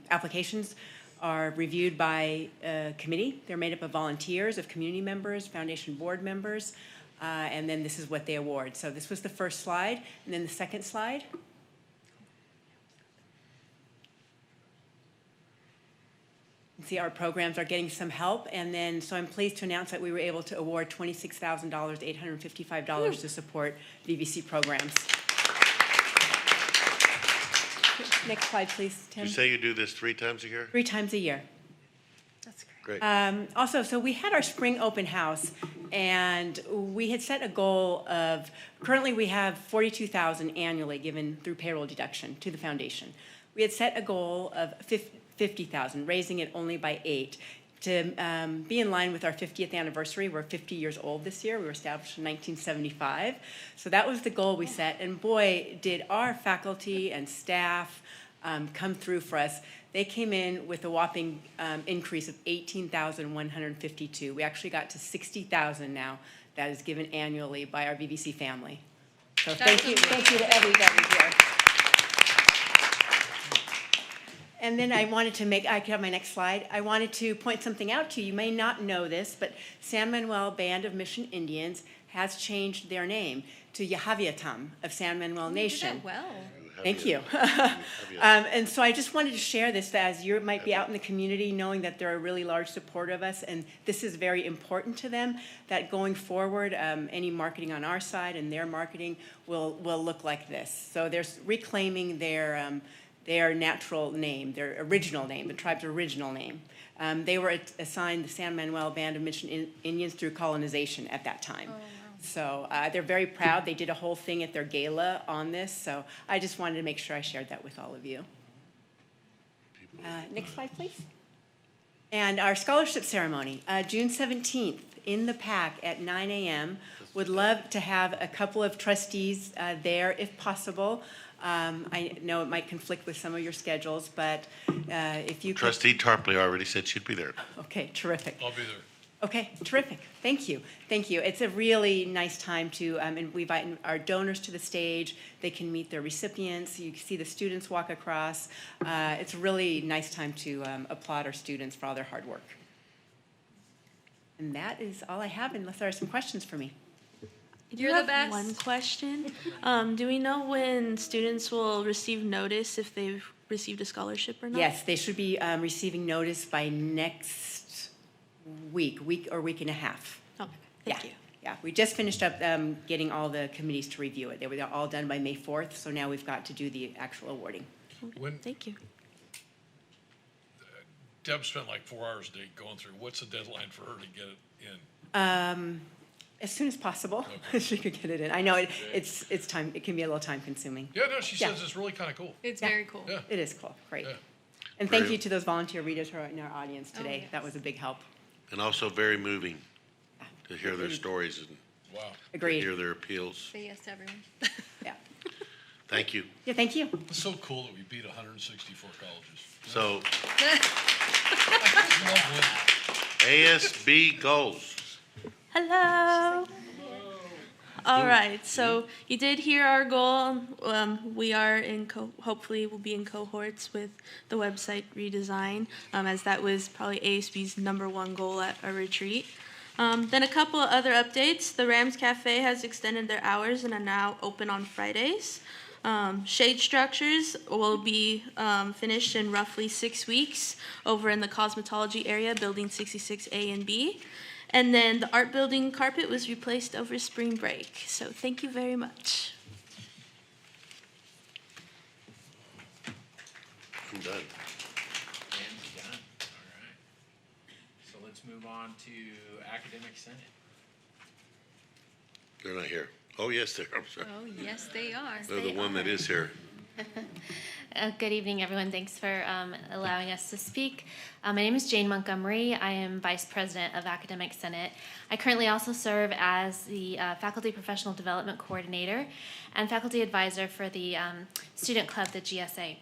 applications are reviewed by a committee. They're made up of volunteers, of community members, foundation board members, and then this is what they award. So this was the first slide, and then the second slide. See, our programs are getting some help, and then so I'm pleased to announce that we were able to award $26,855 to support VBC programs. Next slide, please, Tim. You say you do this 3 times a year? 3 times a year. That's great. Also, so we had our spring open house, and we had set a goal of, currently we have $42,000 annually given through payroll deduction to the foundation. We had set a goal of $50,000, raising it only by 8 to be in line with our 50th anniversary. We're 50 years old this year. We were established in 1975. So that was the goal we set. And boy, did our faculty and staff come through for us. They came in with a whopping increase of 18,152. We actually got to 60,000 now. That is given annually by our VBC family. So thank you to everybody here. And then I wanted to I could have my next slide. I wanted to point something out to you. You may not know this, but San Manuel Band of Mission Indians has changed their name to Yahaviatam of San Manuel Nation. You did that well. Thank you. And so I just wanted to share this as you might be out in the community knowing that they're a really large supporter of us, and this is very important to them, that going forward, any marketing on our side and their marketing will look like this. So they're reclaiming their natural name, their original name, the tribe's original name. They were assigned the San Manuel Band of Mission Indians through colonization at that time. Oh, wow. So they're very proud. They did a whole thing at their gala on this. So I just wanted to make sure I shared that with all of you. Next slide, please. And our scholarship ceremony, June 17th in the PAC at 9 a.m. Would love to have a couple of trustees there if possible. I know it might conflict with some of your schedules, but if you Trustee Tarpley already said she'd be there. Okay, terrific. I'll be there. Okay, terrific. Thank you. Thank you. It's a really nice time to, and we invite our donors to the stage. They can meet their recipients. You can see the students walk across. It's a really nice time to applaud our students for all their hard work. And that is all I have, unless there are some questions for me. You're the best. One question. Do we know when students will receive notice if they've received a scholarship or not? Yes, they should be receiving notice by next week or week and a half. Okay, thank you. Yeah, we just finished up getting all the committees to review it. They were all done by May 4th, so now we've got to do the actual awarding. Okay, thank you. Deb spent like 4 hours a day going through. What's the deadline for her to get it in? As soon as possible, she could get it in. I know it's time. It can be a little time consuming. Yeah, no, she says it's really kind of cool. It's very cool. Yeah. It is cool. Great. Yeah. And thank you to those volunteer readers who are in our audience today. yes. That was a big help. And also very moving to hear their stories and Agreed. to hear their appeals. Say yes to everyone. Yeah. Thank you. Yeah, thank you. It's so cool that we beat 164 colleges. So, ASB goals. Hello. All right, so you did hear our goal. We are hopefully we'll be in cohorts with the website redesign, as that was probably ASB's #1 goal at a retreat. Then a couple of other updates. The Rams Cafe has extended their hours and are now open on Fridays. Shade structures will be finished in roughly 6 weeks over in the cosmetology area, building 66A and B. And then the art building carpet was replaced over spring break. So thank you very much. I'm done. And done. All right. So let's move on to Academic Senate. They're not here. Oh, yes, they're. I'm sorry. Oh, yes, they are. They're the one that is here. Good evening, everyone. Thanks for allowing us to speak. My name is Jane Montgomery. I am Vice President of Academic Senate. I currently also serve as the Faculty Professional Development Coordinator and Faculty Advisor for the Student Club, the GSA.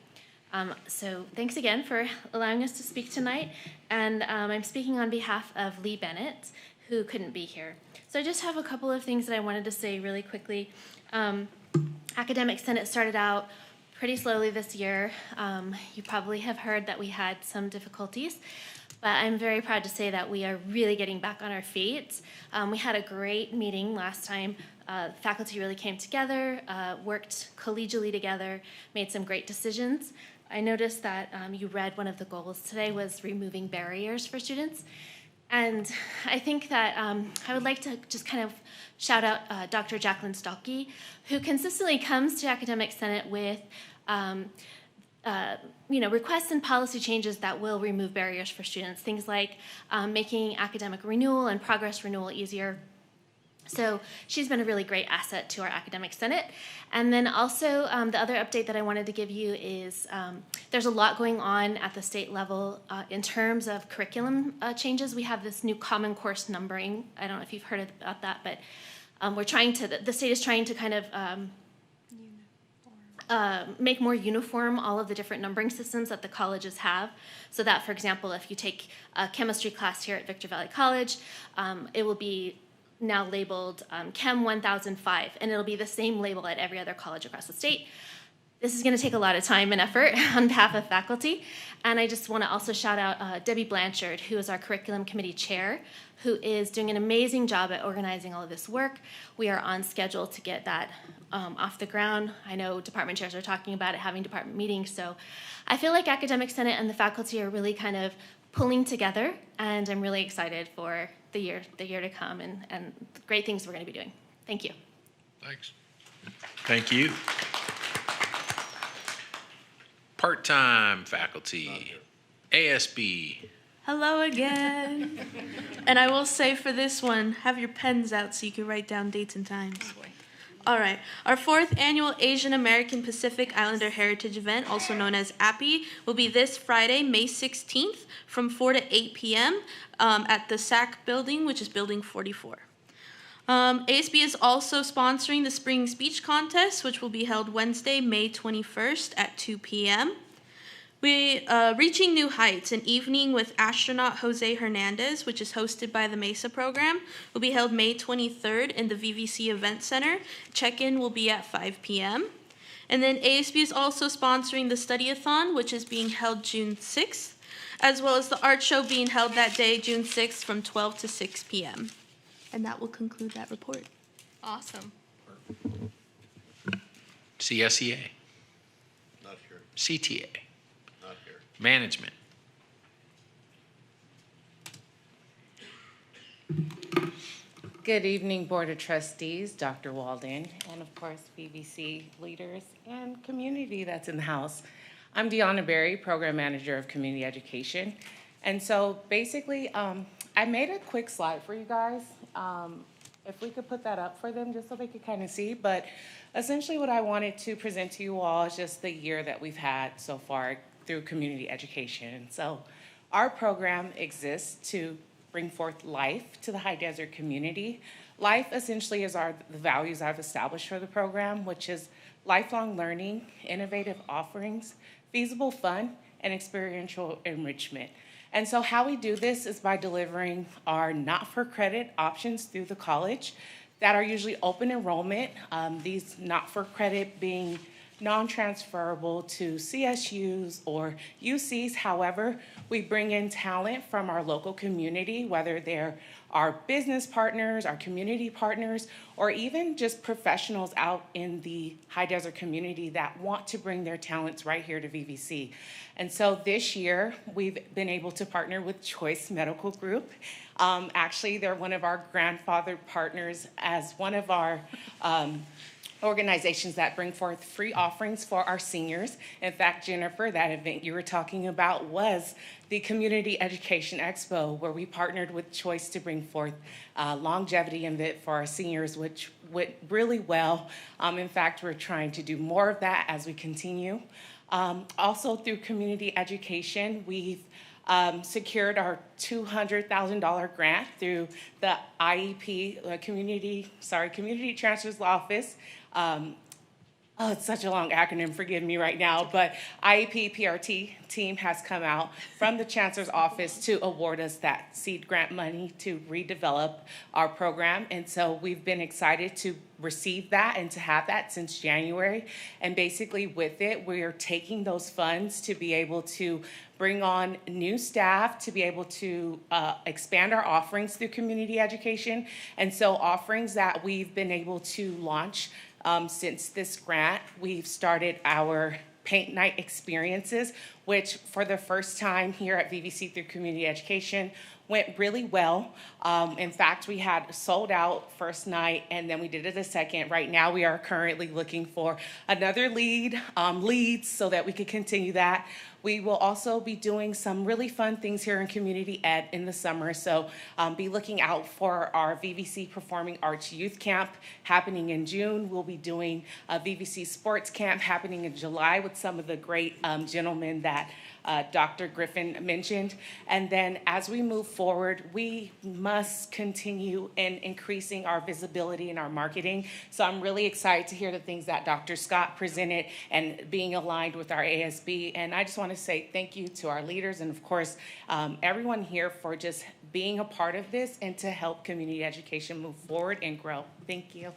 So thanks again for allowing us to speak tonight. And I'm speaking on behalf of Lee Bennett, who couldn't be here. So I just have a couple of things that I wanted to say really quickly. Academic Senate started out pretty slowly this year. You probably have heard that we had some difficulties, but I'm very proud to say that we are really getting back on our feet. We had a great meeting last time. Faculty really came together, worked collegially together, made some great decisions. I noticed that you read one of the goals today was removing barriers for students. And I think that I would like to just kind of shout out Dr. Jacqueline Stolke, who consistently comes to Academic Senate with requests and policy changes that will remove barriers for students, things like making academic renewal and progress renewal easier. So she's been a really great asset to our Academic Senate. And then also the other update that I wanted to give you is there's a lot going on at the state level in terms of curriculum changes. We have this new common course numbering. I don't know if you've heard about that, but the state is trying to kind of make more uniform all of the different numbering systems that the colleges have. So that, for example, if you take a chemistry class here at Victor Valley College, it will be now labeled Chem 1005, and it'll be the same label at every other college across the state. This is going to take a lot of time and effort on behalf of faculty, and I just want to also shout out Debbie Blanchard, who is our curriculum committee chair, who is doing an amazing job at organizing all of this work. We are on schedule to get that off the ground. I know department chairs are talking about it, having department meetings, so I feel like Academic Senate and the faculty are really kind of pulling together, and I'm really excited for the year to come and the great things we're going to be doing. Thank you. Thanks. Thank you. Part-time faculty, ASB. Hello again. And I will say for this one, have your pens out so you can write down dates and times. All right. Our 4th annual Asian American Pacific Islander Heritage Event, also known as API, will be this Friday, May 16th from 4 to 8 p.m. At the SAC building, which is building 44. ASB is also sponsoring the Spring Speech Contest, which will be held Wednesday, May 21st at 2 p.m. Reaching New Heights, an evening with astronaut Jose Hernandez, which is hosted by the MESA program, will be held May 23rd in the VVC Event Center. Check-in will be at 5 p.m. And then ASB is also sponsoring the Study-a-thon, which is being held June 6th, as well as the art show being held that day, June 6th, from 12 to 6 p.m. And that will conclude that report. Awesome. CSEA. Not here. CTA. Not here. Management. Good evening, Board of Trustees, Dr. Walden, and of course, BBC leaders and community that's in the house. I'm Deanna Berry, Program Manager of Community Education. And so basically, I made a quick slide for you guys. If we could put that up for them just so they could kind of see. But essentially what I wanted to present to you all is just the year that we've had so far through community education. So our program exists to bring forth life to the high desert community. Life essentially is the values I've established for the program, which is lifelong learning, innovative offerings, feasible fun, and experiential enrichment. And so how we do this is by delivering our not-for-credit options through the college that are usually open enrollment, these not-for-credit being non-transferable to CSUs or UCs. However, we bring in talent from our local community, whether they're our business partners, our community partners, or even just professionals out in the high desert community that want to bring their talents right here to VVC. And so this year, we've been able to partner with Choice Medical Group. Actually, they're one of our grandfathered partners as one of our organizations that bring forth free offerings for our seniors. In fact, Jennifer, that event you were talking about was the Community Education Expo, where we partnered with Choice to bring forth longevity event for our seniors, which went really well. In fact, we're trying to do more of that as we continue. Also through community education, we've secured our $200,000 grant through the IEP, Community Transfers Office. Oh, it's such a long acronym, forgive me right now, but IEP PRT team has come out from the Chancellor's office to award us that seed grant money to redevelop our program. And so we've been excited to receive that and to have that since January. And basically with it, we're taking those funds to be able to bring on new staff, to be able to expand our offerings through community education. And so offerings that we've been able to launch since this grant, we've started our paint night experiences, which for the first time here at VVC through community education went really well. In fact, we had sold out first night and then we did it a second. Right now we are currently looking for another leads so that we could continue that. We will also be doing some really fun things here in community ed in the summer. So be looking out for our VVC Performing Arts Youth Camp happening in June. We'll be doing a VVC Sports Camp happening in July with some of the great gentlemen that Dr. Griffin mentioned. And then as we move forward, we must continue in increasing our visibility in our marketing. So I'm really excited to hear the things that Dr. Scott presented and being aligned with our ASB. And I just want to say thank you to our leaders and of course, everyone here for just being a part of this and to help community education move forward and grow. Thank you.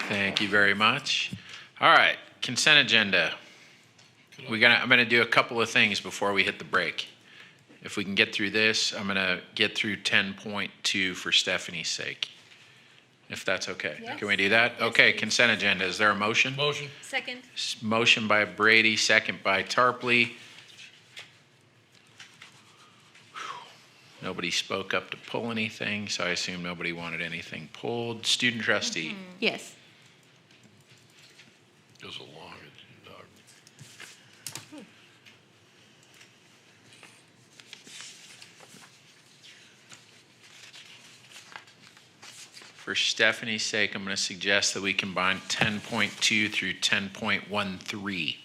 Thank you very much. All right, consent agenda. I'm gonna do a couple of things before we hit the break. If we can get through this, I'm gonna get through 10.2 for Stephanie's sake. If that's okay. Yes. Can we do that? Yes, Okay, please. Consent agenda. Is there a motion? Motion. Second. Motion by Brady, second by Tarpley. Nobody spoke up to pull anything, so I assume nobody wanted anything pulled. Student trustee. Yes. Goes along. For Stephanie's sake, I'm going to suggest that we combine 10.2 through 10.13.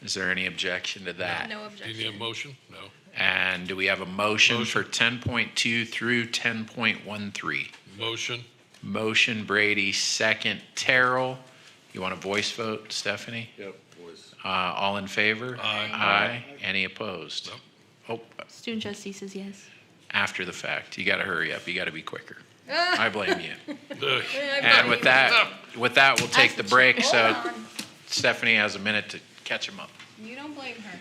Is there any objection to that? No Do objection. you need a motion? No. And do we have a motion Motion. for 10.2 through 10.13? Motion. Motion Brady, second Terrell. You want a voice vote, Stephanie? Yep, voice. All in favor? Aye. Aye. Any opposed? Oh, Student trustee says yes. after the fact. You got to hurry up. You got to be quicker. I blame you. Ugh. And with that, we'll take the break. So Stephanie has a minute to catch him up. You don't blame her.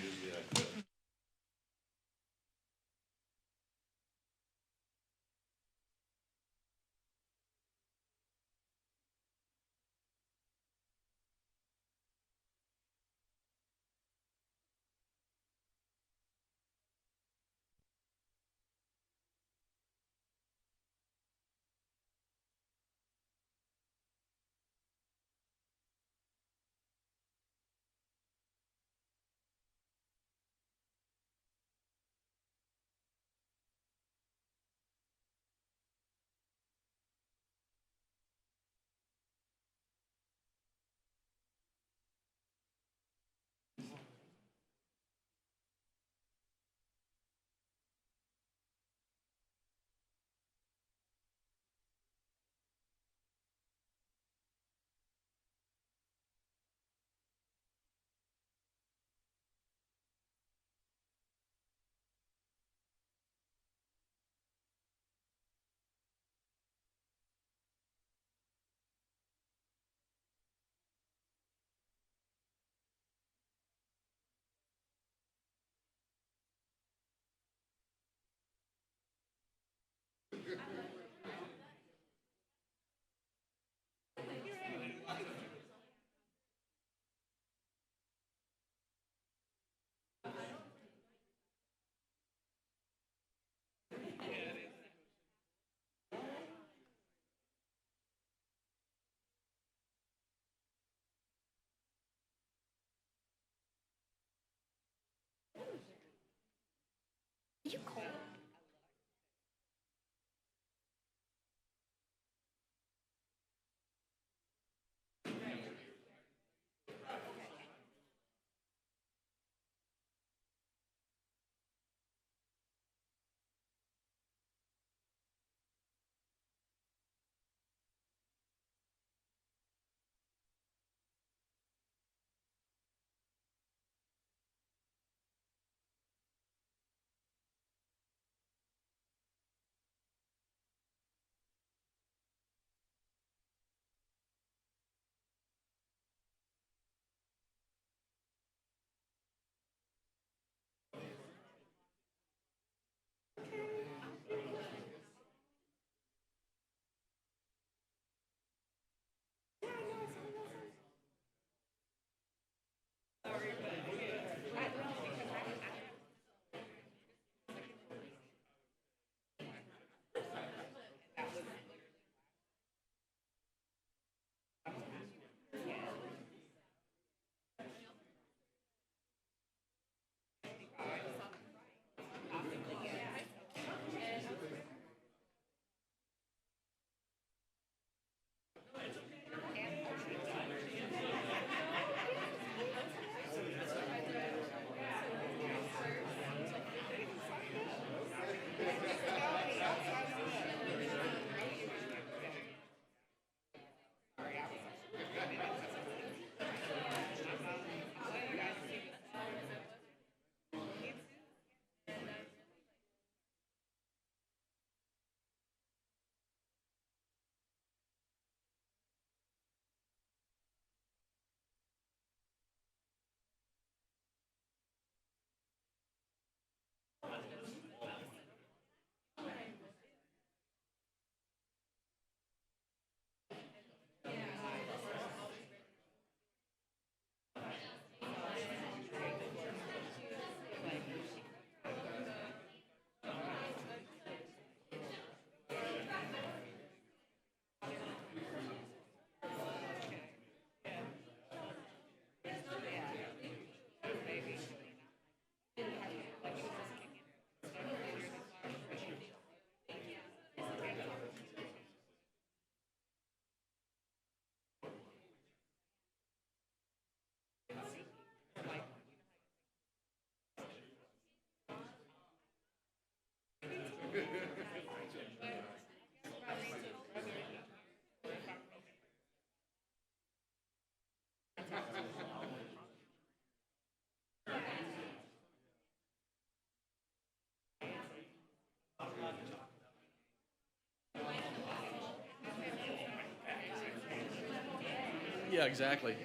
Yeah, exactly.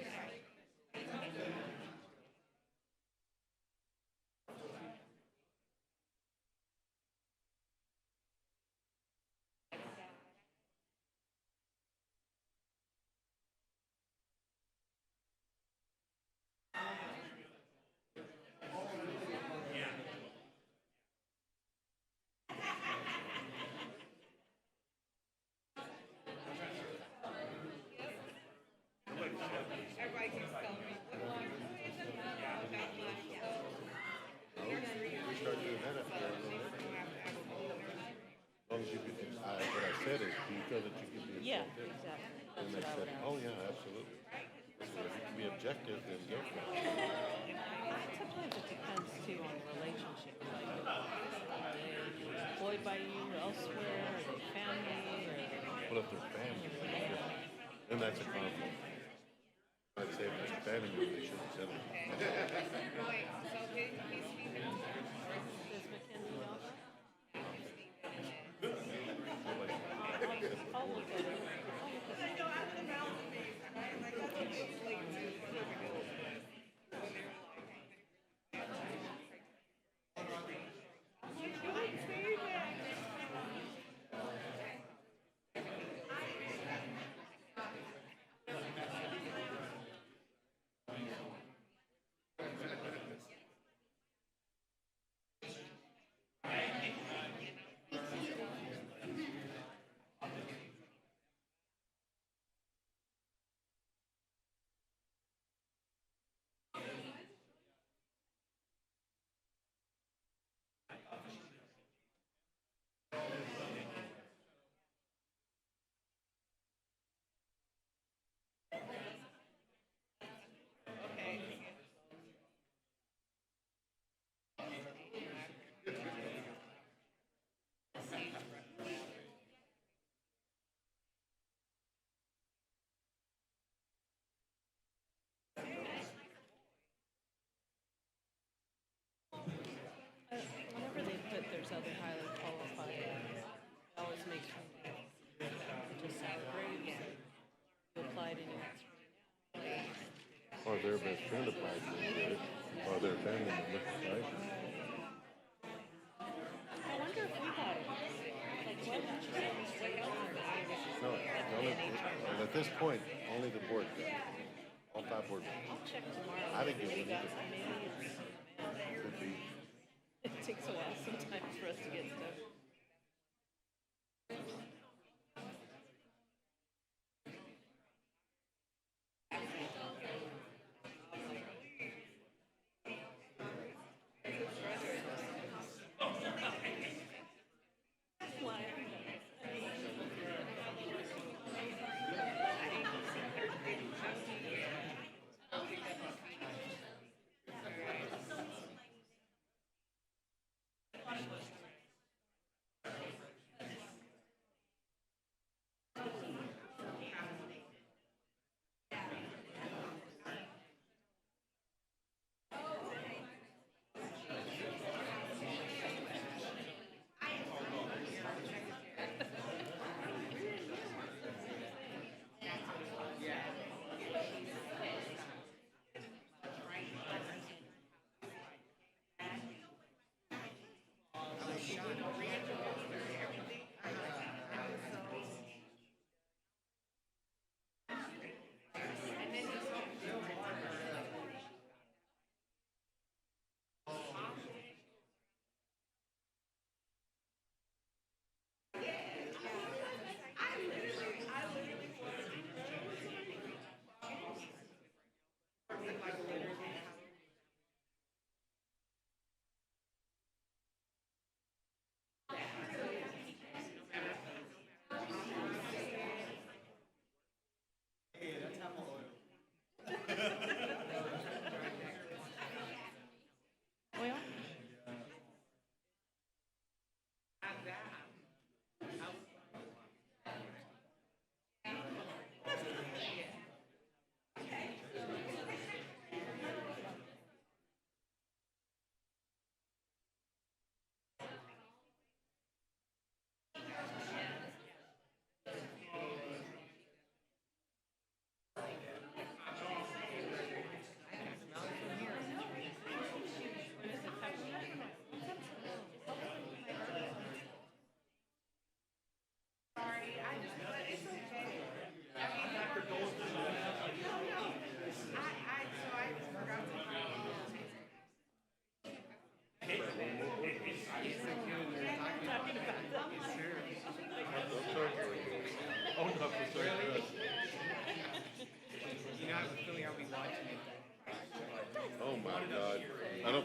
Everybody keeps telling me, We start doing that after a little bit. As long as you could, what I said is, do you feel that you can be Yeah, objective? exactly. And That's they what I would said, ask. oh, yeah, absolutely. I said, if you can be objective, then go for it. Sometimes it depends too on the relationship. Like, are they employed by you elsewhere? Are they family? Or... Well, if they're family, then that's a conflict. I'd say if it's a family member, they shouldn't send it. Does Mackenzie know that? I'll look at it. Whenever they put there's other highly qualified, it always makes me just celebrate. You applied and you Or their best friend applies to it, or their family member, right? I wonder if we got it. Like, why didn't you say this way over? Well, at this point, only the board does. All 5 board members. I'll check tomorrow. I didn't get Maybe one got either. some, maybe it's, Could be. it takes a while sometimes for us to get stuff.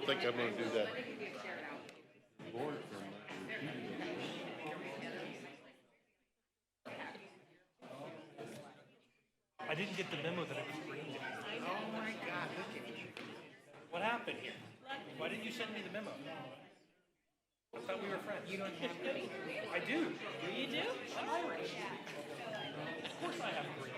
think I'm gonna do that. I didn't get the memo that it was green. Oh my God, look at you. What happened here? Why didn't you send me the memo? I thought we were friends. You don't have green. I do. You do? I'm Irish. Of course I have green.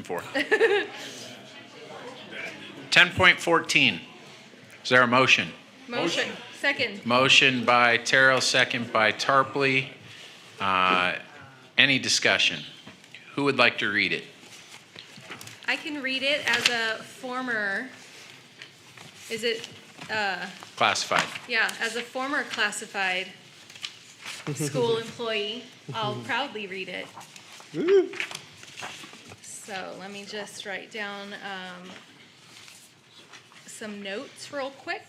For 10.14. Is there a motion? Motion. Second. Motion by Terrell, second by Tarpley. Any discussion? Who would like to read it? I can read it as a former, is it, Classified. yeah, as a former classified school employee, I'll proudly read it. So let me just write down some notes real quick.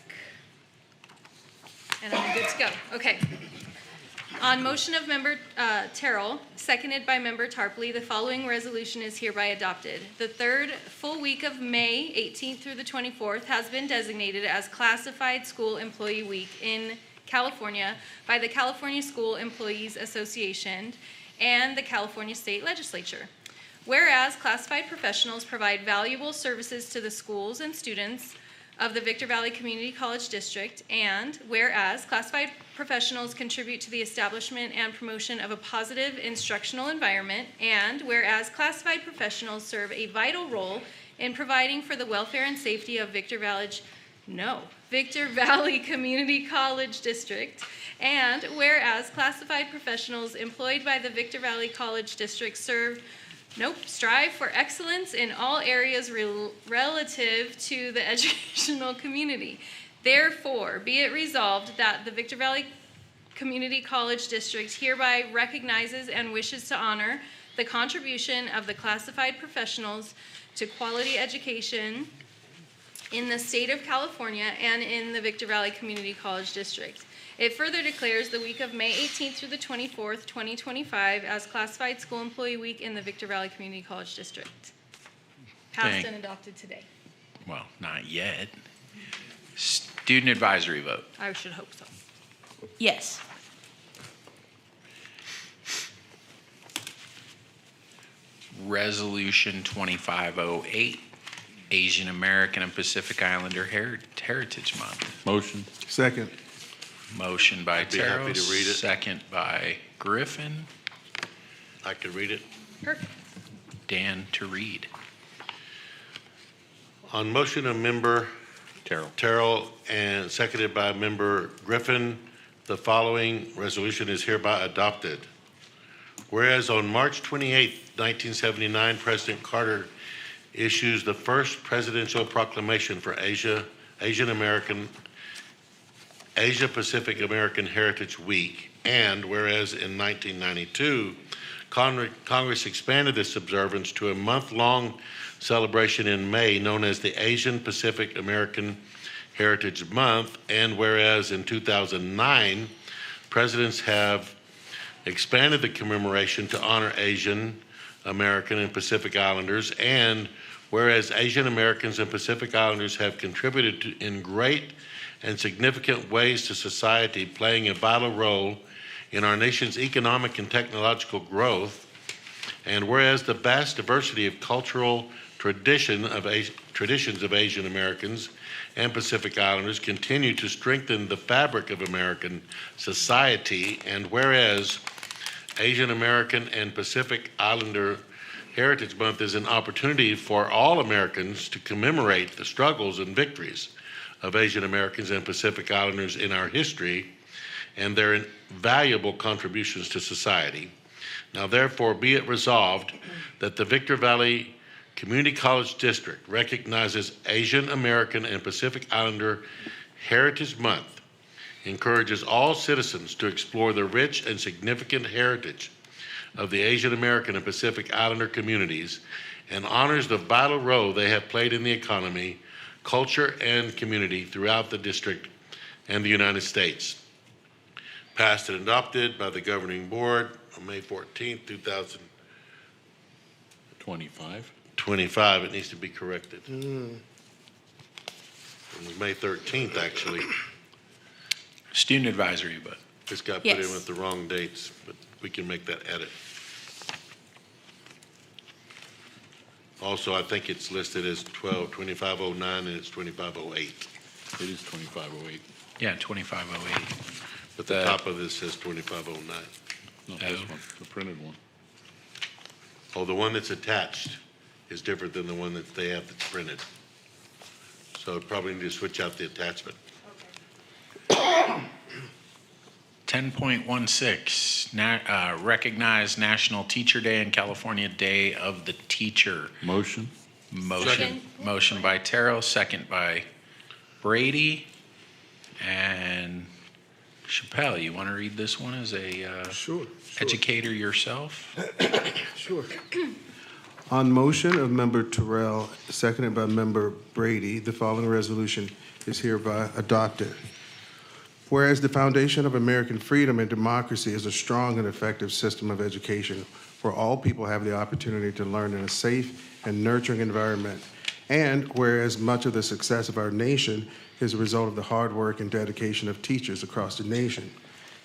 And I'm good to go. Okay. On motion of Member Terrell, seconded by Member Tarpley, the following resolution is hereby adopted. The third full week of May 18th through the 24th has been designated as Classified School Employee Week in California by the California School Employees Association and the California State Legislature. Whereas classified professionals provide valuable services to the schools and students of the Victor Valley Community College District, and whereas classified professionals contribute to the establishment and promotion of a positive instructional environment, and whereas classified professionals serve a vital role in providing for the welfare and safety of Victor Valley Community College District, and whereas classified professionals employed by the Victor Valley College District strive for excellence in all areas relative to the educational community. Therefore, be it resolved that the Victor Valley Community College District hereby recognizes and wishes to honor the contribution of the classified professionals to quality education in the state of California and in the Victor Valley Community College District. It further declares the week of May 18th through the 24th, 2025 as Classified School Employee Week in the Victor Valley Community College District. Passed and adopted today. Well, not yet. Student advisory vote. I should hope so. Yes. Resolution 2508, Asian American and Pacific Islander Heritage Month. Motion. Second. Motion by I'd be happy Terrell, to read it. second by Griffin. I could read it. Perfect. Dan to read. On motion of Member Terrell and seconded by Member Griffin, the following resolution is hereby adopted. Whereas on March 28, 1979, President Carter issues the first presidential proclamation for Asia Pacific American Heritage Week, and whereas in 1992, Congress expanded this observance to a month-long celebration in May known as the Asian Pacific American Heritage Month, and whereas in 2009, presidents have expanded the commemoration to honor Asian American and Pacific Islanders, and whereas Asian Americans and Pacific Islanders have contributed in great and significant ways to society, playing a vital role in our nation's economic and technological growth, and whereas the vast diversity of cultural, traditions of Asian Americans and Pacific Islanders continue to strengthen the fabric of American society, and whereas Asian American and Pacific Islander Heritage Month is an opportunity for all Americans to commemorate the struggles and victories of Asian Americans and Pacific Islanders in our history and their valuable contributions to society. Now, therefore, be it resolved that the Victor Valley Community College District recognizes Asian American and Pacific Islander Heritage Month, encourages all citizens to explore the rich and significant heritage of the Asian American and Pacific Islander communities, and honors the vital role they have played in the economy, culture, and community throughout the district and the United States. Passed and adopted by the governing board on May 14th, 2025. It needs to be corrected. It was May 13th, actually. Student advisory, but. This got put in with the wrong dates, but we can make that edit. Also, I think it's listed as 2509 and it's 2508. It is 2508. Yeah, 2508. But the top of this says 2509. Not this one, the printed one. Oh, the one that's attached is different than the one that they have that's printed. So probably need to switch out the attachment. 10.16, recognize National Teacher Day and California Day of the Teacher. Motion. Motion by Terrell, second by Brady. And Chappelle, you want to read this one as a educator yourself? Sure. On motion of Member Terrell, seconded by Member Brady, the following resolution is hereby adopted. Whereas the foundation of American freedom and democracy is a strong and effective system of education where all people have the opportunity to learn in a safe and nurturing environment, and whereas much of the success of our nation is a result of the hard work and dedication of teachers across the nation,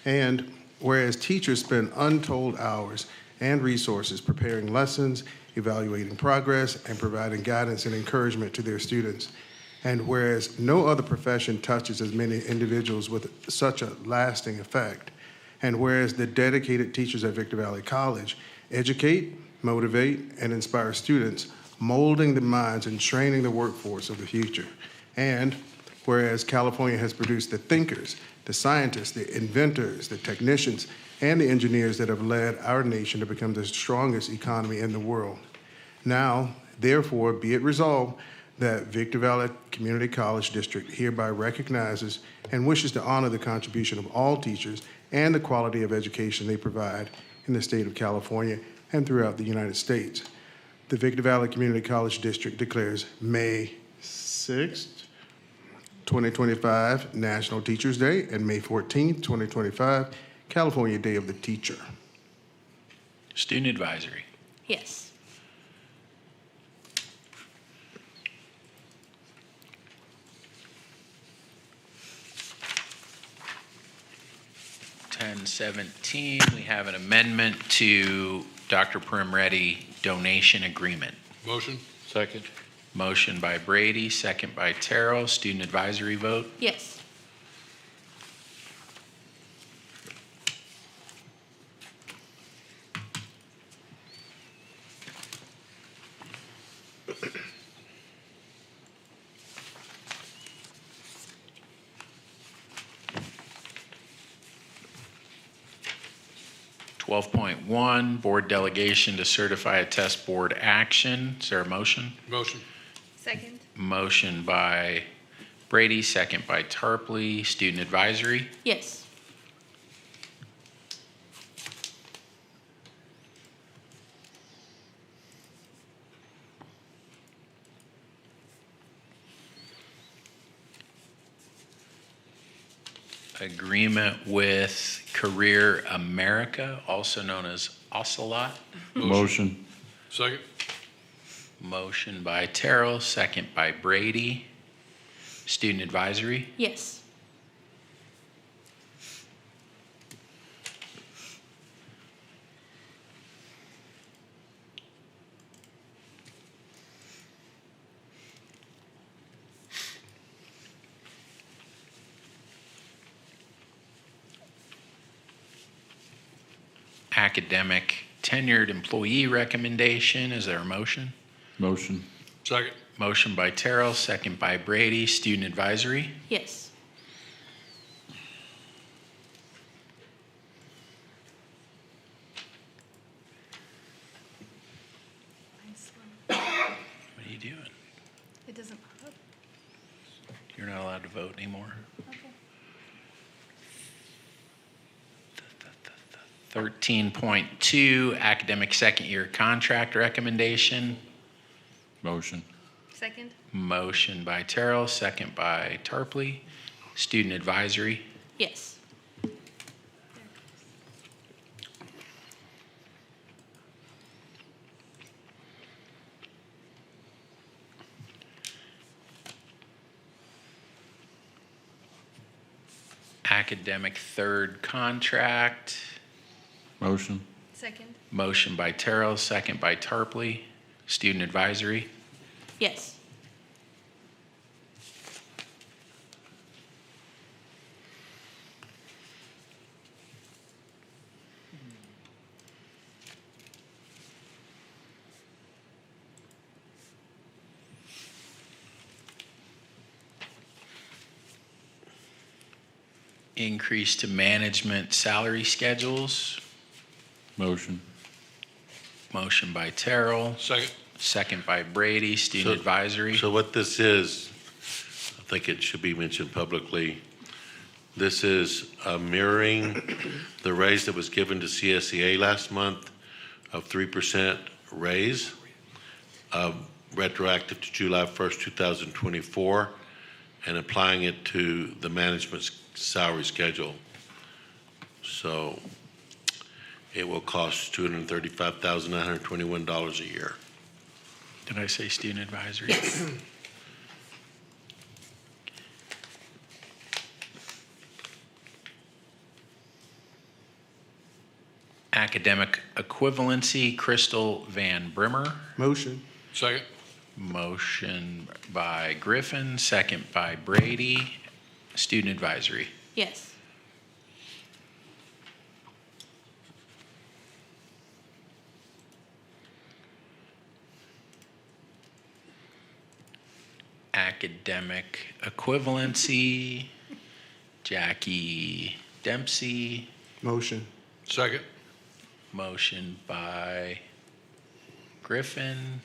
and whereas teachers spend untold hours and resources preparing lessons, evaluating progress, and providing guidance and encouragement to their students, and whereas no other profession touches as many individuals with such a lasting effect, and whereas the dedicated teachers at Victor Valley College educate, motivate, and inspire students, molding the minds and training the workforce of the future, and whereas California has produced the thinkers, the scientists, the inventors, the technicians, and the engineers that have led our nation to become the strongest economy in the world. Now, therefore, be it resolved that Victor Valley Community College District hereby recognizes and wishes to honor the contribution of all teachers and the quality of education they provide in the state of California and throughout the United States. The Victor Valley Community College District declares May 6th, 2025 National Teachers Day and May 14th, 2025 California Day of the Teacher. Student advisory. Yes. We have an amendment to Dr. Primretti donation agreement. Motion. Second. Motion by Brady, second by Terrell. Student advisory vote. Yes. .1, board delegation to certify a test board action. Is there a motion? Motion. Second. Motion by Brady, second by Tarpley. Student advisory. Yes. Agreement with Career America, also known as Ocelot. Motion. Second. Motion by Terrell, second by Brady. Student advisory. Yes. academic tenured employee recommendation. Is there a motion? Motion. Second. Motion by Terrell, second by Brady. Student advisory. Yes. What are you doing? It doesn't pop up. You're not allowed to vote anymore. Okay. 13.2, academic second year contract recommendation. Motion. Second? Motion by Terrell, second by Tarpley. Student advisory. Yes. Academic third contract. Motion. Second? Motion by Terrell, second by Tarpley. Student advisory. Yes. Increase to management salary schedules. Motion. Motion by Terrell. Second. Second by Brady. Student advisory. So what this is, I think it should be mentioned publicly. This is mirroring the raise that was given to CSEA last month of 3% raise, retroactive to July 1st, 2024, and applying it to the management's salary schedule. So it will cost $235,921 a year. Did I say student advisory? Yes. Academic equivalency, Crystal Van Brimmer. Motion. Second. Motion by Griffin, second by Brady. Student advisory. Yes. Academic equivalency, Jackie Dempsey. Motion. Second. Motion by Griffin,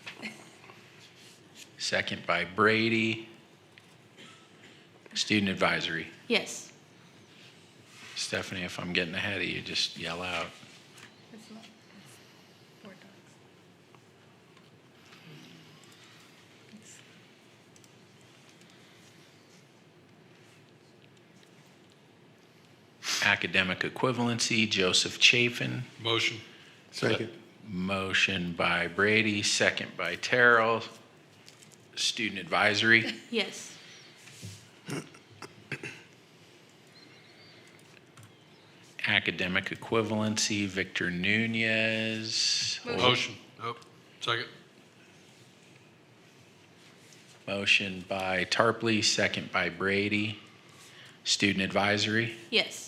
second by Brady. Student advisory. Yes. Stephanie, if I'm getting ahead of you, just yell out. It's not. It's Board Docs. Academic equivalency, Joseph Chafin. Motion. Second. Motion by Brady, second by Terrell. Student advisory. Yes. Academic equivalency, Victor Nunez. Motion. Oh, second. Motion by Tarpley, second by Brady. Student advisory. Yes.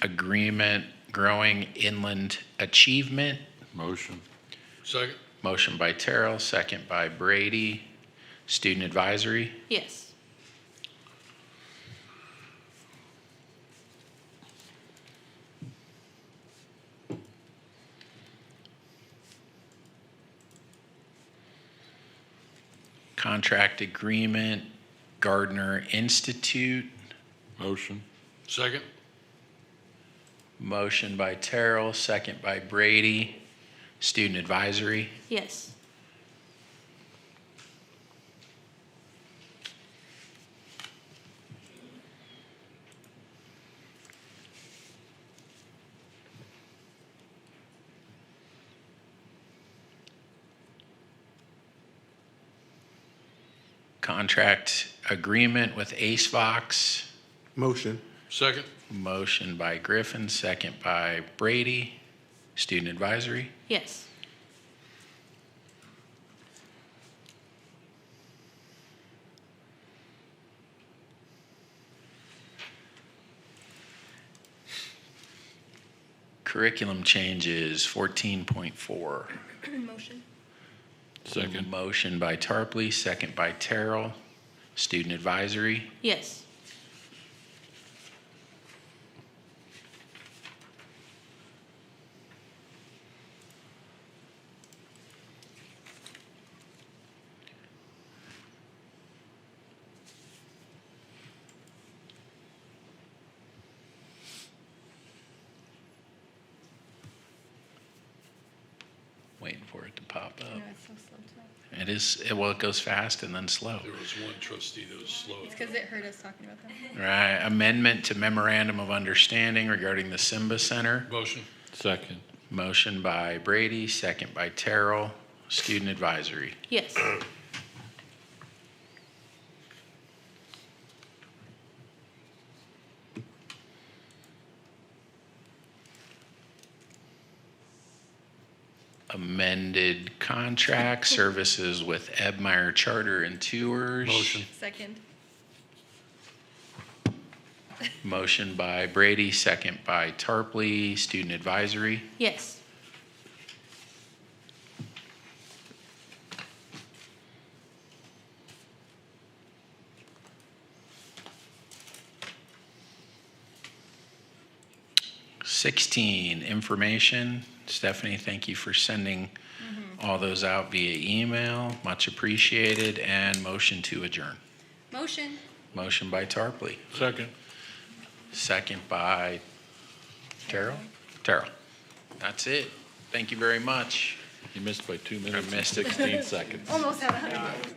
Agreement, growing inland achievement. Motion. Second. Motion by Terrell, second by Brady. Student advisory. Yes. Contract agreement, Gardner Institute. Motion. Second. Motion by Terrell, second by Brady. Student advisory. Yes. Contract agreement with AceVox. Motion. Second. Motion by Griffin, second by Brady. Student Advisory? Yes. Curriculum changes 14.4. Motion. Second. Motion by Tarpley, second by Terrell. Student Advisory? Yes. Waiting for it to pop No, up. it's so slow today. It is, well, it goes fast and then slow. There was one trustee that was slow. It's because it heard us talking about that. Right, amendment to memorandum of understanding regarding the Simba Center. Motion. Second. Motion by Brady, second by Terrell. Student Advisory. Yes. Amended contract services with Ebmeyer Charter and Tours. Motion. Second. Motion by Brady, second by Tarpley. Student Advisory. Yes. Sixteen, information. Stephanie, thank you for sending all those out via email. Much appreciated. And motion to adjourn. Motion. Motion by Tarpley. Second. Second by Terrell? Terrell. That's it. Thank you very much. You missed by 2 minutes I missed and it. 16 seconds. Almost had 100.